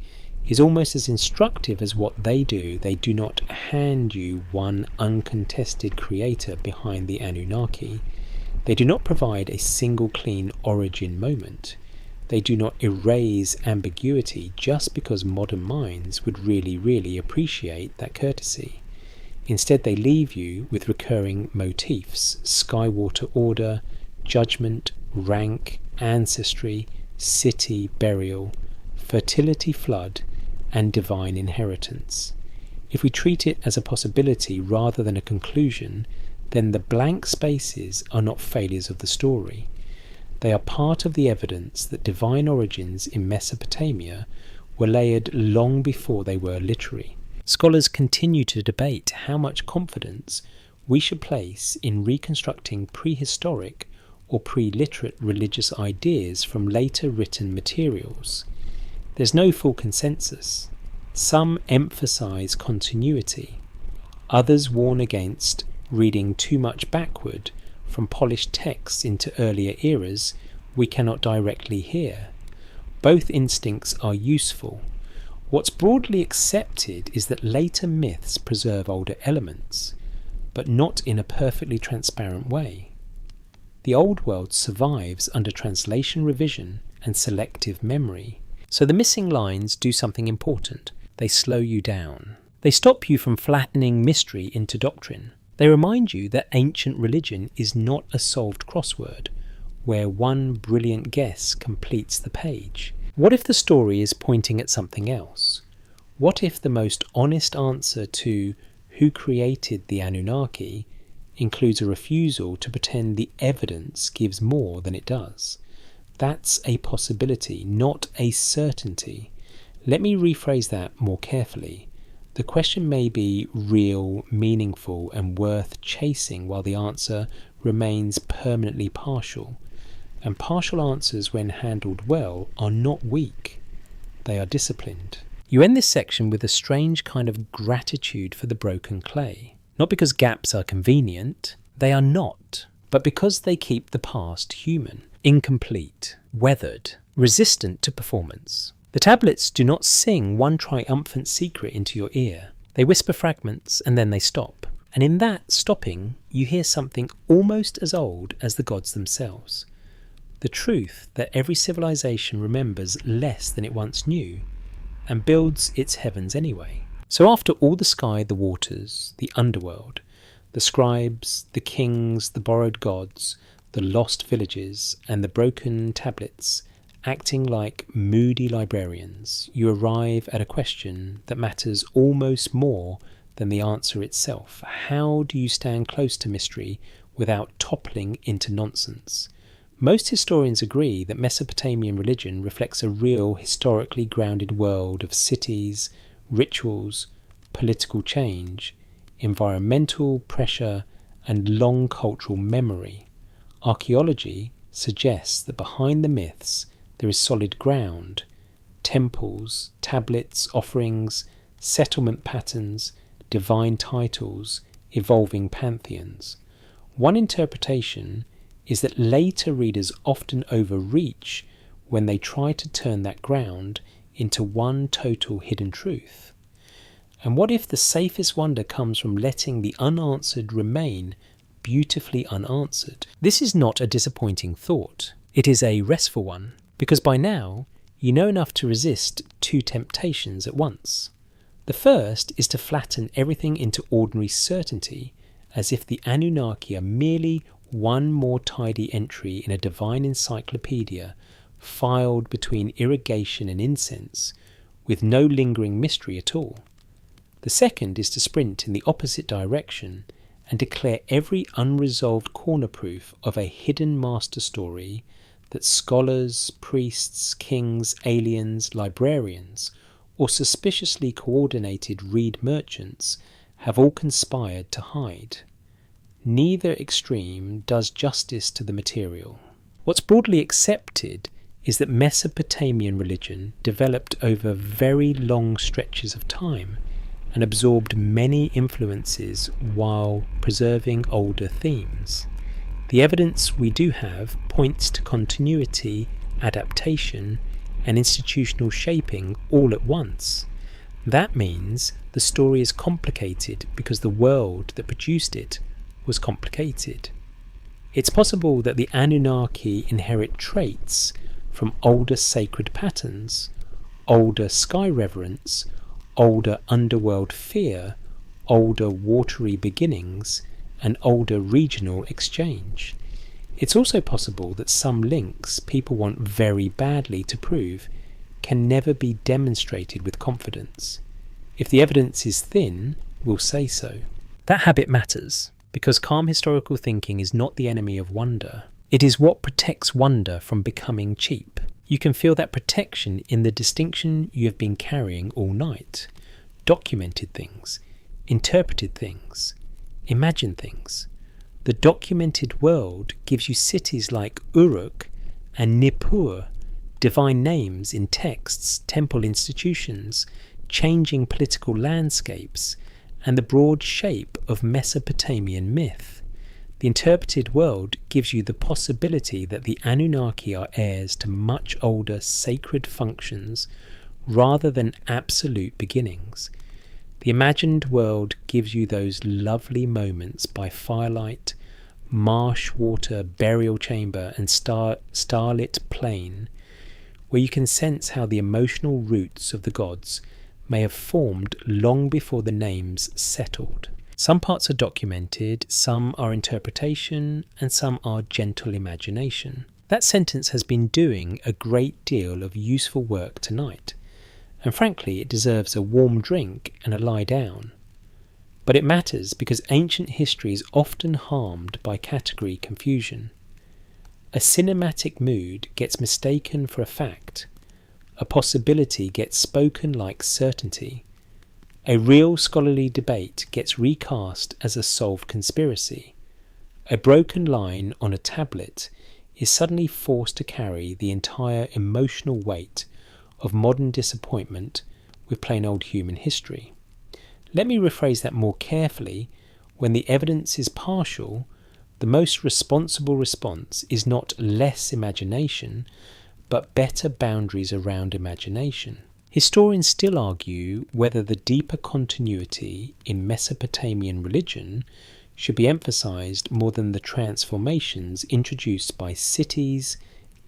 is almost as instructive as what they do. They do not hand you one uncontested creator behind the Anunnaki. They do not provide a single clean origin moment. They do not erase ambiguity just because modern minds would really appreciate that courtesy. Instead, they leave you with recurring motifs: skywater order, judgment, rank, ancestry, city, burial, fertility, flood, and divine inheritance. If we treat it as a possibility rather than a conclusion, then the blank spaces are not failures of the story. They are part of the evidence that divine origins in Mesopotamia were layered long before they were literary. Scholars continue to debate how much confidence we should place in reconstructing prehistoric or pre-literate religious ideas from later written materials. There's no full consensus. Some emphasize continuity. Others warn against reading too much backward from polished texts into earlier eras we cannot directly hear. Both instincts are useful. What's broadly accepted is that later myths preserve older elements, but not in a perfectly transparent way. The old world survives under translation revision and selective memory. So the missing lines do something important. They slow you down. They stop you from flattening mystery into doctrine. They remind you that ancient religion is not a solved crossword, where one brilliant guess completes the page. What if the story is pointing at something else? What if the most honest answer to who created the Anunnaki includes a refusal to pretend the evidence gives more than it does? That's a possibility, not a certainty. Let me rephrase that more carefully. The question may be real, meaningful, and worth chasing, while the answer remains permanently partial. And partial answers, when handled well, are not weak. They are disciplined. You end this section with a strange kind of gratitude for the broken clay. Not because gaps are convenient, they are not, but because they keep the past human, incomplete, weathered, resistant to performance. The tablets do not sing one triumphant secret into your ear. They whisper fragments and then they stop. And in that stopping, you hear something almost as old as the gods themselves. The truth that every civilization remembers less than it once knew, and builds its heavens anyway. So after all the sky, the waters, the underworld, the scribes, the kings, the borrowed gods, the lost villages, and the broken tablets, acting like moody librarians, you arrive at a question that matters almost more than the answer itself. How do you stand close to mystery without toppling into nonsense? Most historians agree that Mesopotamian religion reflects a real, historically grounded world of cities, rituals, political change, environmental pressure, and long cultural memory. Archaeology suggests that behind the myths there is solid ground: temples, tablets, offerings, settlement patterns, divine titles, evolving pantheons. One interpretation is that later readers often overreach when they try to turn that ground into one total hidden truth. And what if the safest wonder comes from letting the unanswered remain beautifully unanswered? This is not a disappointing thought. It is a restful one, because by now you know enough to resist two temptations at once. The first is to flatten everything into ordinary certainty, as if the Anunnaki are merely one more tidy entry in a divine encyclopedia filed between irrigation and incense, with no lingering mystery at all. The second is to sprint in the opposite direction and declare every unresolved corner proof of a hidden master story that scholars, priests, kings, aliens, librarians, or suspiciously coordinated reed merchants have all conspired to hide. Neither extreme does justice to the material. What's broadly accepted is that Mesopotamian religion developed over very long stretches of time and absorbed many influences while preserving older themes. The evidence we do have points to continuity, adaptation, and institutional shaping all at once. That means the story is complicated because the world that produced it was complicated. It's possible that the Anunnaki inherit traits from older sacred patterns, older sky reverence, older underworld fear, older watery beginnings, and older regional exchange. It's also possible that some links people want very badly to prove can never be demonstrated with confidence. If the evidence is thin, we'll say so. That habit matters, because calm historical thinking is not the enemy of wonder. It is what protects wonder from becoming cheap. You can feel that protection in the distinction you have been carrying all night. Documented things, interpreted things, imagined things. The documented world gives you cities like Uruk and Nippur, divine names in texts, temple institutions, changing political landscapes, and the broad shape of Mesopotamian myth. The interpreted world gives you the possibility that the Anunnaki are heirs to much older sacred functions rather than absolute beginnings. The imagined world gives you those lovely moments by firelight, marsh water, burial chamber, and starlit plain, where you can sense how the emotional roots of the gods may have formed long before the names settled. Some parts are documented, some are interpretation, and some are gentle imagination. That sentence has been doing a great deal of useful work tonight, and frankly it deserves a warm drink and a lie down. But it matters because ancient history is often harmed by category confusion. A cinematic mood gets mistaken for a fact. A possibility gets spoken like certainty. A real scholarly debate gets recast as a solved conspiracy. A broken line on a tablet is suddenly forced to carry the entire emotional weight of modern disappointment with plain old human history. Let me rephrase that more carefully. When the evidence is partial, the most responsible response is not less imagination, but better boundaries around imagination. Historians still argue whether the deeper continuity in Mesopotamian religion should be emphasized more than the transformations introduced by cities,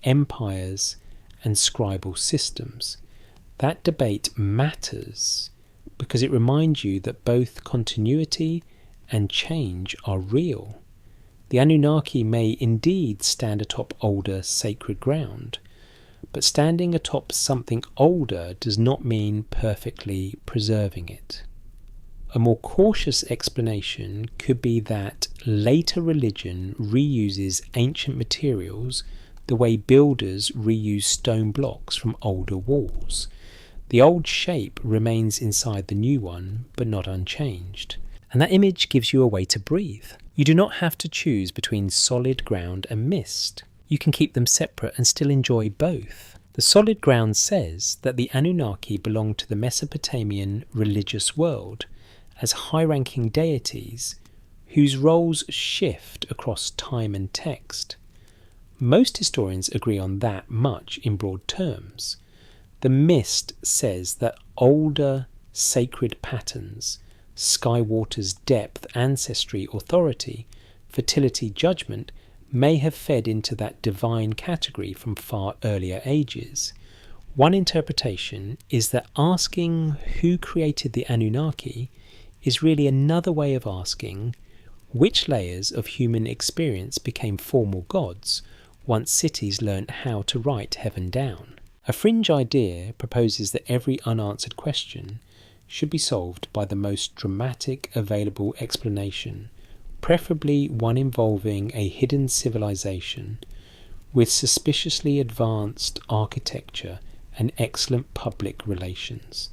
empires, and scribal systems. That debate matters because it reminds you that both continuity and change are real. The Anunnaki may indeed stand atop older sacred ground, but standing atop something older does not mean perfectly preserving it. A more cautious explanation could be that later religion reuses ancient materials the way builders reuse stone blocks from older walls. The old shape remains inside the new one, but not unchanged. And that image gives you a way to breathe. You do not have to choose between solid ground and mist. You can keep them separate and still enjoy both. The solid ground says that the Anunnaki belong to the Mesopotamian religious world as high-ranking deities whose roles shift across time and text. Most historians agree on that much in broad terms. The mist says that older sacred patterns, Skywater's depth, ancestry, authority, fertility, judgment, may have fed into that divine category from far earlier ages. One interpretation is that asking who created the Anunnaki is really another way of asking which layers of human experience became formal gods once cities learnt how to write heaven down. A fringe idea proposes that every unanswered question should be solved by the most dramatic available explanation, preferably one involving a hidden civilization with suspiciously advanced architecture and excellent public relations.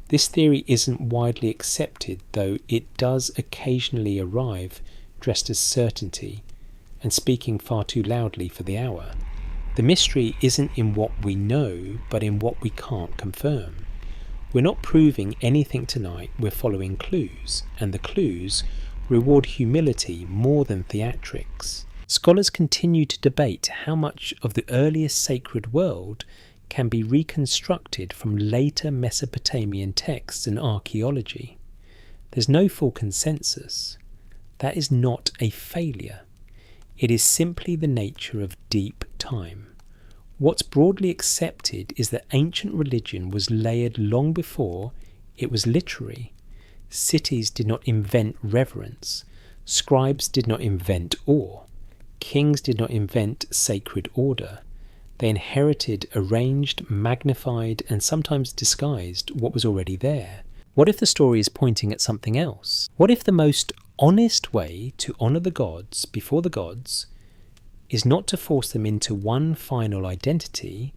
This theory isn't widely accepted, though it does occasionally arrive dressed as certainty and speaking far too loudly for the hour. The mystery isn't in what we know, but in what we can't confirm. We're not proving anything tonight, we're following clues, and the clues reward humility more than theatrics. Scholars continue to debate how much of the earliest sacred world can be reconstructed from later Mesopotamian texts and archaeology. There's no full consensus. That is not a failure. It is simply the nature of deep time. What's broadly accepted is that ancient religion was layered long before it was literary. Cities did not invent reverence. Scribes did not invent awe. Kings did not invent sacred order. They inherited, arranged, magnified, and sometimes disguised what was already there. What if the story is pointing at something else? What if the most honest way to honour the gods before the gods is not to force them into one final identity,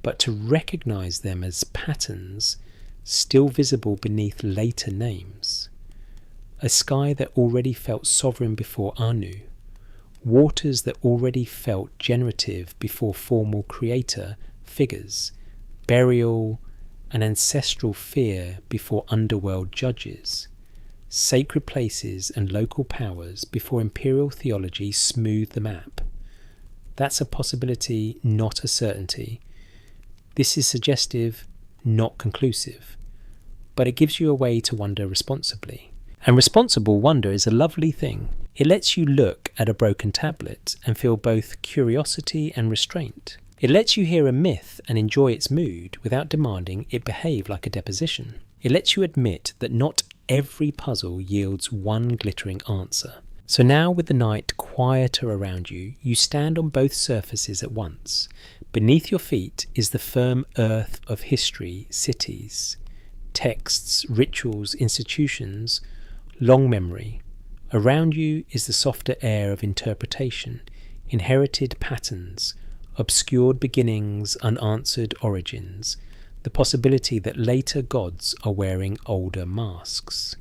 but to recognise them as patterns still visible beneath later names? A sky that already felt sovereign before Anu, waters that already felt generative before formal creator figures, burial and ancestral fear before underworld judges, sacred places and local powers before imperial theology smoothed the map. That's a possibility, not a certainty. This is suggestive, not conclusive, but it gives you a way to wonder responsibly. And responsible wonder is a lovely thing. It lets you look at a broken tablet and feel both curiosity and restraint. It lets you hear a myth and enjoy its mood without demanding it behave like a deposition. It lets you admit that not every puzzle yields one glittering answer. So now, with the night quieter around you, you stand on both surfaces at once. Beneath your feet is the firm earth of history, cities, texts, rituals, institutions, long memory. Around you is the softer air of interpretation, inherited patterns, obscured beginnings, unanswered origins, the possibility that later gods are wearing older masks.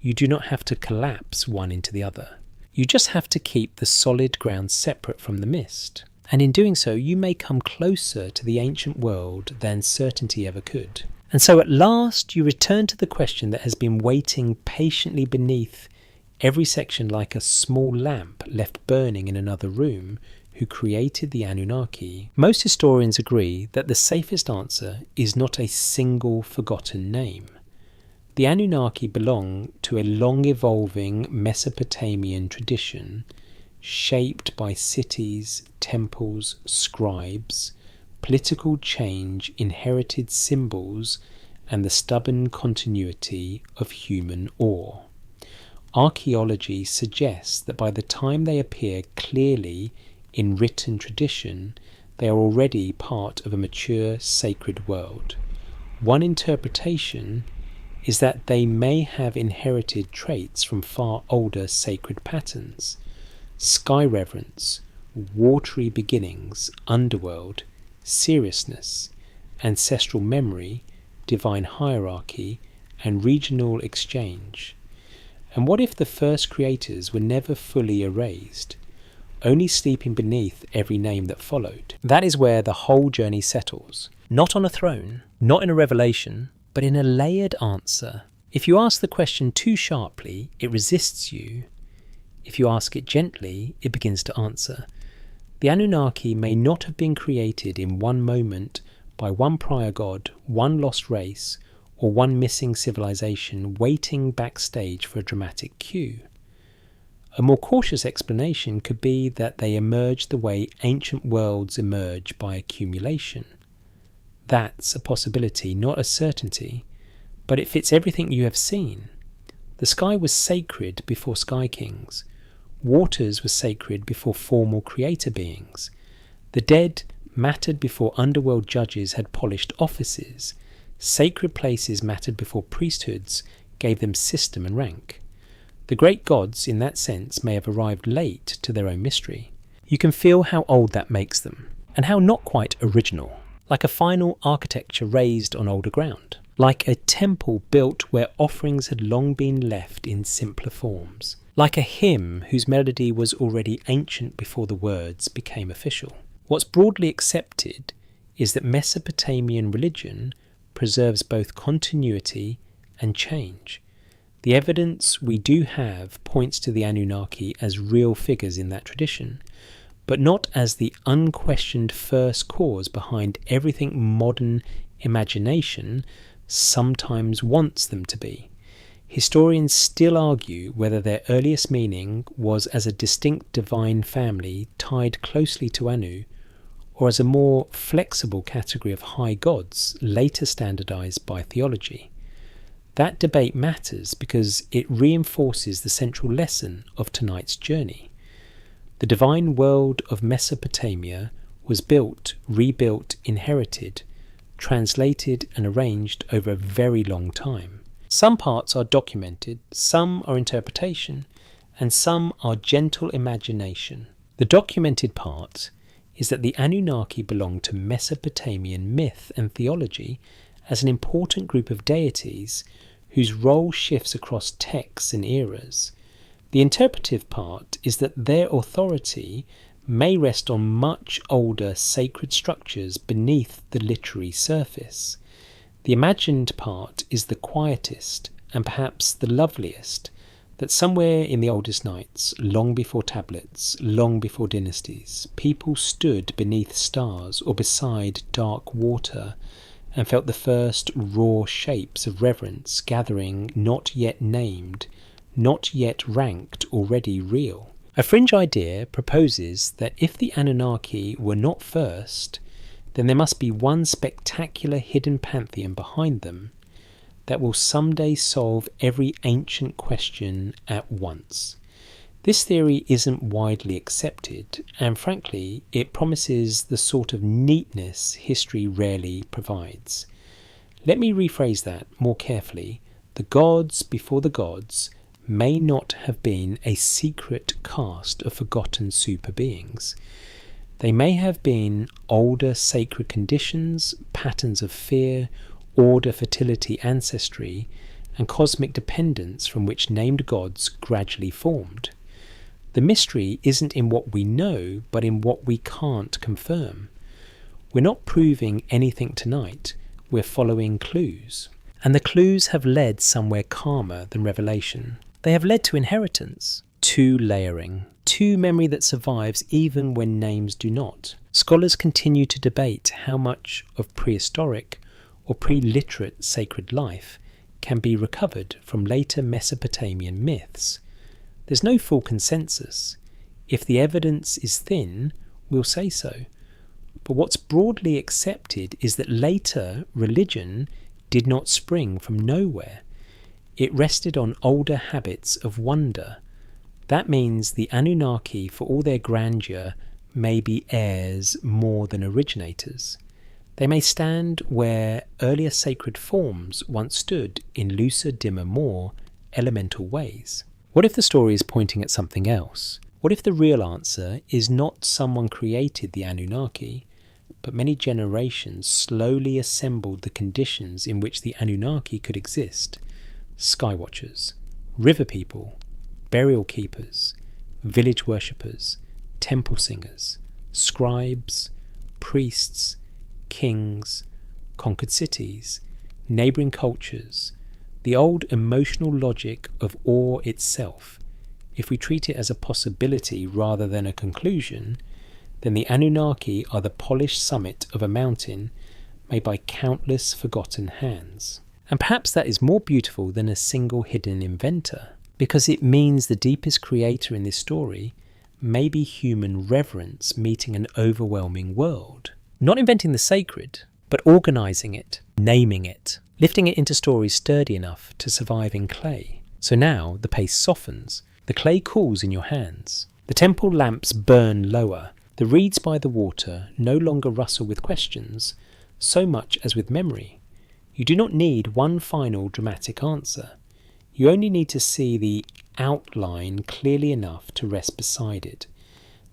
You do not have to collapse one into the other. You just have to keep the solid ground separate from the mist. And in doing so, you may come closer to the ancient world than certainty ever could. And so at last you return to the question that has been waiting patiently beneath every section like a small lamp left burning in another room. Who created the Anunnaki? Most historians agree that the safest answer is not a single forgotten name. The Anunnaki belong to a long-evolving Mesopotamian tradition shaped by cities, temples, scribes, political change, inherited symbols, and the stubborn continuity of human awe. Archaeology suggests that by the time they appear clearly in written tradition, they are already part of a mature sacred world. One interpretation is that they may have inherited traits from far older sacred patterns: sky reverence, watery beginnings, underworld, seriousness, ancestral memory, divine hierarchy, and regional exchange. And what if the first creators were never fully erased, only sleeping beneath every name that followed? That is where the whole journey settles. Not on a throne, not in a revelation, but in a layered answer. If you ask the question too sharply, it resists you. If you ask it gently, it begins to answer. The Anunnaki may not have been created in one moment by one prior god, one lost race, or one missing civilization waiting backstage for a dramatic cue. A more cautious explanation could be that they emerged the way ancient worlds emerge by accumulation. That's a possibility, not a certainty, but it fits everything you have seen. The sky was sacred before sky kings. Waters were sacred before formal creator beings. The dead mattered before underworld judges had polished offices. Sacred places mattered before priesthoods gave them system and rank. The great gods, in that sense, may have arrived late to their own mystery. You can feel how old that makes them, and how not quite original, like a final architecture raised on older ground, like a temple built where offerings had long been left in simpler forms, like a hymn whose melody was already ancient before the words became official. What's broadly accepted is that Mesopotamian religion preserves both continuity and change. The evidence we do have points to the Anunnaki as real figures in that tradition, but not as the unquestioned first cause behind everything modern imagination sometimes wants them to be. Historians still argue whether their earliest meaning was as a distinct divine family tied closely to Anu, or as a more flexible category of high gods later standardized by theology. That debate matters because it reinforces the central lesson of tonight's journey. The divine world of Mesopotamia was built, rebuilt, inherited, translated and arranged over a very long time. Some parts are documented, some are interpretation, and some are gentle imagination. The documented part is that the Anunnaki belong to Mesopotamian myth and theology as an important group of deities whose role shifts across texts and eras. The interpretive part is that their authority may rest on much older sacred structures beneath the literary surface. The imagined part is the quietest and perhaps the loveliest, that somewhere in the oldest nights, long before tablets, long before dynasties, people stood beneath stars or beside dark water and felt the first raw shapes of reverence gathering, not yet named, not yet ranked, already real. A fringe idea proposes that if the Anunnaki were not first, then there must be one spectacular hidden pantheon behind them that will someday solve every ancient question at once. This theory isn't widely accepted, and frankly, it promises the sort of neatness history rarely provides. Let me rephrase that more carefully. The gods before the gods may not have been a secret caste of forgotten super beings. They may have been older sacred conditions, patterns of fear, order, fertility, ancestry, and cosmic dependence from which named gods gradually formed. The mystery isn't in what we know, but in what we can't confirm. We're not proving anything tonight, we're following clues. And the clues have led somewhere calmer than revelation. They have led to inheritance, to layering, to memory that survives even when names do not. Scholars continue to debate how much of prehistoric or pre-literate sacred life can be recovered from later Mesopotamian myths. There's no full consensus. If the evidence is thin, we'll say so. But what's broadly accepted is that later religion did not spring from nowhere. It rested on older habits of wonder. That means the Anunnaki, for all their grandeur, may be heirs more than originators. They may stand where earlier sacred forms once stood in looser, dimmer, more elemental ways. What if the story is pointing at something else? What if the real answer is not someone created the Anunnaki, but many generations slowly assembled the conditions in which the Anunnaki could exist? Skywatchers, river people, burial keepers, village worshippers, temple singers, scribes, priests, kings, conquered cities, neighbouring cultures, the old emotional logic of awe itself. If we treat it as a possibility rather than a conclusion, then the Anunnaki are the polished summit of a mountain made by countless forgotten hands. And perhaps that is more beautiful than a single hidden inventor, because it means the deepest creator in this story may be human reverence meeting an overwhelming world. Not inventing the sacred, but organising it, naming it, lifting it into stories sturdy enough to survive in clay. So now the pace softens, the clay cools in your hands, the temple lamps burn lower, the reeds by the water no longer rustle with questions so much as with memory. You do not need one final dramatic answer. You only need to see the outline clearly enough to rest beside it.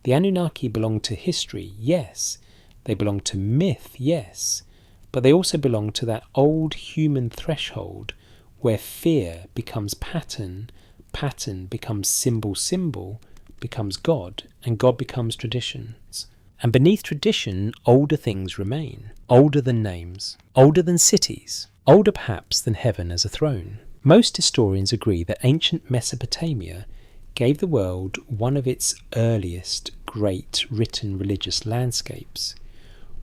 The Anunnaki belong to history, yes. They belong to myth, yes. But they also belong to that old human threshold where fear becomes pattern, pattern becomes symbol, symbol becomes God, and God becomes traditions. And beneath tradition, older things remain. Older than names. Older than cities. Older perhaps than heaven as a throne. Most historians agree that ancient Mesopotamia gave the world one of its earliest great written religious landscapes.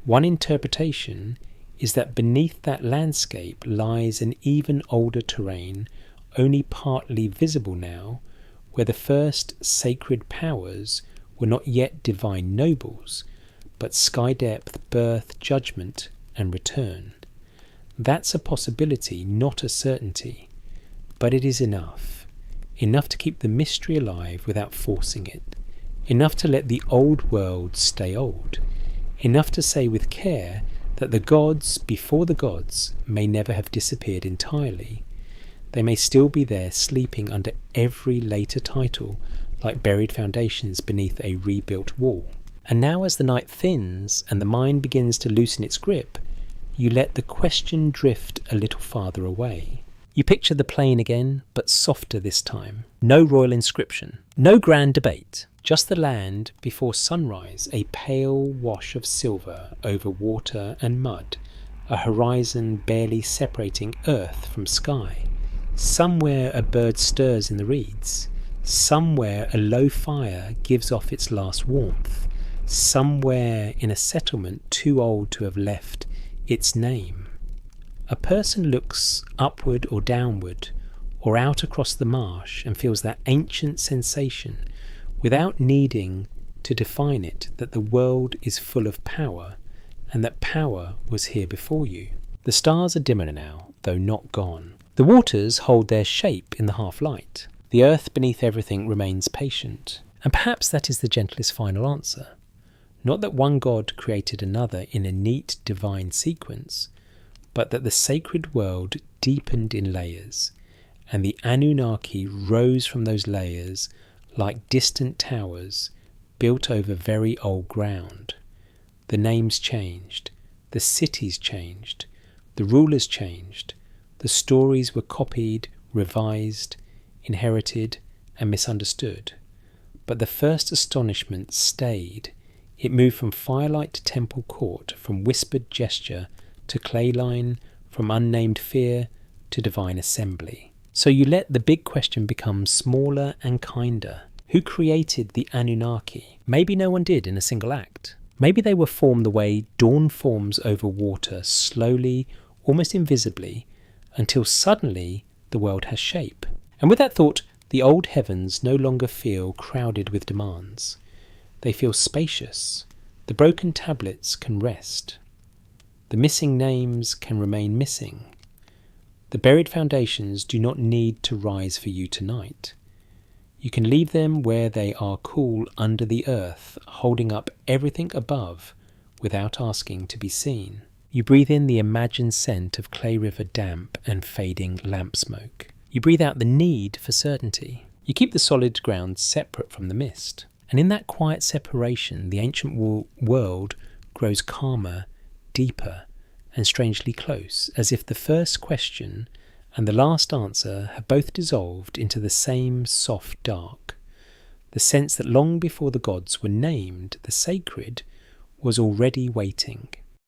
One interpretation is that beneath that landscape lies an even older terrain, only partly visible now, where the first sacred powers were not yet divine nobles, but sky depth, birth, judgment, and return. That's a possibility, not a certainty, but it is enough. Enough to keep the mystery alive without forcing it. Enough to let the old world stay old. Enough to say with care that the gods before the gods may never have disappeared entirely. They may still be there sleeping under every later title, like buried foundations beneath a rebuilt wall. And now as the night thins and the mind begins to loosen its grip, you let the question drift a little farther away. You picture the plain again, but softer this time. No royal inscription, no grand debate, just the land before sunrise, a pale wash of silver over water and mud, a horizon barely separating earth from sky. Somewhere a bird stirs in the reeds. Somewhere a low fire gives off its last warmth. Somewhere in a settlement too old to have left its name. A person looks upward or downward or out across the marsh and feels that ancient sensation without needing to define it, that the world is full of power and that power was here before you. The stars are dimmer now, though not gone. The waters hold their shape in the half-light. The earth beneath everything remains patient. And perhaps that is the gentlest final answer. Not that one God created another in a neat divine sequence, but that the sacred world deepened in layers, and the Anunnaki rose from those layers like distant towers built over very old ground. The names changed, the cities changed, the rulers changed, the stories were copied, revised, inherited, and misunderstood. But the first astonishment stayed. It moved from firelight to temple court, from whispered gesture to clay line, from unnamed fear to divine assembly. So you let the big question become smaller and kinder. Who created the Anunnaki? Maybe no one did in a single act. Maybe they were formed the way dawn forms over water, slowly, almost invisibly, until suddenly the world has shape. And with that thought, the old heavens no longer feel crowded with demands. They feel spacious. The broken tablets can rest. The missing names can remain missing. The buried foundations do not need to rise for you tonight. You can leave them where they are cool under the earth, holding up everything above without asking to be seen. You breathe in the imagined scent of Clay River damp and fading lamp smoke. You breathe out the need for certainty. You keep the solid ground separate from the mist. And in that quiet separation, the ancient world grows calmer, deeper, and strangely close, as if the first question and the last answer have both dissolved into the same soft dark. The sense that long before the gods were named, the sacred was already waiting.